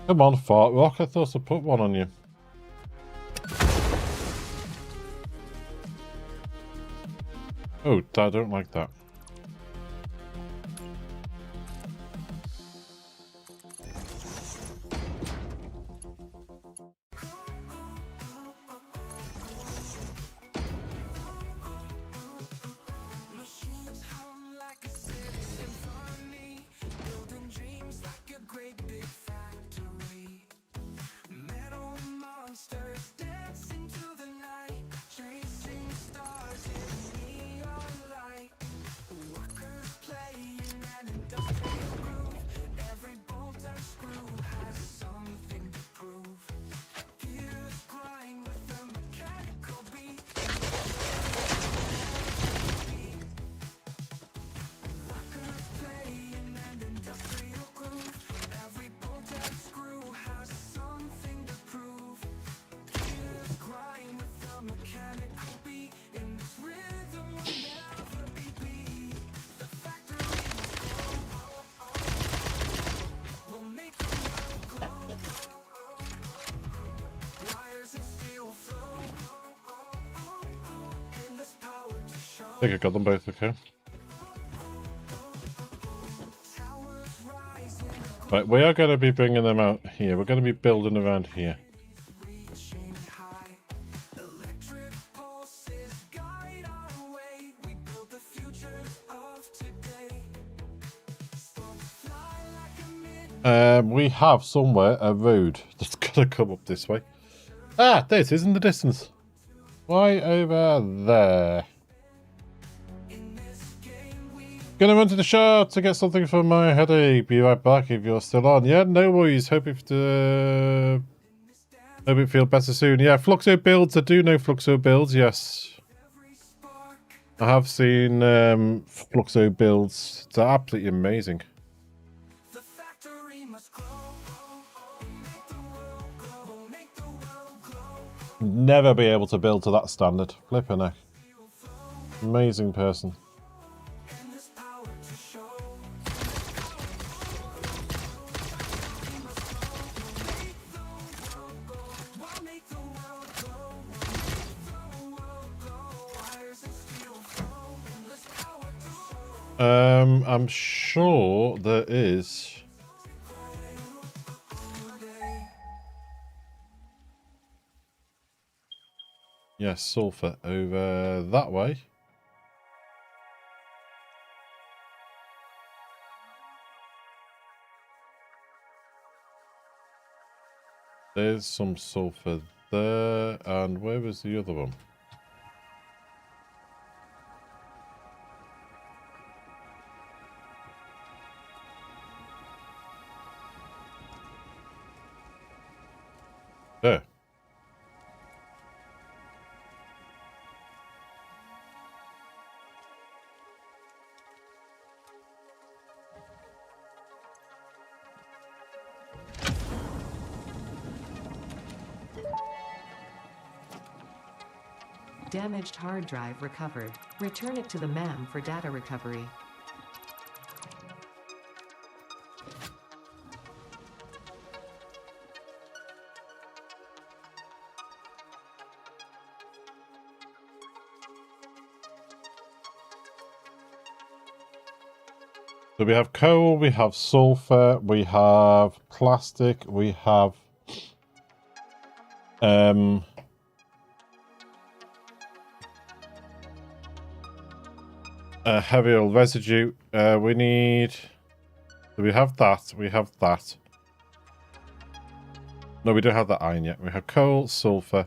Come on, fart rock. I thought I put one on you. Oh, I don't like that. I think I got them both, okay. Right, we are going to be bringing them out here. We're going to be building around here. We have somewhere a road that's going to come up this way. Ah, this is in the distance. Why over there? Gonna run to the shop to get something for my headache. Be right back if you're still on. Yeah, no worries. Hope it feel better soon. Yeah, Fluxo builds. I do know Fluxo builds, yes. I have seen Fluxo builds. They're absolutely amazing. The factory must grow, make the world glow, make the world glow. Never be able to build to that standard. Flippin' heck. Amazing person. And there's power to show. Make the world glow, wires and steel flow. Endless power to show. I'm sure there is. Yes, sulfur over that way. There's some sulfur there, and where was the other one? There. Damaged hard drive recovered. Return it to the MAM for data recovery. So we have coal, we have sulfur, we have plastic, we have heavy oil residue. We need. So we have that. We have that. No, we don't have that iron yet. We have coal, sulfur,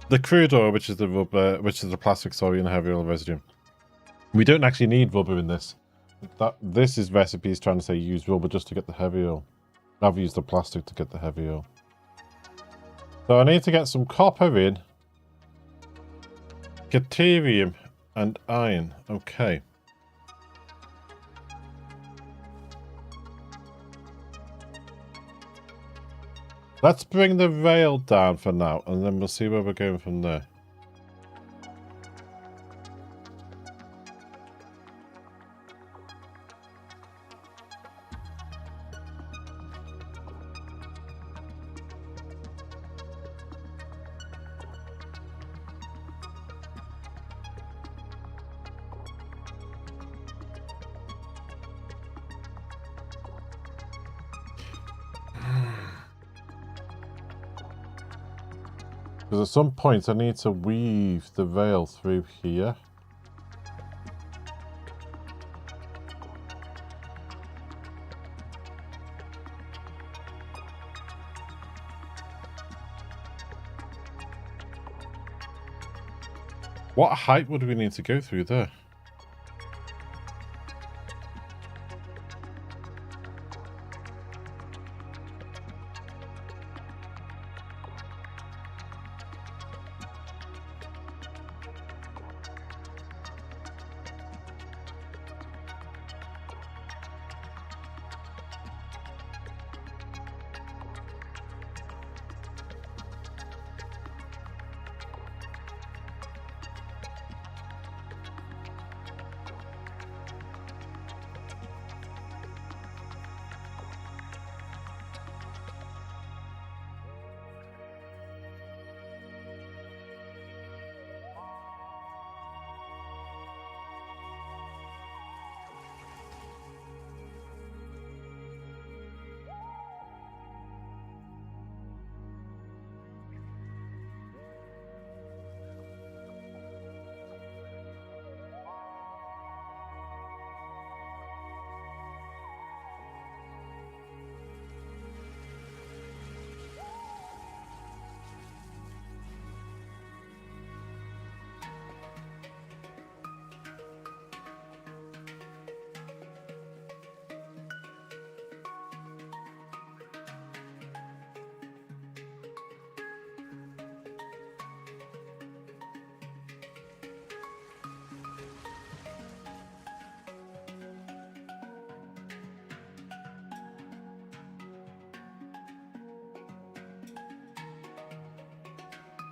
the crude oil, which is the rubber, which is the plastic, sorry, and heavy oil residue. We don't actually need rubber in this. This is recipes trying to say use rubber just to get the heavy oil. I've used the plastic to get the heavy oil. So I need to get some copper in, deuterium, and iron. Okay. Let's bring the rail down for now, and then we'll see where we're going from there. Because at some point I need to weave the rail through here. What height would we need to go through there?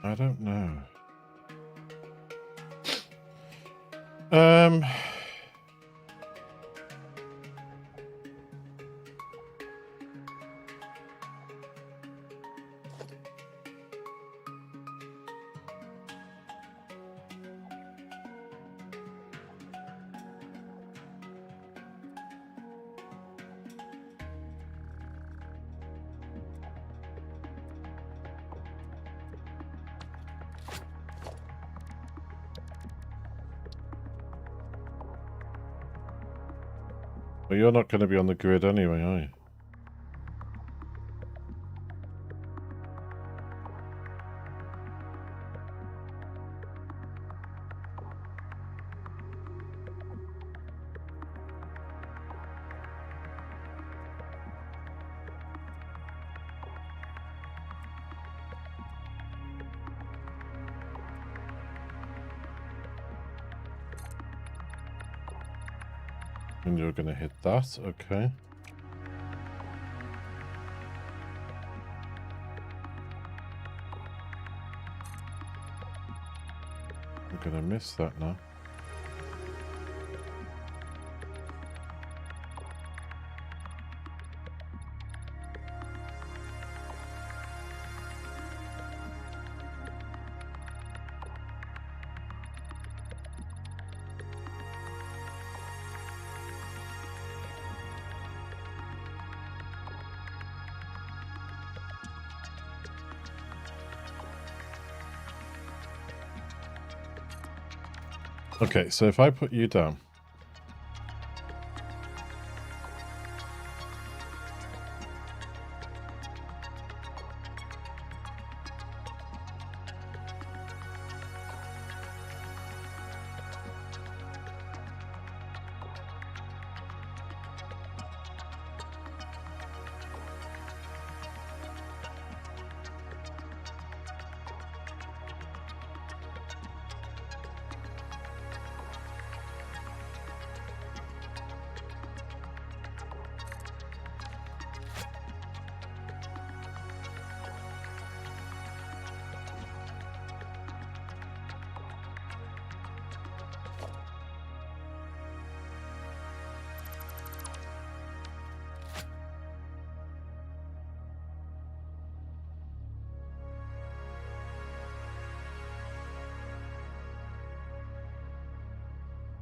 I don't know. Um... Well, you're not going to be on the grid anyway, are you? And you're going to hit that, okay. I'm going to miss that now. Okay, so if I put you down.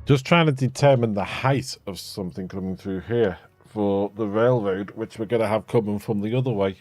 Just trying to determine the height of something coming through here for the railroad, which we're going to have coming from the other way.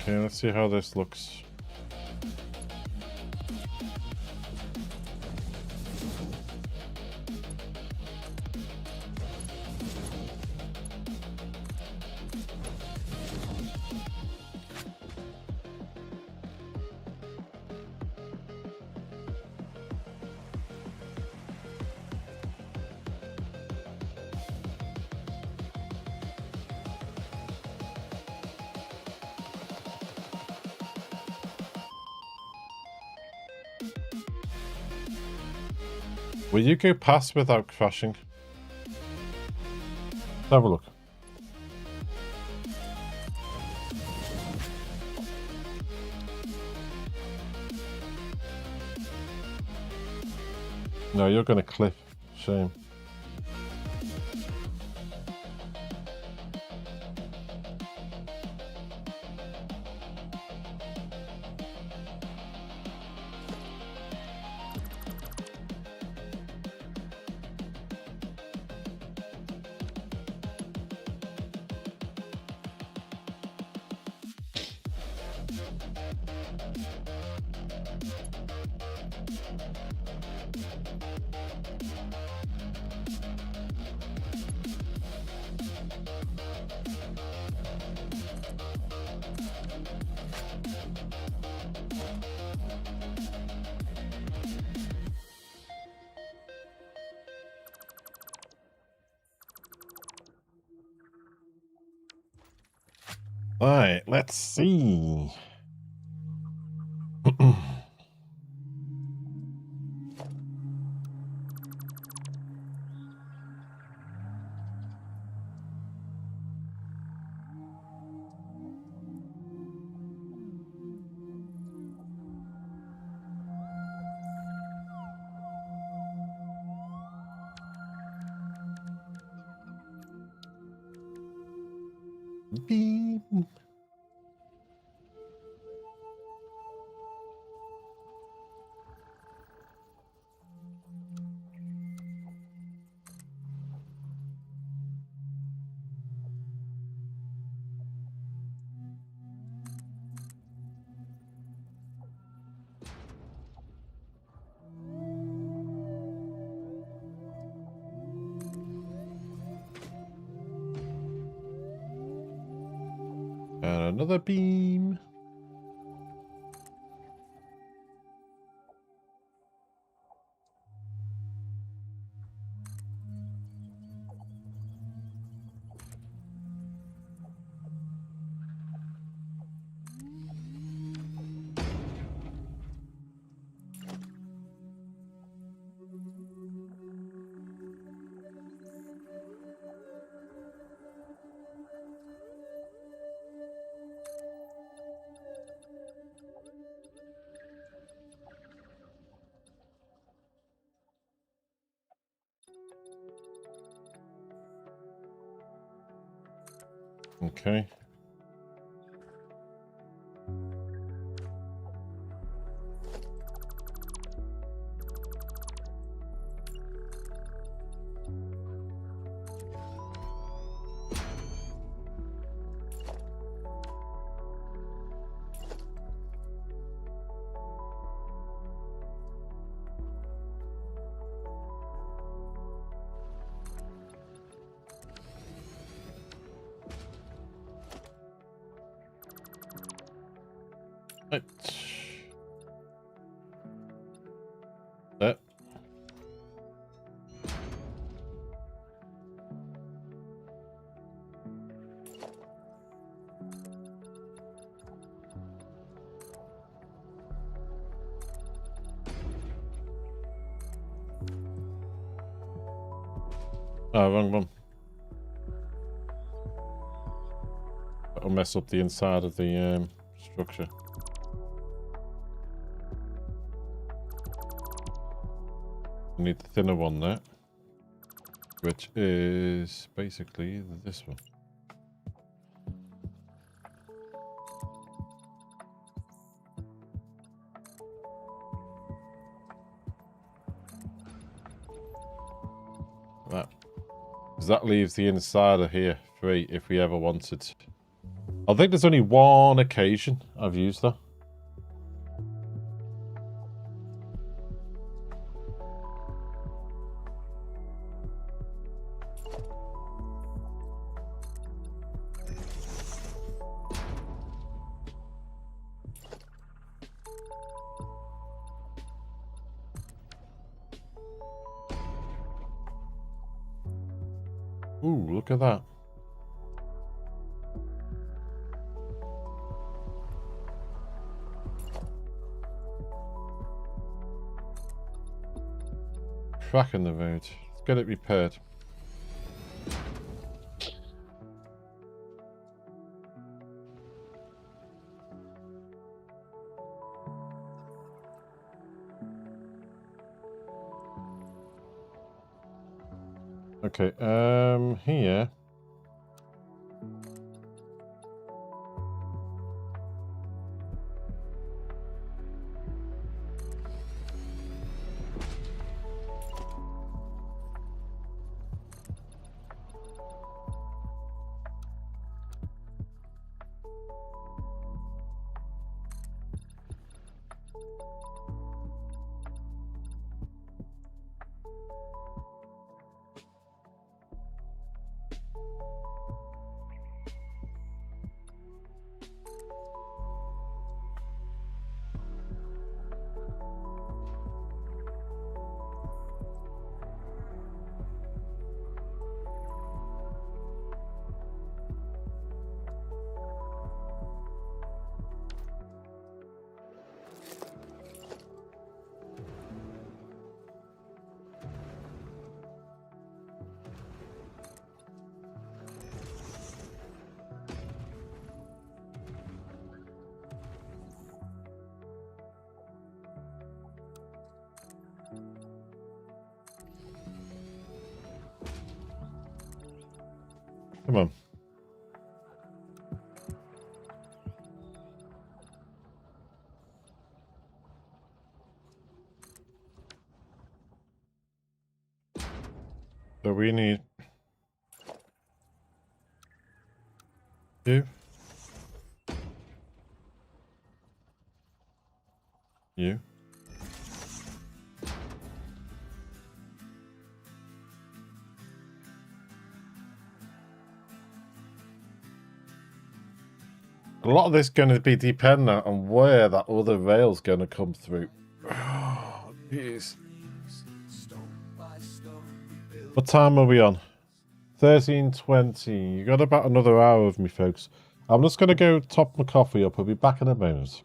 Okay, let's see how this looks. Will you go past without crashing? Have a look. No, you're going to clip. Shame. Alright, let's see. Beep. And another beam. Okay. Right. That. Oh, wrong one. That'll mess up the inside of the structure. I need the thinner one there, which is basically this one. That. Because that leaves the inside of here free if we ever wanted. I think there's only one occasion I've used that. Ooh, look at that. Crack in the road. Let's get it repaired. Okay, here. Come on. So we need you. You. A lot of this going to be dependent on where that other rail's going to come through. Oh, jeez. What time are we on? 13:20. You got about another hour with me, folks. I'm just going to go top my coffee up. I'll be back in a moment.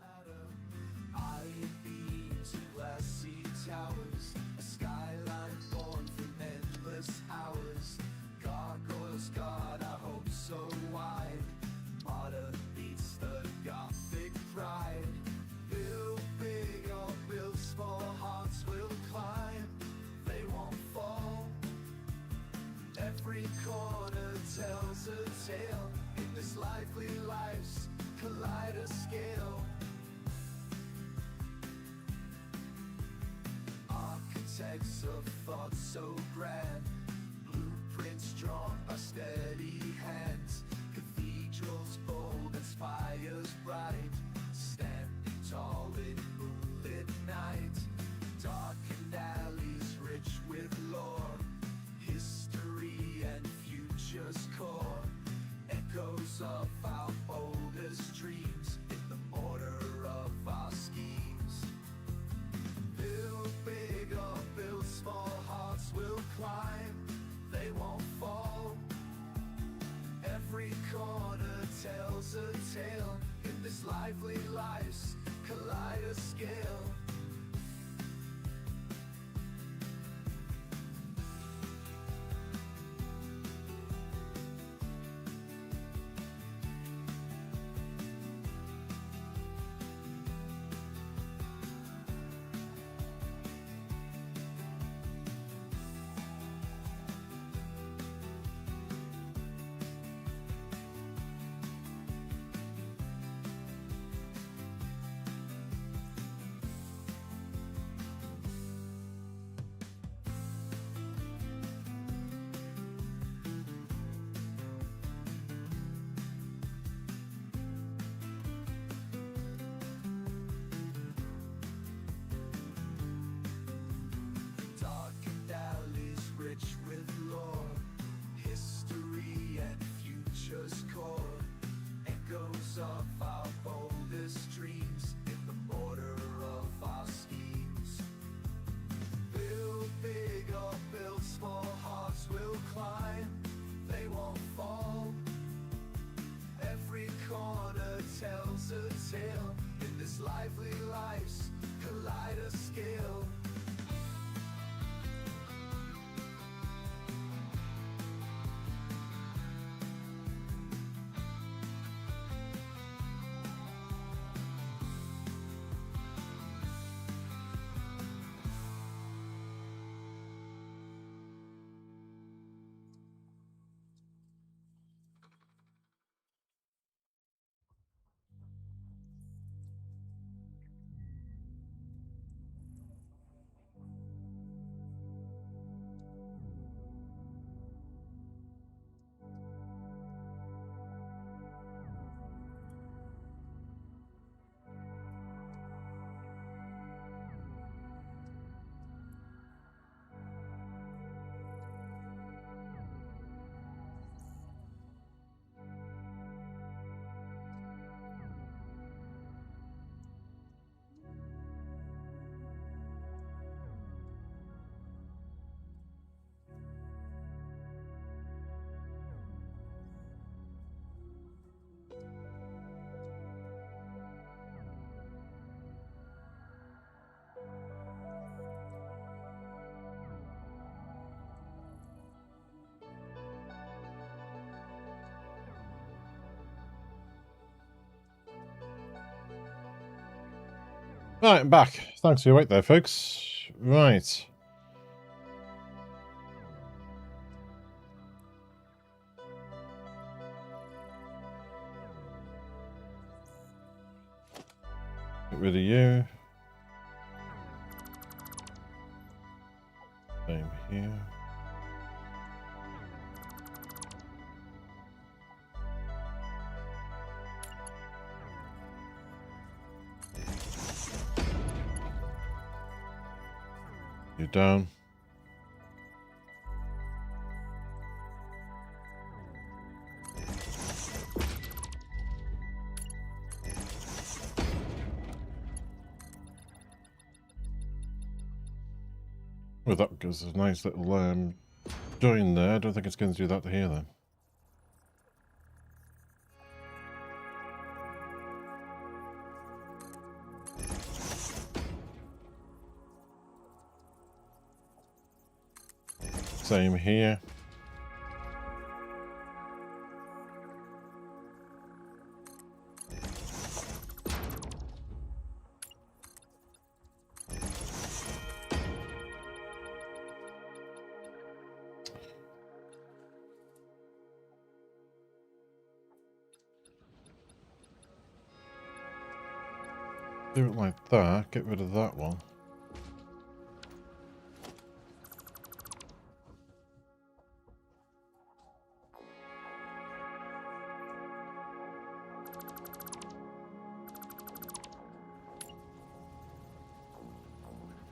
Every corner tells a tale in this lively life's kaleidoscale. Architects of thought so grand, blueprints drawn by steady hands, cathedrals bold and spires bright, standing tall in moonlit night, darkened alleys rich with lore, history and future's core, echoes of our boldest dreams in the mortar of our schemes. Build big or build small, hearts will climb, they won't fall. Every corner tells a tale in this lively life's kaleidoscale. Darkened alleys rich with lore, history and future's core, echoes of our boldest dreams in the mortar of our schemes. Build big or build small, hearts will climb, they won't fall. Every corner tells a tale in this lively life's kaleidoscale. Right, I'm back. Thanks for your wait there, folks. Right. Get rid of you. Same here. You down. Well, that gives a nice little join there. I don't think it's going to do that here then. Same here. Do it like that. Get rid of that one.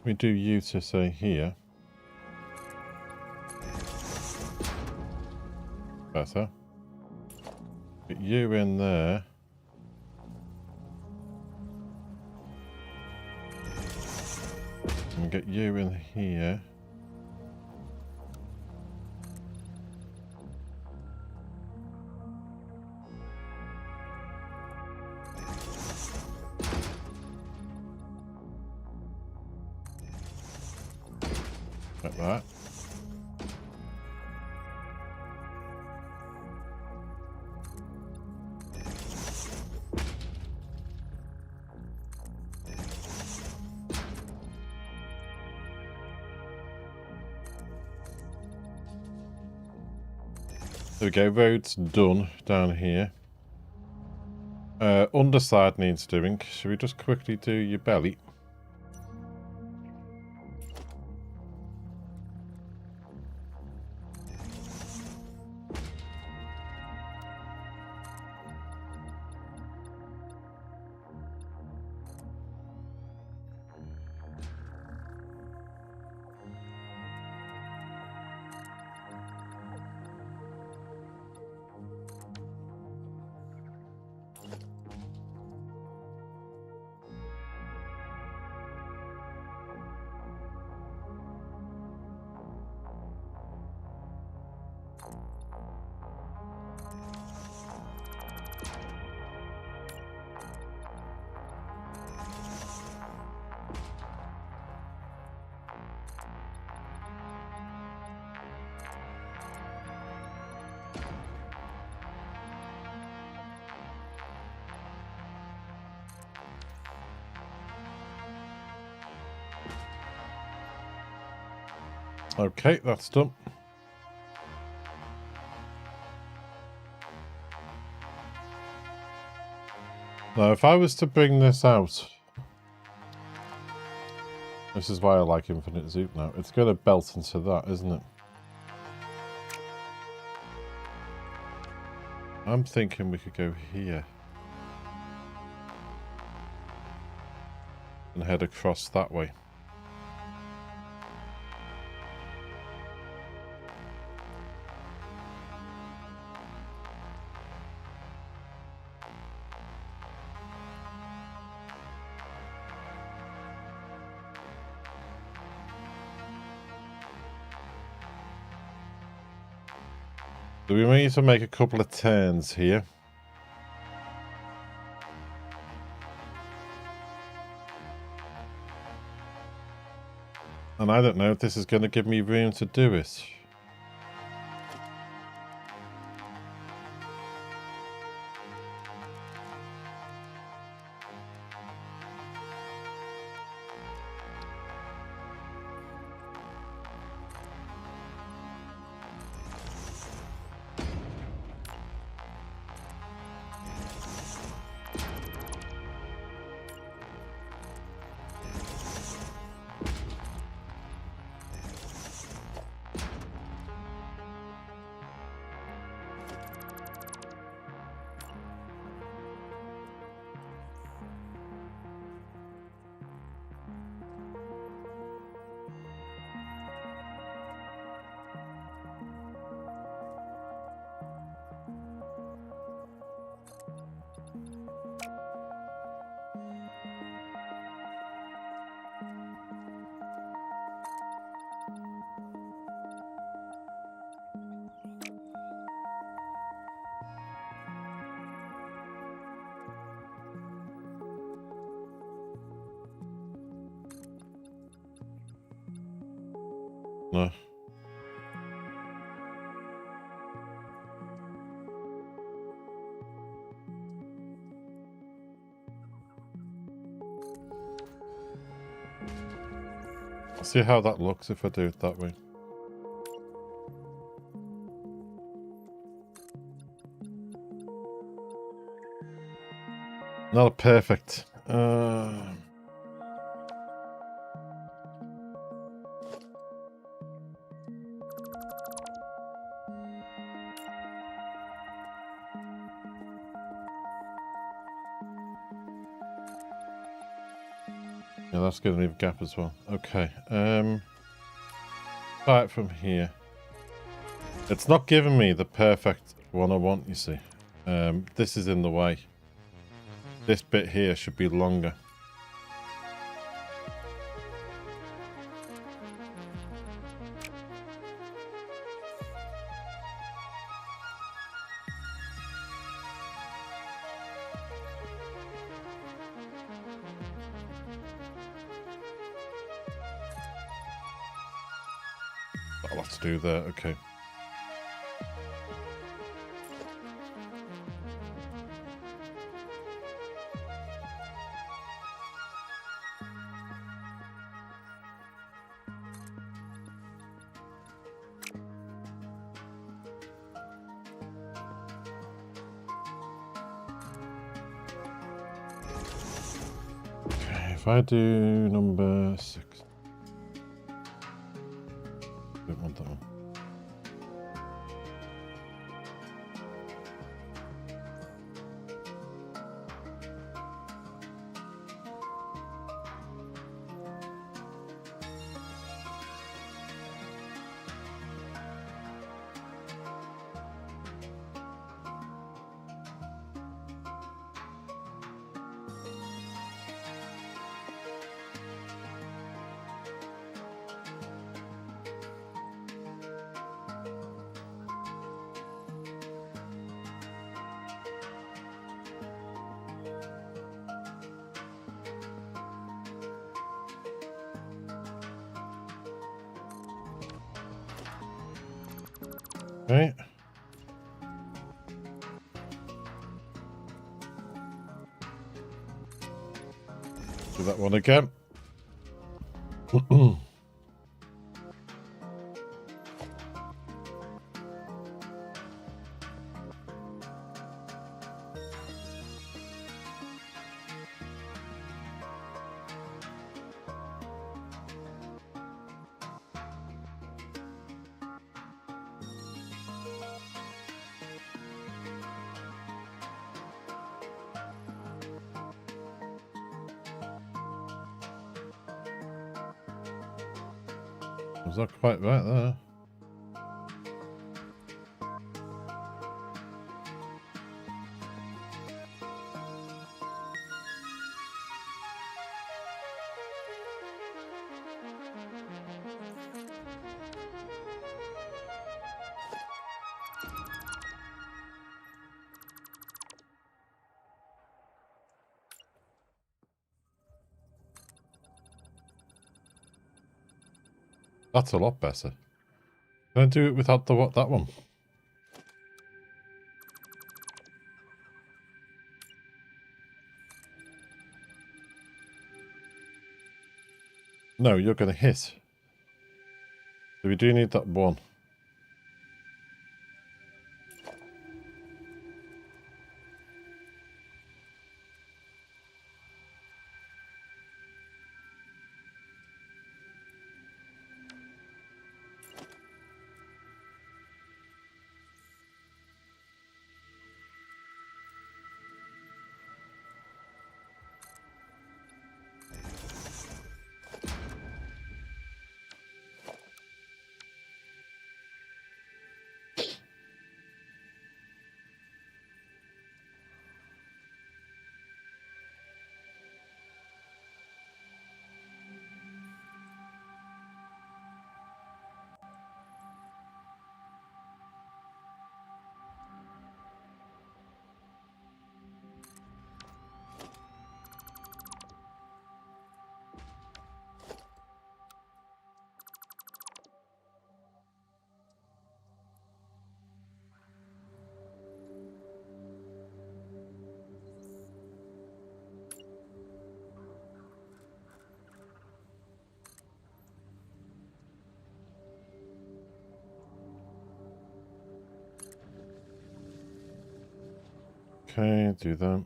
We do you to say here. Better. Get you in there. And get you in here. Like that. There we go, road's done down here. Underside needs doing. Should we just quickly do your belly? Okay, that's done. Now, if I was to bring this out, this is why I like infinite zoom now. It's going to belt into that, isn't it? I'm thinking we could go here and head across that way. So we need to make a couple of turns here. And I don't know if this is going to give me room to do it. No. See how that looks if I do it that way. Not perfect. Yeah, that's going to leave a gap as well. Okay. Start from here. It's not giving me the perfect one I want, you see. This is in the way. This bit here should be longer. Got a lot to do there, okay. If I do number 6. Don't want that one. Right. Do that one again. Was that quite right there? That's a lot better. Can I do it without the what? That one? No, you're going to hit. So we do need that one. Okay, do that.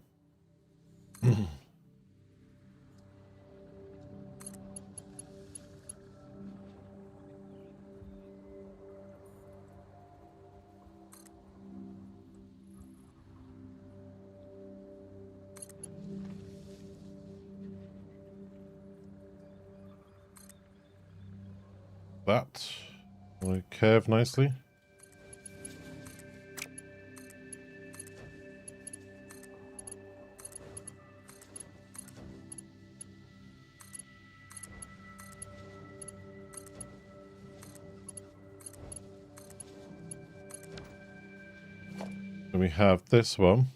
That will curve nicely. And we have this one.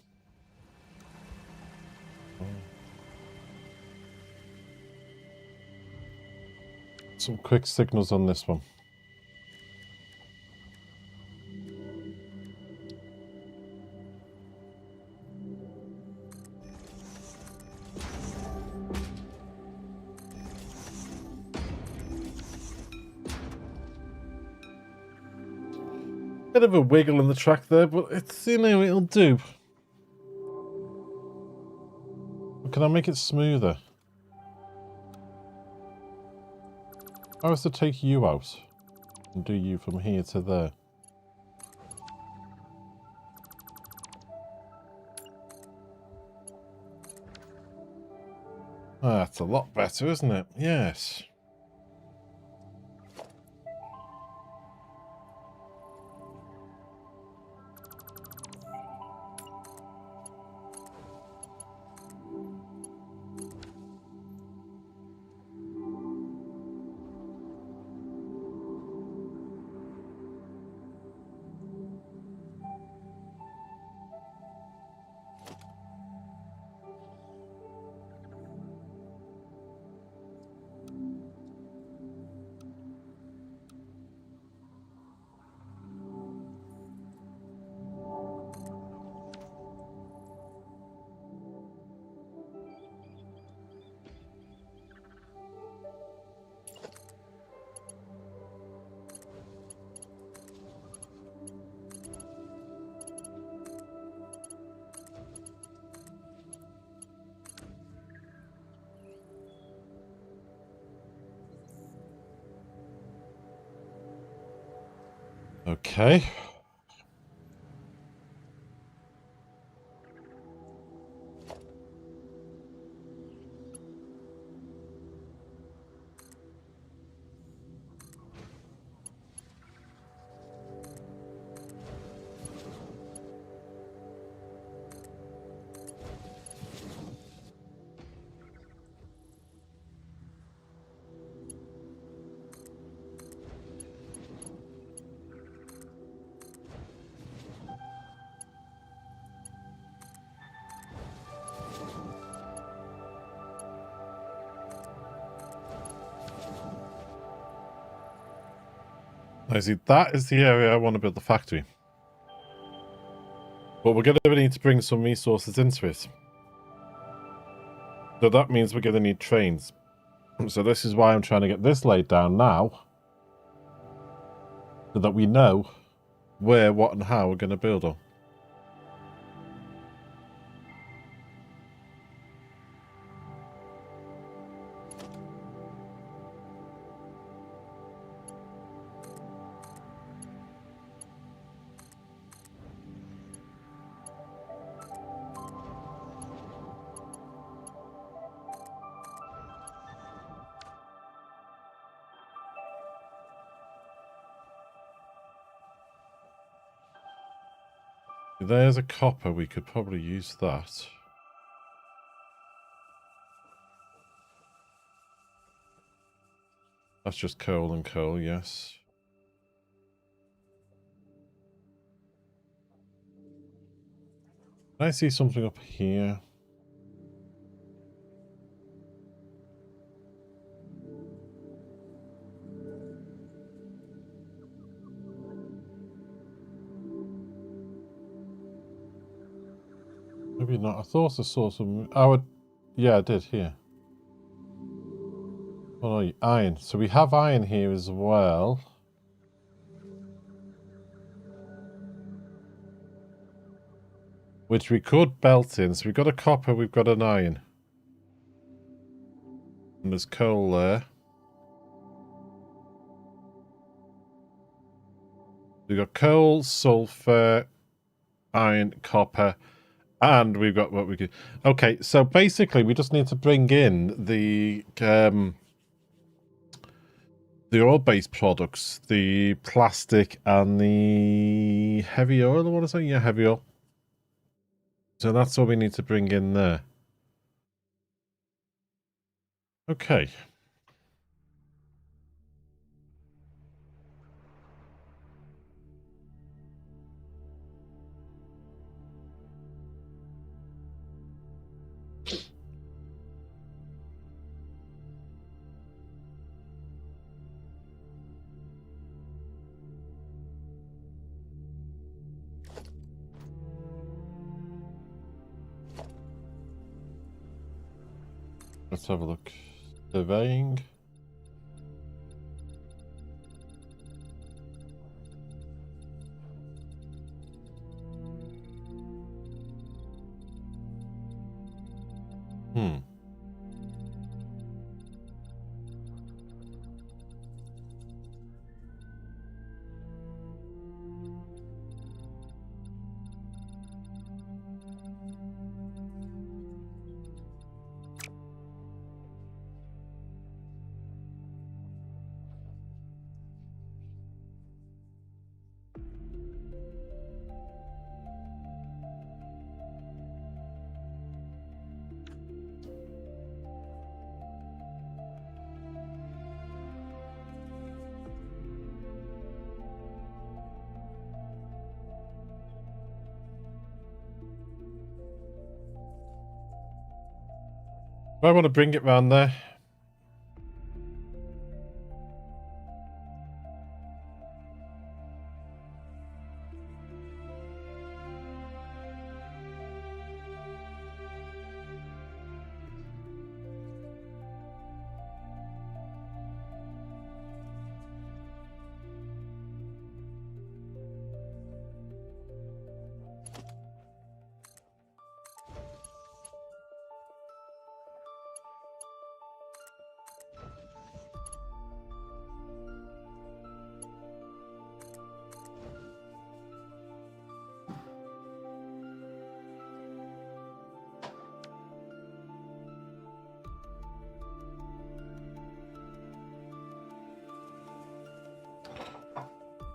Some quick signals on this one. Bit of a wiggle in the track there, but it's, you know, it'll do. Can I make it smoother? I was to take you out and do you from here to there. That's a lot better, isn't it? Yes. Okay. I see, that is the area I want to build the factory. But we're going to need to bring some resources into it. So that means we're going to need trains. So this is why I'm trying to get this laid down now. So that we know where, what and how we're going to build on. There's a copper, we could probably use that. That's just coal and coal, yes. Can I see something up here? Maybe not. I thought I saw some... yeah, I did here. Oh, iron. So we have iron here as well. which we could belt in. So we've got a copper, we've got an iron. And there's coal there. We've got coal, sulfur, iron, copper, and we've got what we could... Okay, so basically we just need to bring in the oil-based products, the plastic and the heavy oil, I want to say. Yeah, heavy oil. So that's all we need to bring in there. Okay. Let's have a look. Surveying. I want to bring it round there.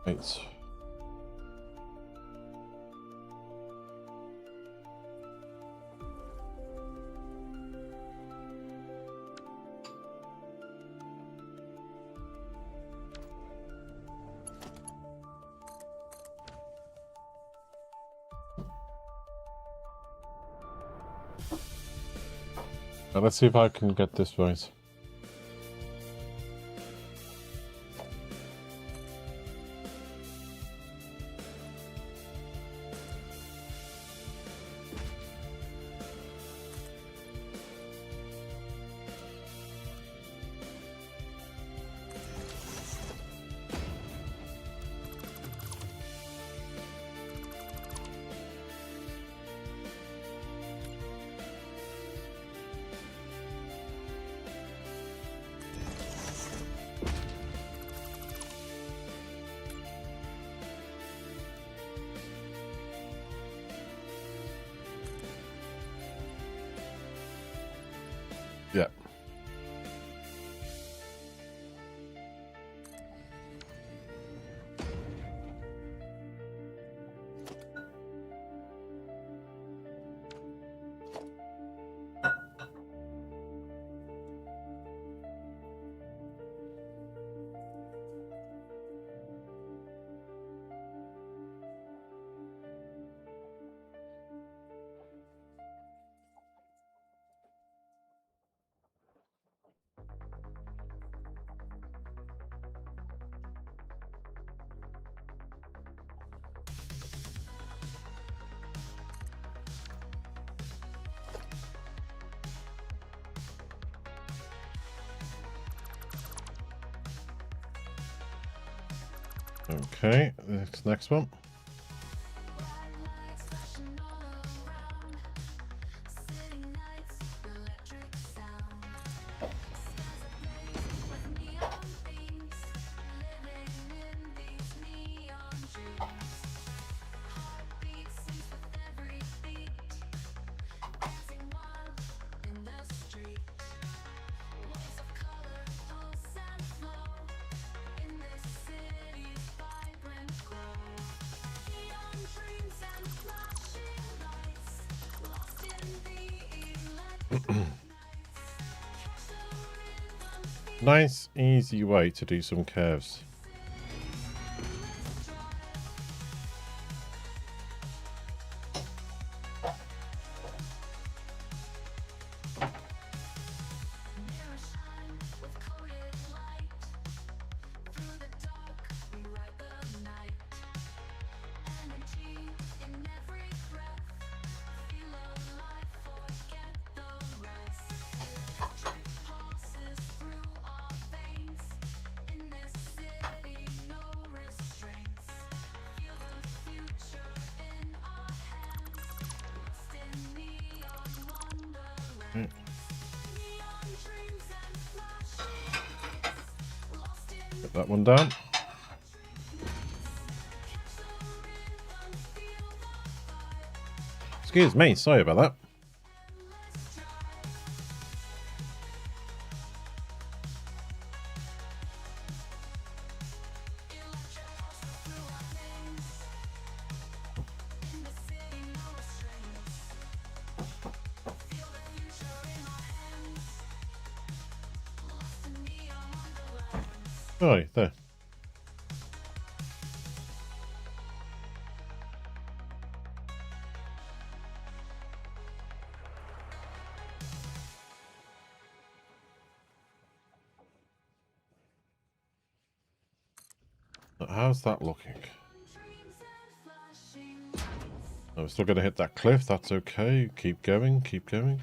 Right. Now let's see if I can get this right. Yeah. Okay, next one. Nice, easy way to do some curves. Put that one down. Excuse me, sorry about that. Oh, there. How's that looking? I'm still going to hit that cliff. That's okay. Keep going. Keep going.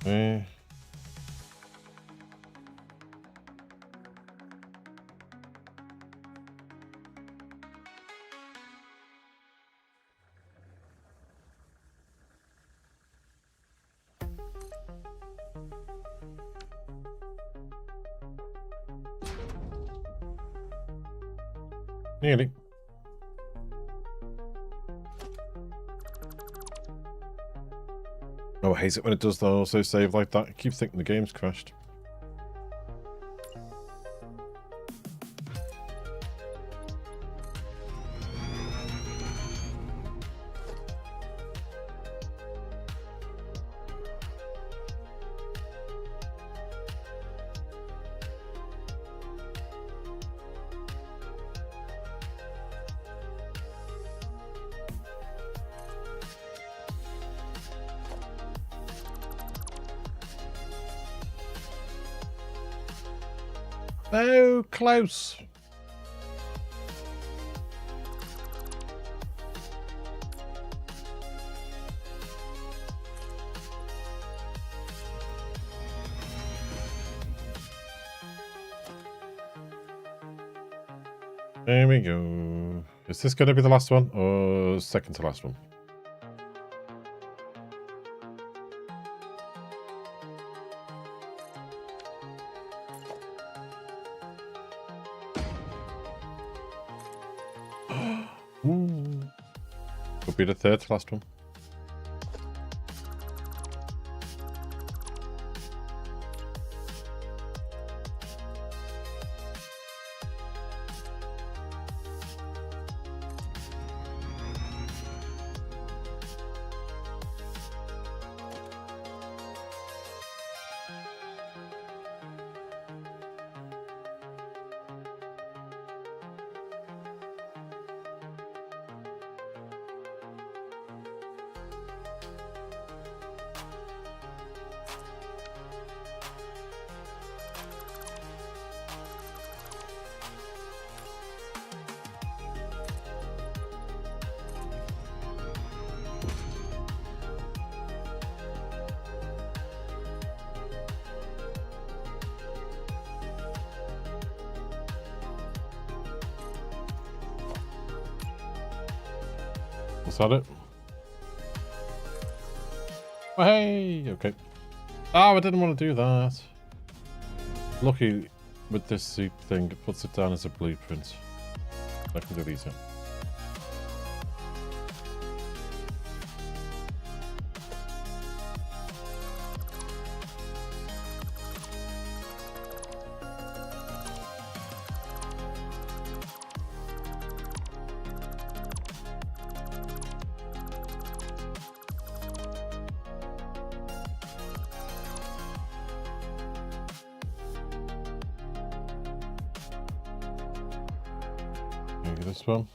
Eh. Nearly. Oh, I hate it when it does that also save like that. I keep thinking the game's crashed. Oh, close. There we go. Is this going to be the last one or second to last one? Ooh. Could be the third to last one. Is that it? Oh, hey! Okay. Oh, I didn't want to do that. Lucky with this soup thing, it puts it down as a blueprint. I can do these here. Maybe this one.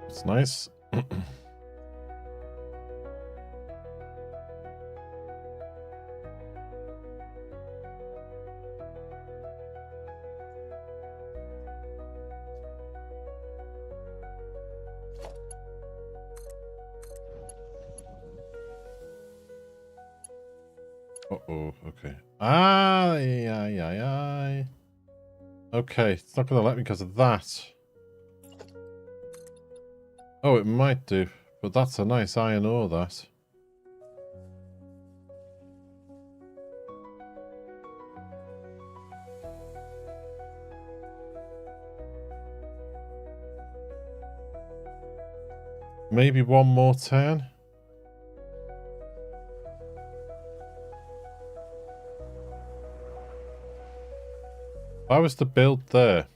It's nice. Uh-oh, okay. Aye, aye, aye, aye. Okay, it's not going to let me because of that. Oh, it might do, but that's a nice iron ore, that. Maybe one more turn. If I was to build there.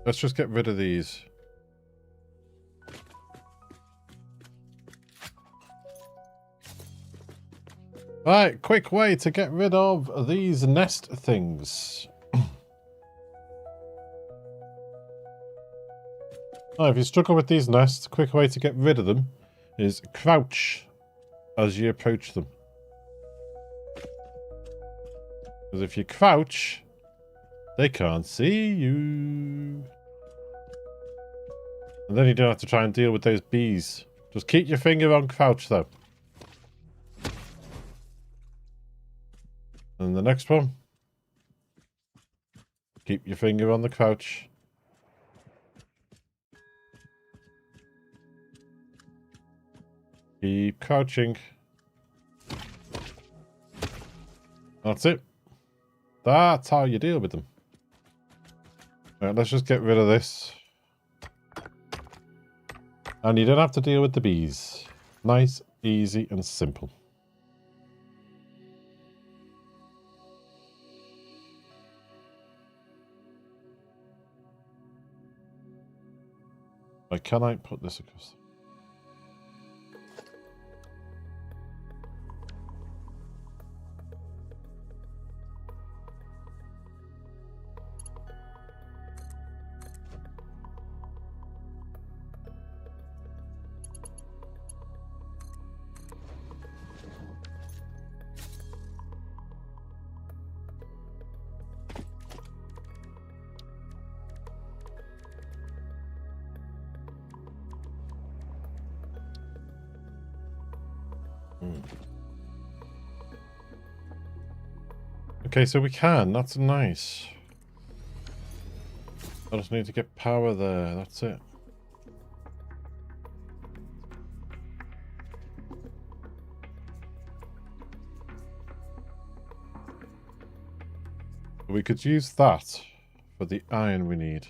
Let's just get rid of these. Right, quick way to get rid of these nest things. If you struggle with these nests, a quick way to get rid of them is crouch as you approach them. Because if you crouch, they can't see you. And then you don't have to try and deal with those bees. Just keep your finger on crouch though. And the next one. Keep your finger on the crouch. Keep crouching. That's it. That's how you deal with them. Right, let's just get rid of this. And you don't have to deal with the bees. Nice, easy, and simple. Like, can I put this across? Okay, so we can. That's nice. I just need to get power there. That's it. We could use that for the iron we need.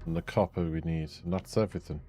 And the copper we need. And that's everything.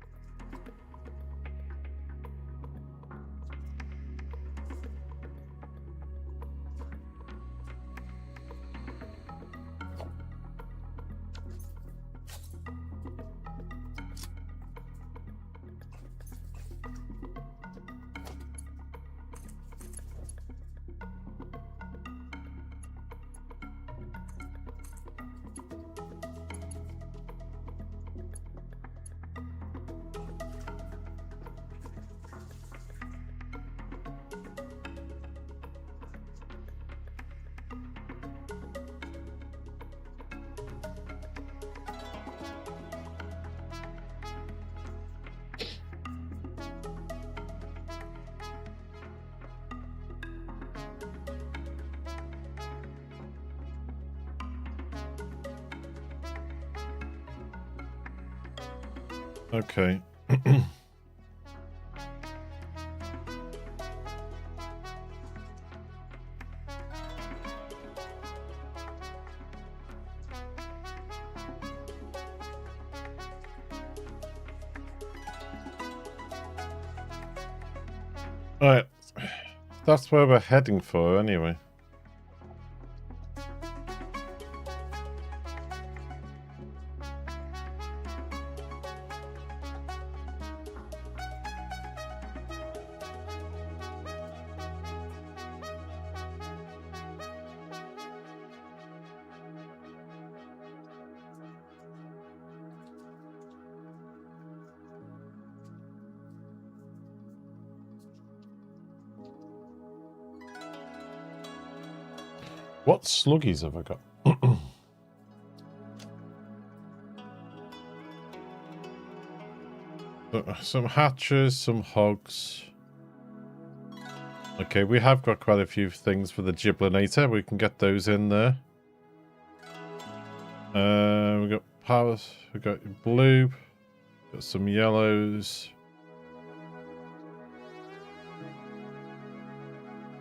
Okay. Alright. That's where we're heading for anyway. What sluggies have I got? Some hatches, some hogs. Okay, we have got quite a few things for the giblinator. We can get those in there. We got powers. We got blue. Got some yellows.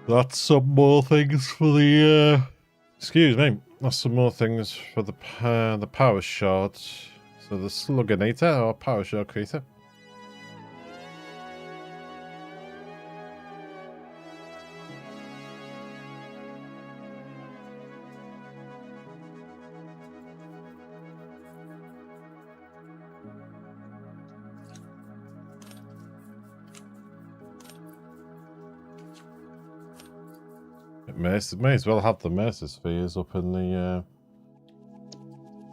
That's some more things for the. Excuse me. That's some more things for the power shards. So the sluginator or power shard creator. May as well have the Mercer spheres up in the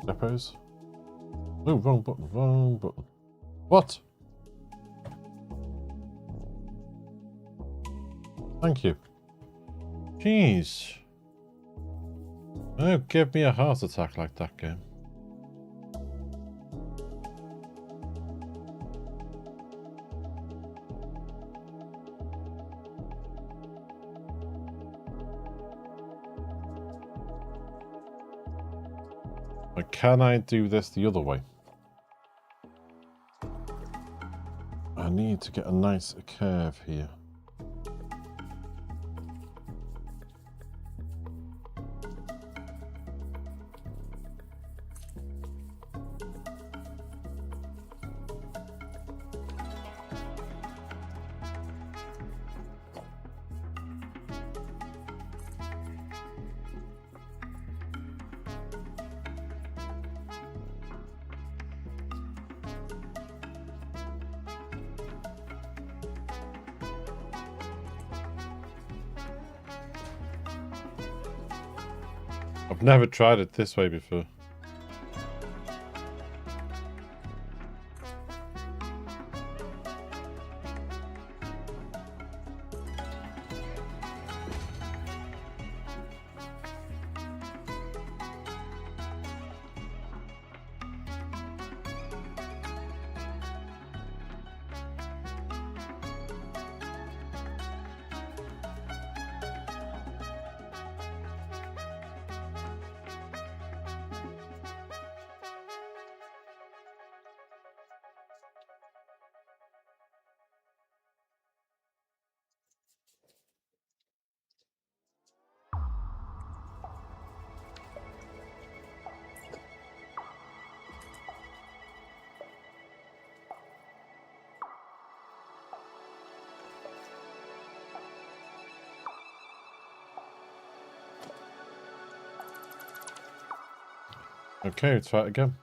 depots. Oh, wrong button, wrong button. What? Thank you. Jeez. Oh, give me a heart attack like that game. But can I do this the other way? I need to get a nice curve here. I've never tried it this way before. Okay, let's try it again.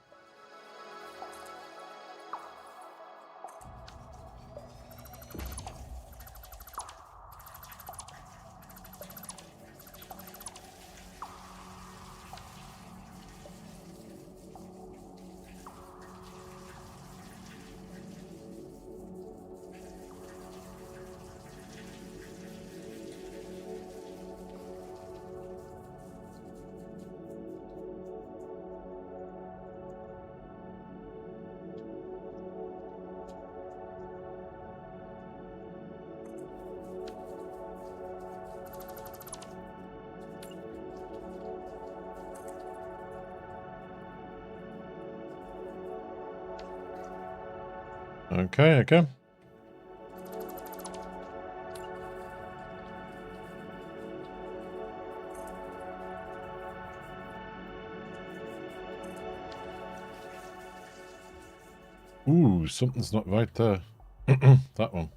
Okay, okay. Ooh, something's not right there. That one.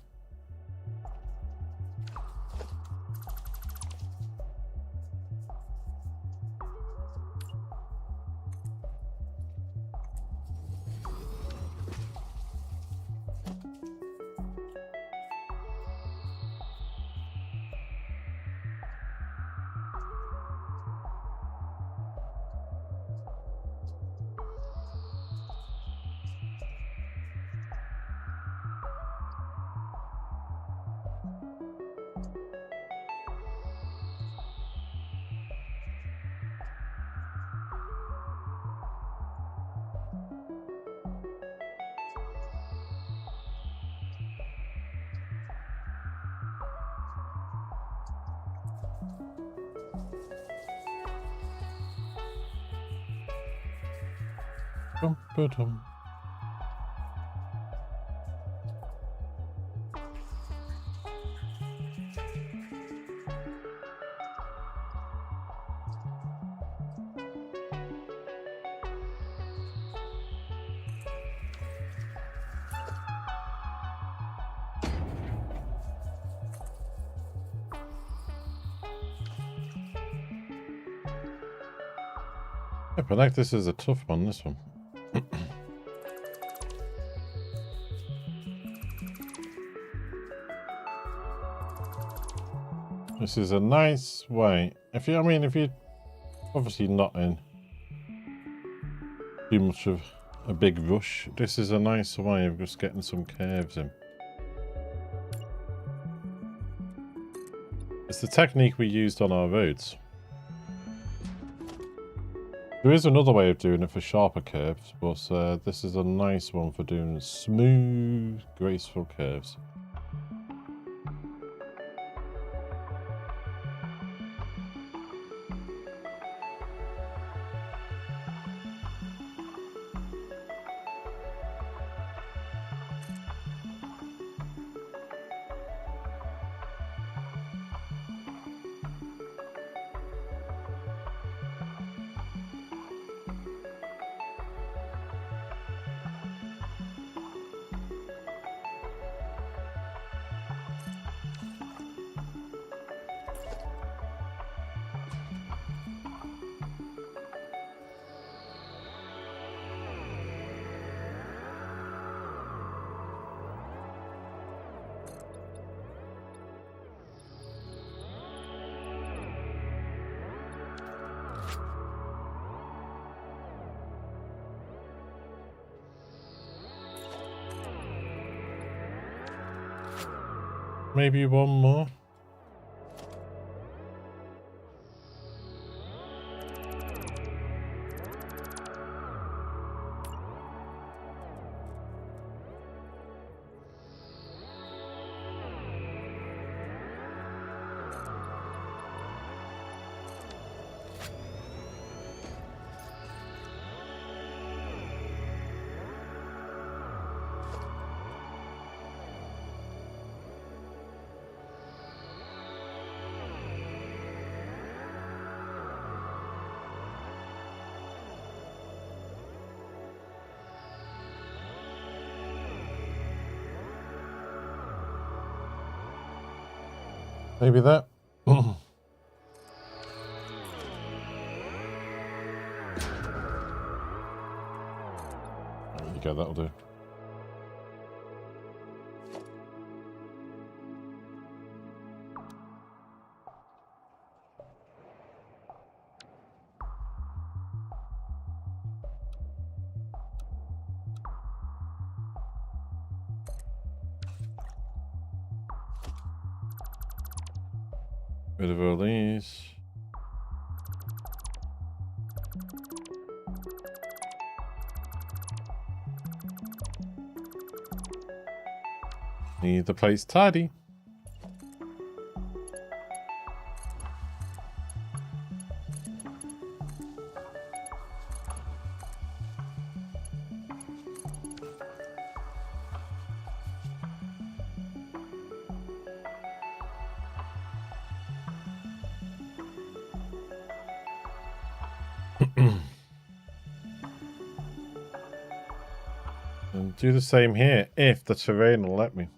Dum-ba-dum. Yeah, but like this is a tough one, this one. This is a nice way. If you're obviously not in too much of a big rush, this is a nice way of just getting some curves in. It's the technique we used on our roads. There is another way of doing it for sharper curves, but this is a nice one for doing smooth, graceful curves. Maybe one more. Maybe that. There you go, that'll do. Rid of all these. Need the place tidy. And do the same here, if the terrain will let me.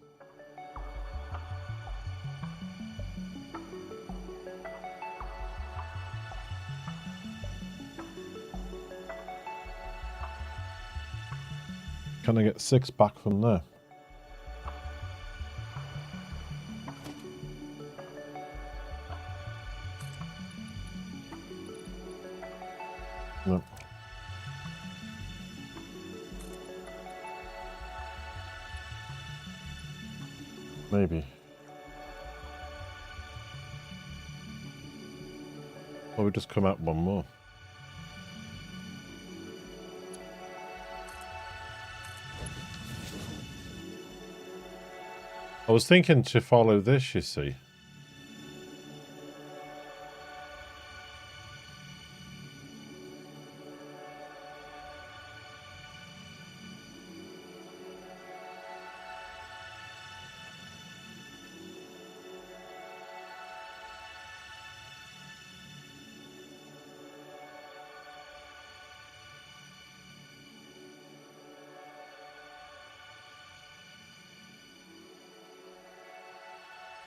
Can I get 6 back from there? No. Maybe. Or we just come out one more. I was thinking to follow this, you see.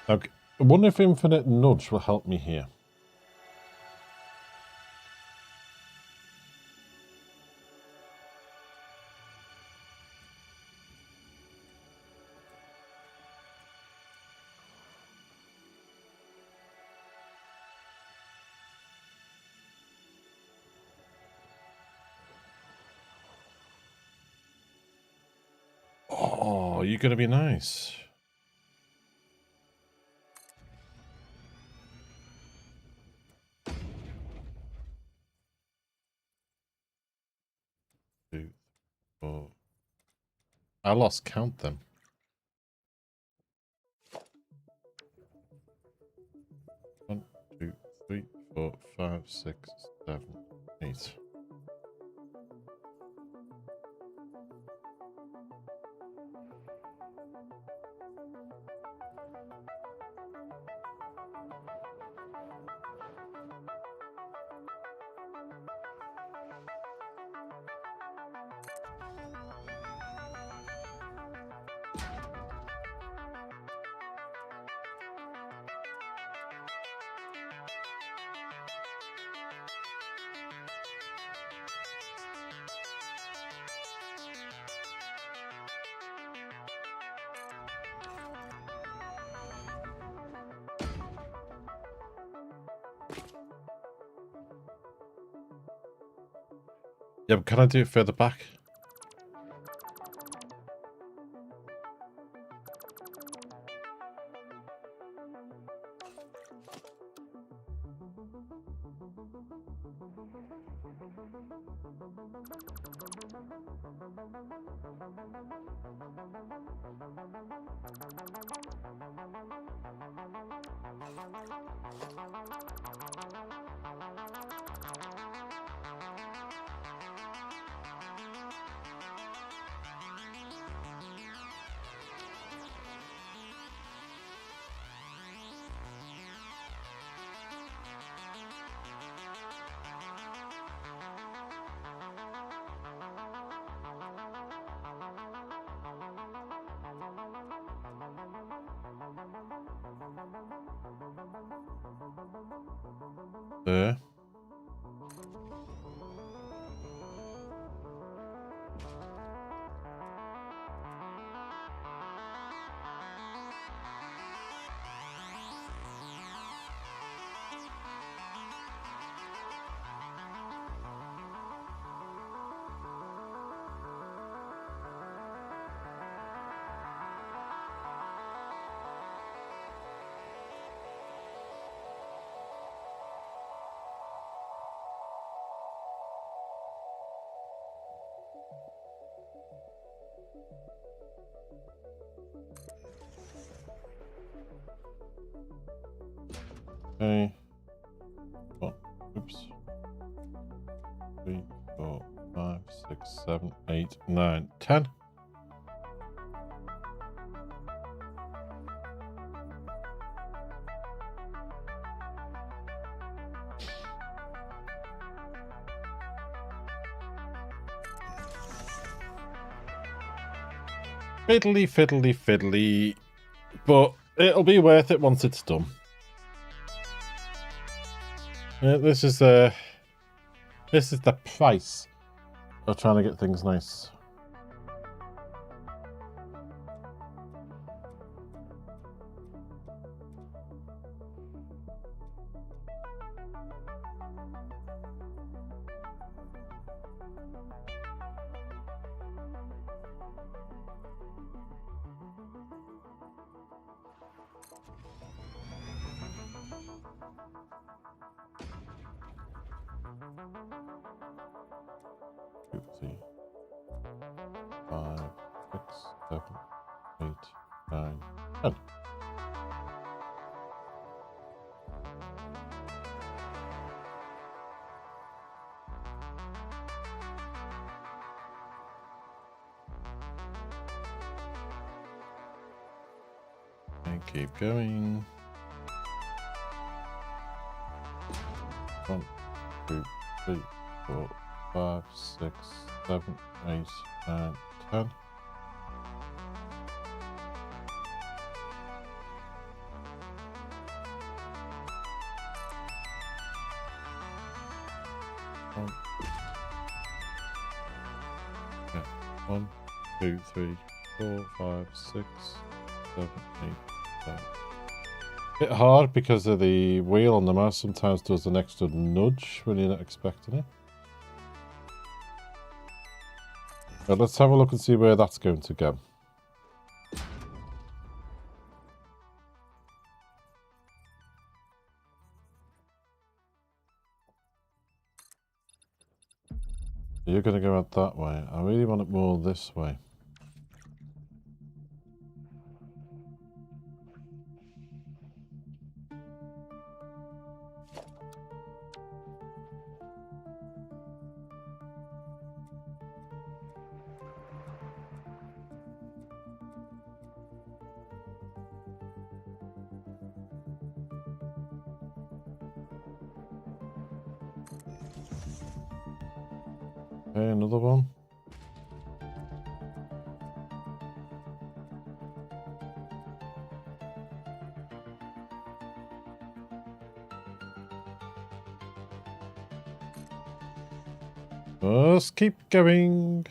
Okay. I wonder if infinite nudge will help me here. Oh, you're going to be nice. Two, four. I lost count then. 1, 2, 3, 4, 5, 6, 7, 8. Yeah, but can I do it further back? There. Okay. Oh, oops. 3, 4, 5, 6, 7, 8, 9, 10. Fiddly, fiddly, fiddly. But it'll be worth it once it's done. This is the price of trying to get things nice. Two, three, 5, 6, 7, 8, 9, 10. And keep going. 1, 2, 3, 4, 5, 6, 7, 8, 9, 10. Yeah. 1, 2, 3, 4, 5, 6, 7, 8, 9. Bit hard because of the wheel on the mouse sometimes does an extra nudge when you're not expecting it. But let's have a look and see where that's going to go. You're going to go out that way. I really want it more this way. Okay, another one. Just keep going.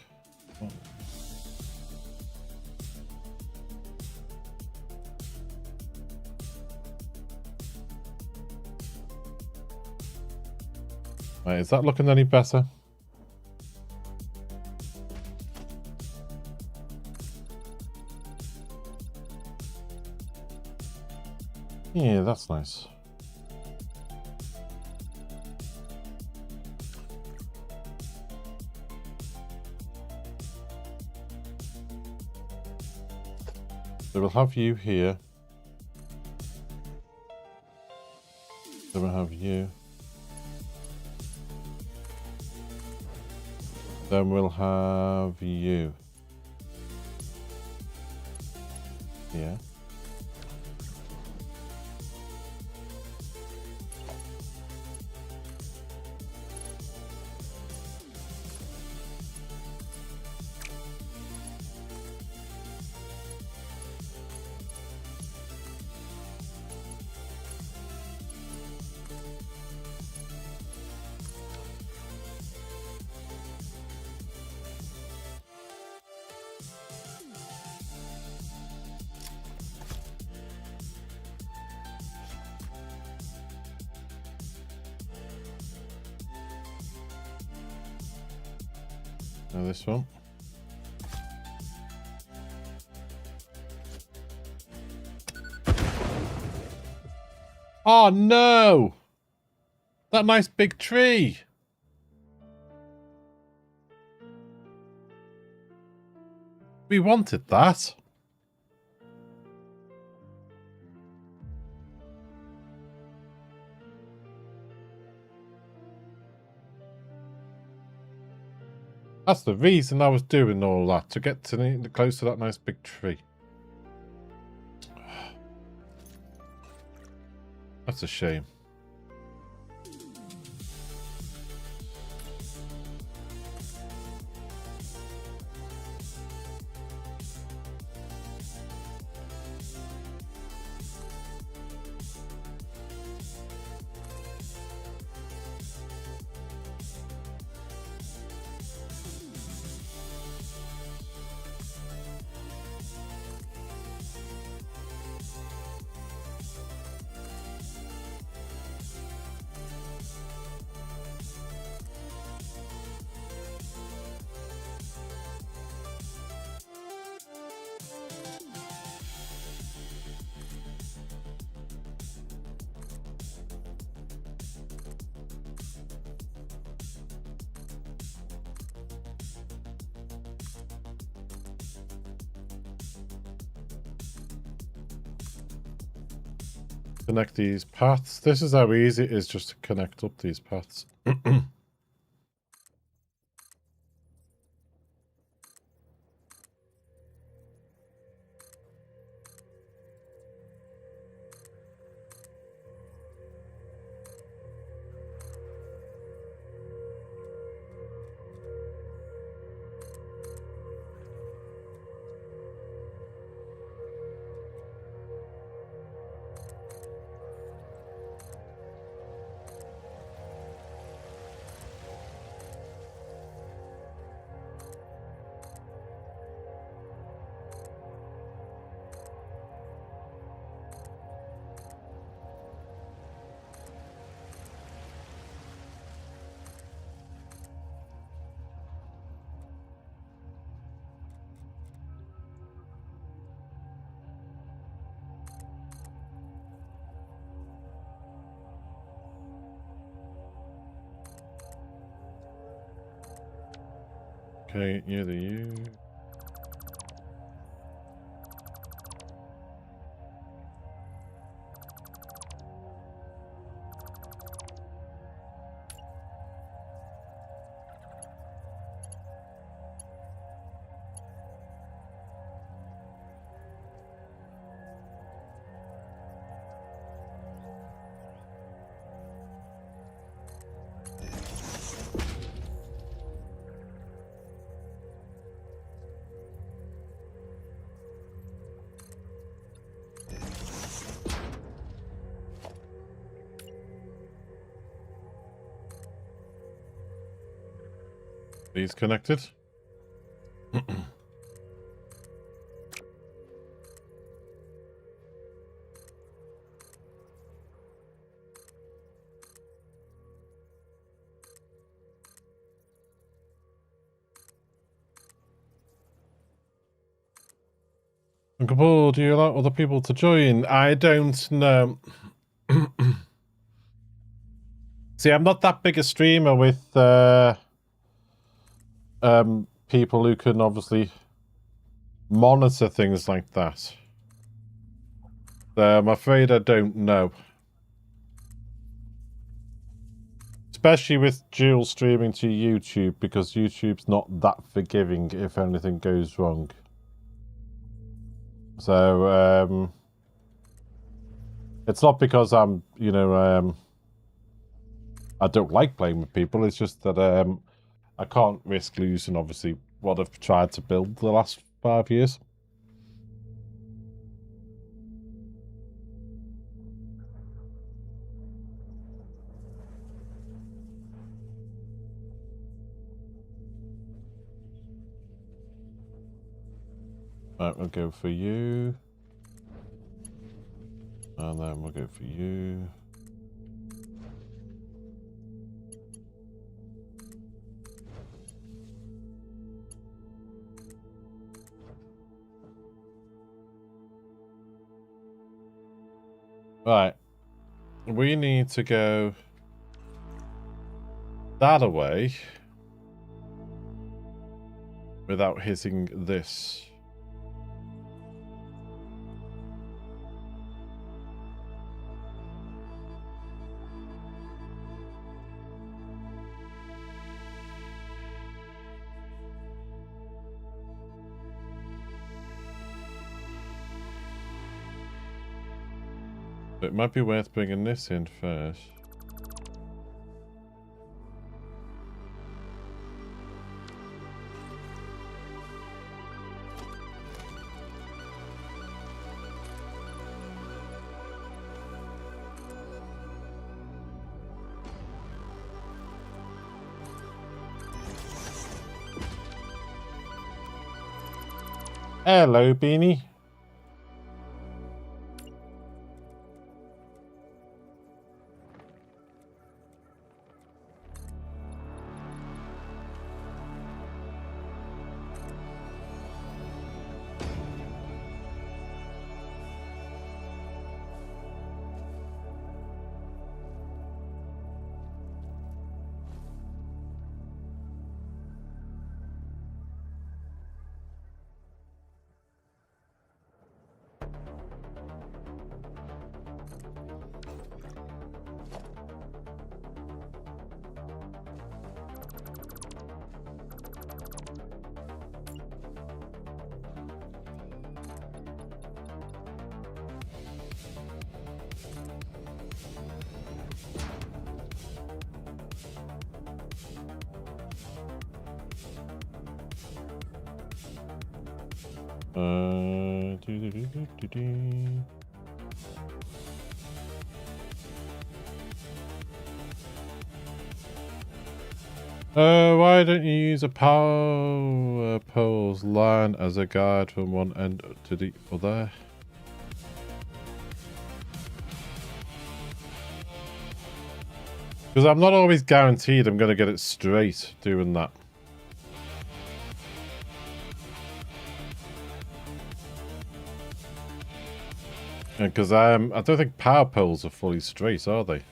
Right, is that looking any better? Yeah, that's nice. So we'll have you here. Then we'll have you. Then we'll have you. Yeah. Now this one. Oh no! That nice big tree! We wanted that. That's the reason I was doing all that, to get to close to that nice big tree. That's a shame. Connect these paths. This is how easy it is just to connect up these paths. Okay, either you. These connected. Uncle Paul, do you allow other people to join? I don't know. See, I'm not that big a streamer with people who can obviously monitor things like that. So I'm afraid I don't know. Especially with dual streaming to YouTube, because YouTube's not that forgiving if anything goes wrong. So, it's not because I'm, you know, I don't like playing with people. It's just that I can't risk losing, obviously, what I've tried to build the last 5 years. Right, we'll go for you. And then we'll go for you. Right. We need to go that away without hitting this. It might be worth bringing this in first. Hello, Beanie. Do. Why don't you use a power pole's line as a guide from one end to the other? Because I'm not always guaranteed I'm going to get it straight doing that. Because I don't think power poles are fully straight, are they?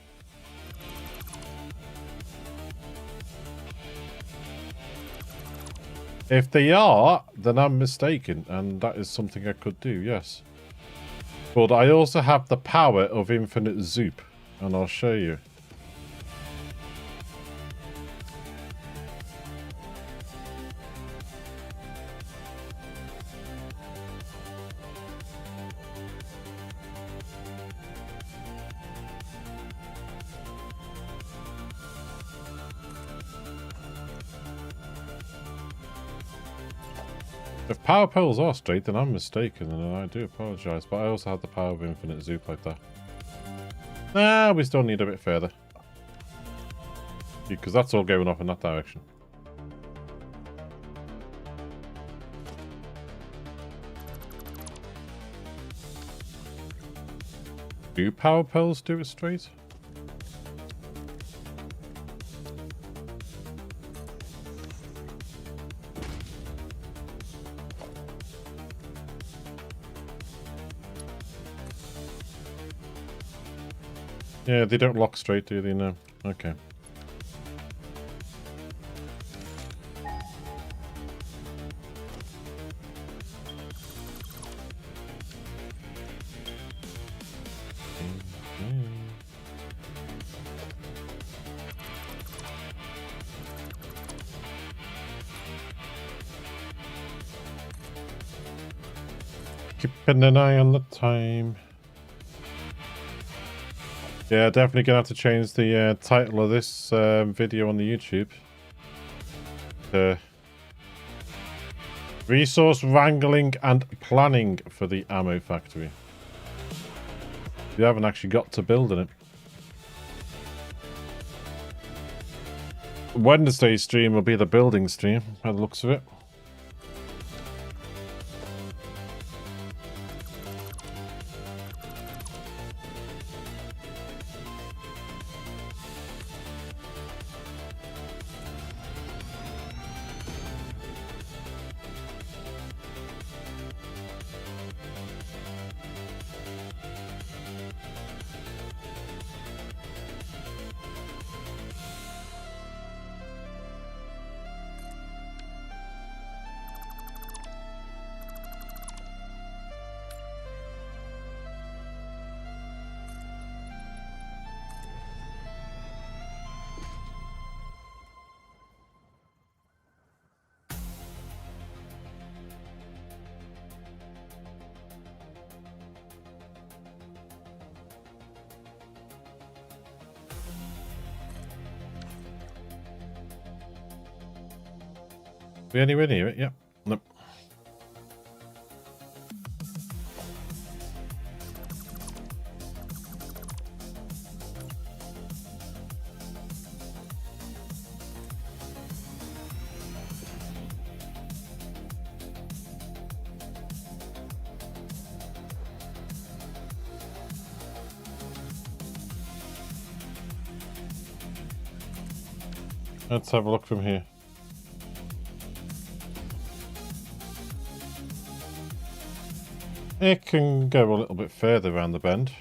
If they are, then I'm mistaken, and that is something I could do, yes. But I also have the power of infinite zoop, and I'll show you. If power poles are straight, then I'm mistaken, and I do apologise, but I also have the power of infinite zoop like that. Nah, we still need a bit further. Because that's all going off in that direction. Do power poles do it straight? Yeah, they don't lock straight, do they? No. Okay. Keeping an eye on the time. Yeah, definitely gonna have to change the title of this video on the YouTube. Resource wrangling and planning for the ammo factory. You haven't actually got to building it. Wednesday's stream will be the building stream, by the looks of it. We anywhere near it? Yep. Nope. Let's have a look from here. It can go a little bit further around the bend.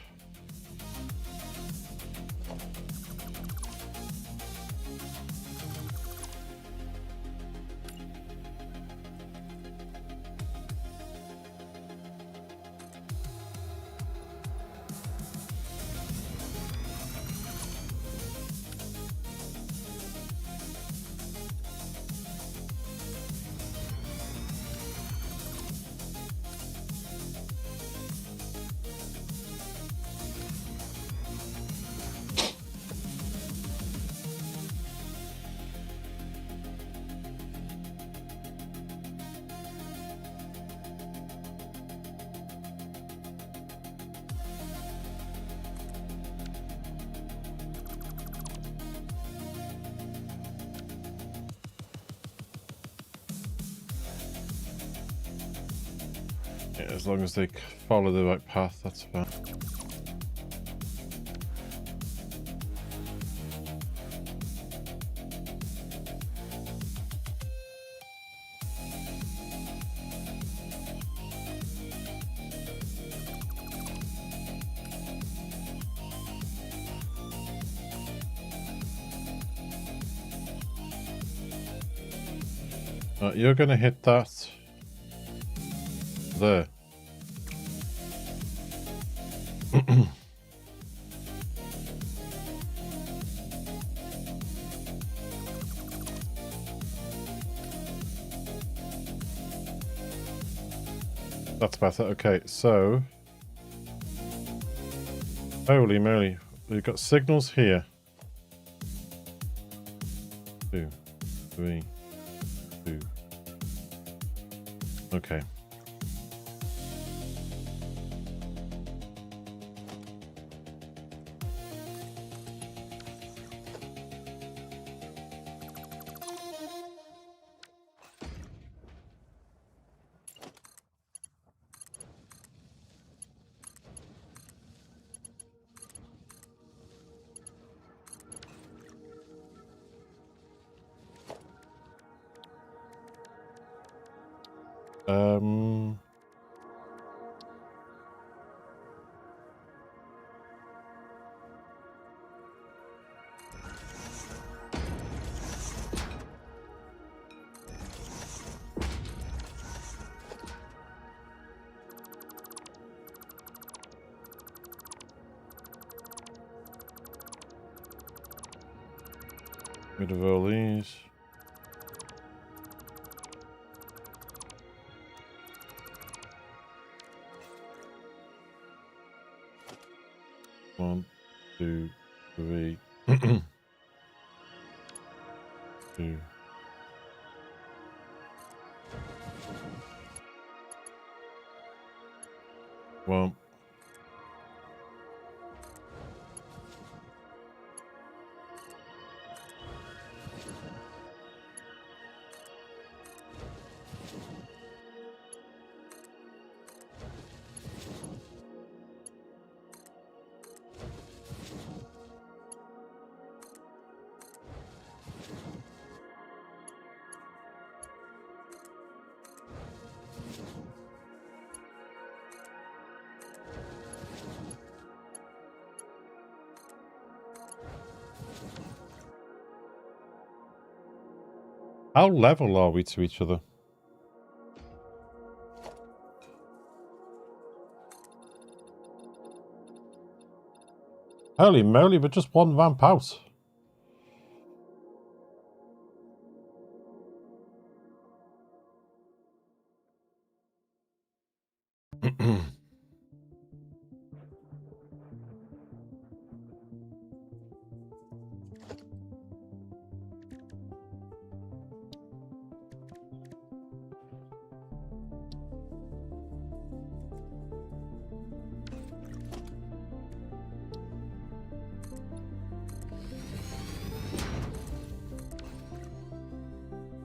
Yeah, as long as they follow the right path, that's fine. You're going to hit that there. That's better. Okay, so... Holy moly. We've got signals here. 2, 3, 2. Okay. Rid of all these. One, 2, 3. 2. One. How level are we to each other? Holy moly, we're just one ramp out.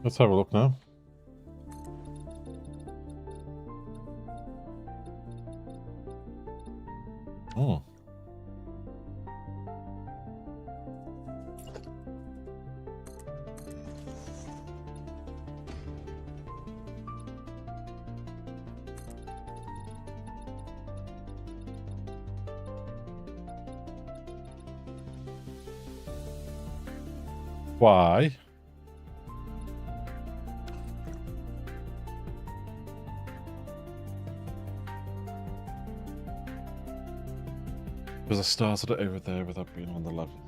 Let's have a look now. Oh. Why? Because I started it over there without being on the level.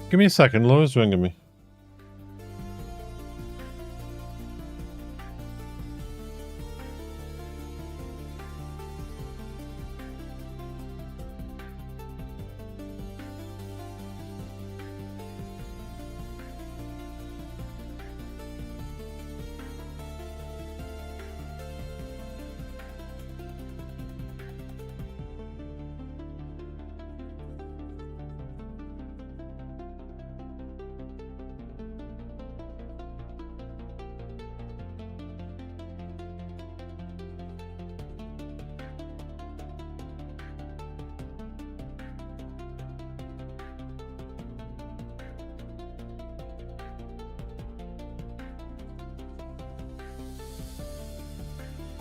Give me a second, Laura's ringing me.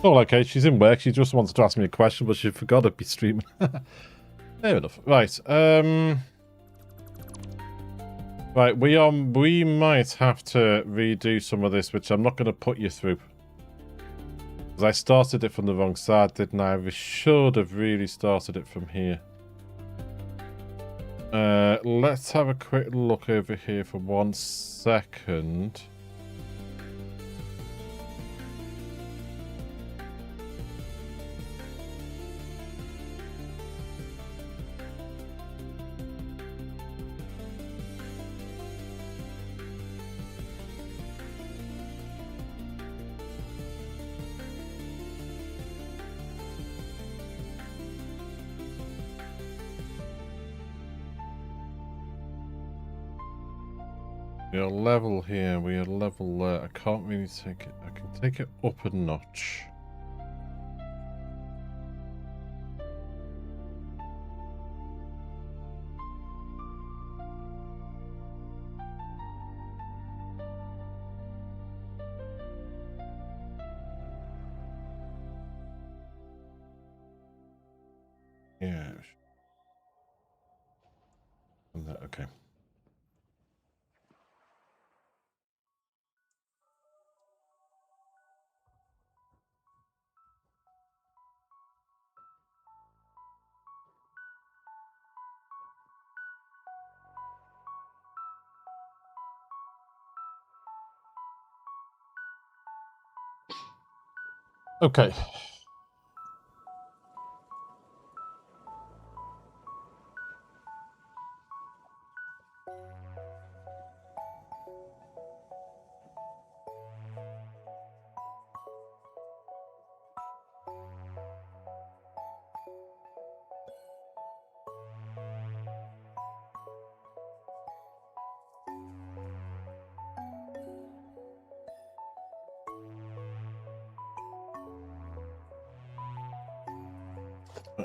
Oh, okay. She's in work. She just wanted to ask me a question, but she forgot I'd be streaming. Fair enough. Right. Right. We might have to redo some of this, which I'm not going to put you through. Because I started it from the wrong side, didn't I? We should have really started it from here. Let's have a quick look over here for 1 second. We are level here, we are level there. I can't really take it. I can take it up a notch. Yeah. Okay. Okay.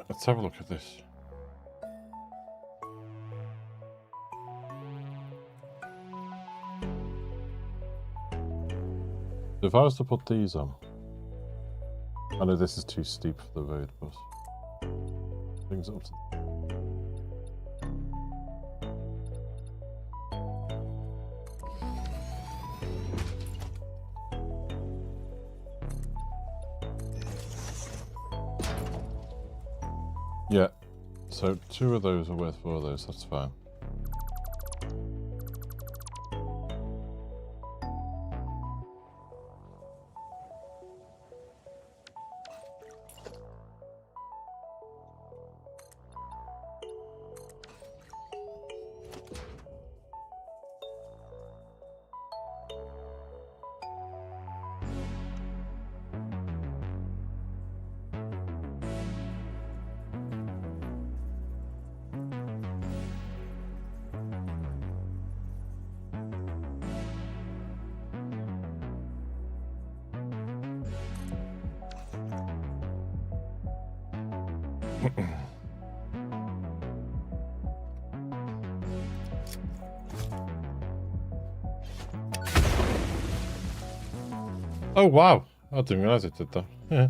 Let's have a look at this. If I was to put these on, I know this is too steep for the road, but brings it up to. Yeah, so 2 of those are worth 4 of those, that's fine. Oh wow, I didn't realize it did that. Yeah.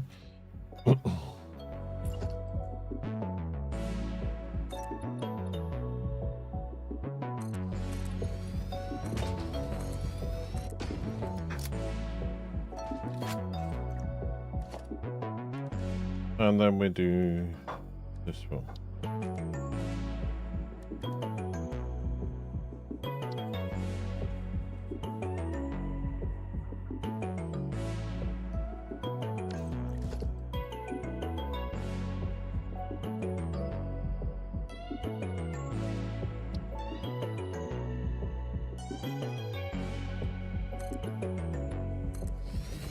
And then we do this one.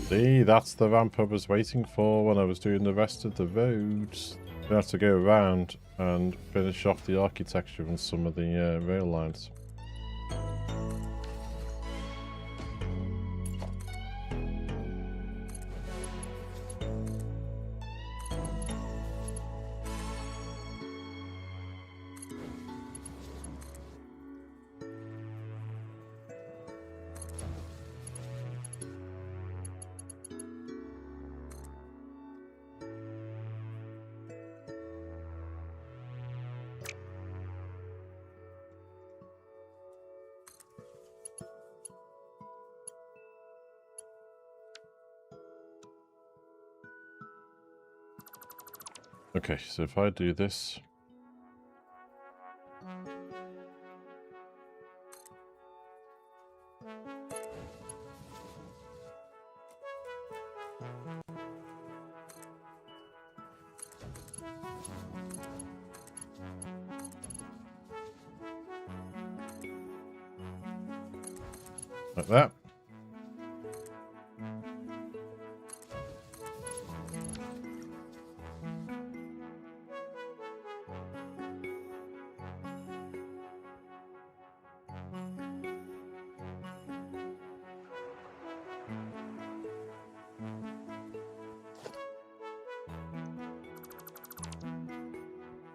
See, that's the ramp I was waiting for when I was doing the rest of the roads. We have to go around and finish off the architecture and some of the rail lines. Okay, so if I do this... like that.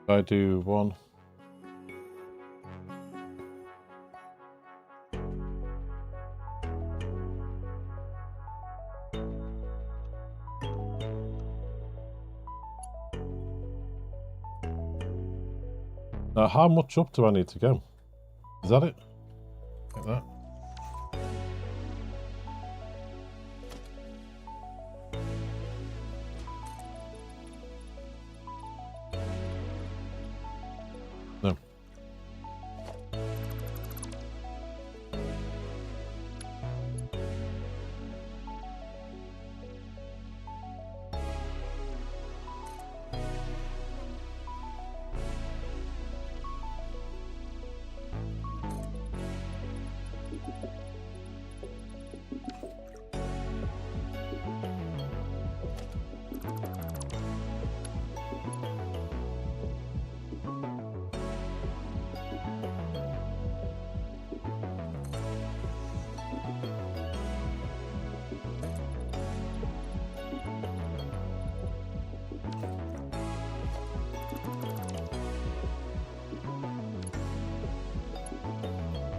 I do one. Now, how much up do I need to go? Is that it? Like that. No.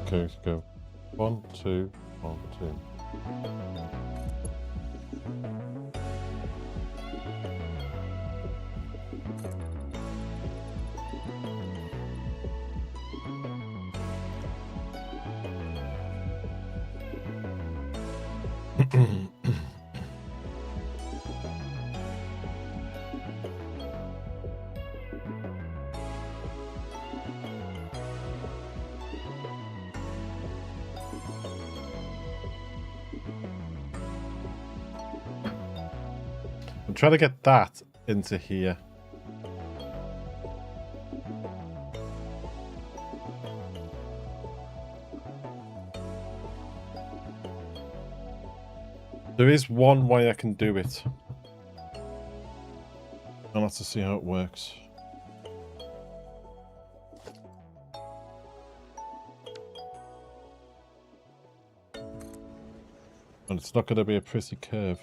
Okay, let's go. 1, 2, 1, 2. I'm trying to get that into here. There is one way I can do it. I'll have to see how it works. And it's not going to be a pretty curve.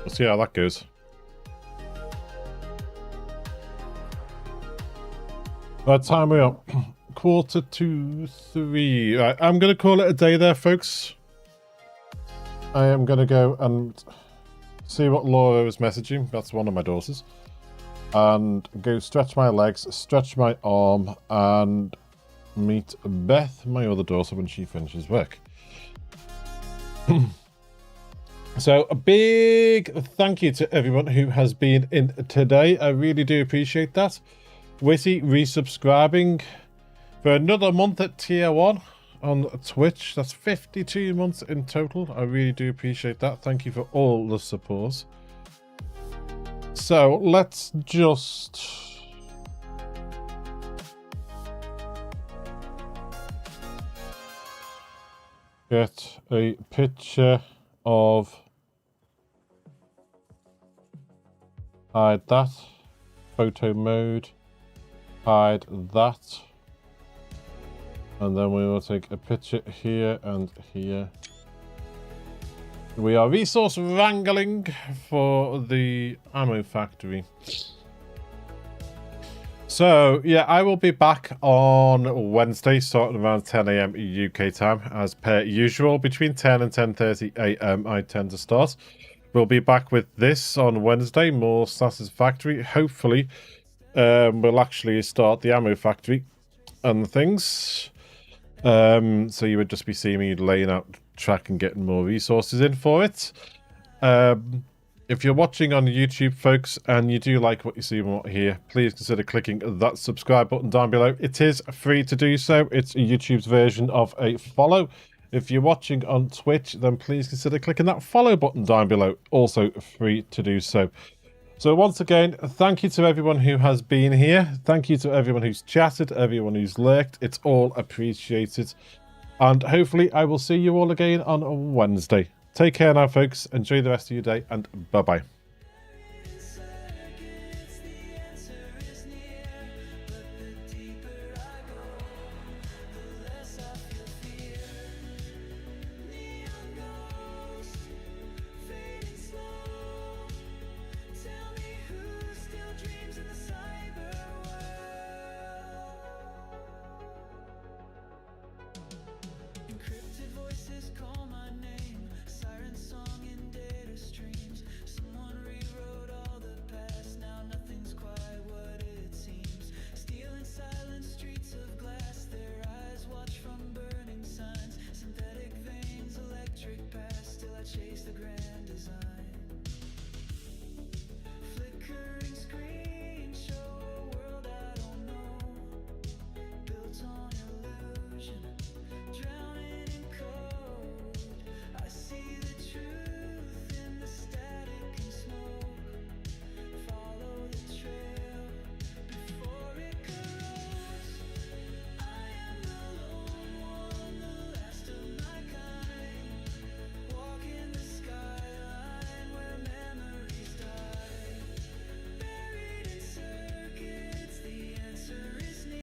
We'll see how that goes. Right, time we up. 2:45. Right, I'm going to call it a day there, folks. I am going to go and see what Laura is messaging. That's one of my daughters. And go stretch my legs, stretch my arm, and meet Beth, my other daughter, when she finishes work. So a big thank you to everyone who has been in today. I really do appreciate that. Witty resubscribing for another month at tier 1 on Twitch. That's 52 months in total. I really do appreciate that. Thank you for all the support. So let's just get a picture of, hide that, photo mode, hide that, and then we will take a picture here and here. We are resource wrangling for the ammo factory. So, yeah, I will be back on Wednesday, starting around 10 AM UK time, as per usual. Between 10 and 10:30 AM, I tend to start. We'll be back with this on Wednesday, more Satisfactory. Hopefully, we'll actually start the ammo factory and things. So you would just be seeing me laying out track and getting more resources in for it. If you're watching on YouTube, folks, and you do like what you see and what you hear, please consider clicking that subscribe button down below. It is free to do so. It's YouTube's version of a follow. If you're watching on Twitch, then please consider clicking that follow button down below. Also free to do so. So once again, thank you to everyone who has been here. Thank you to everyone who's chatted, everyone who's lurked. It's all appreciated. And hopefully I will see you all again on Wednesday. Take care now, folks. Enjoy the rest of your day, and bye-bye.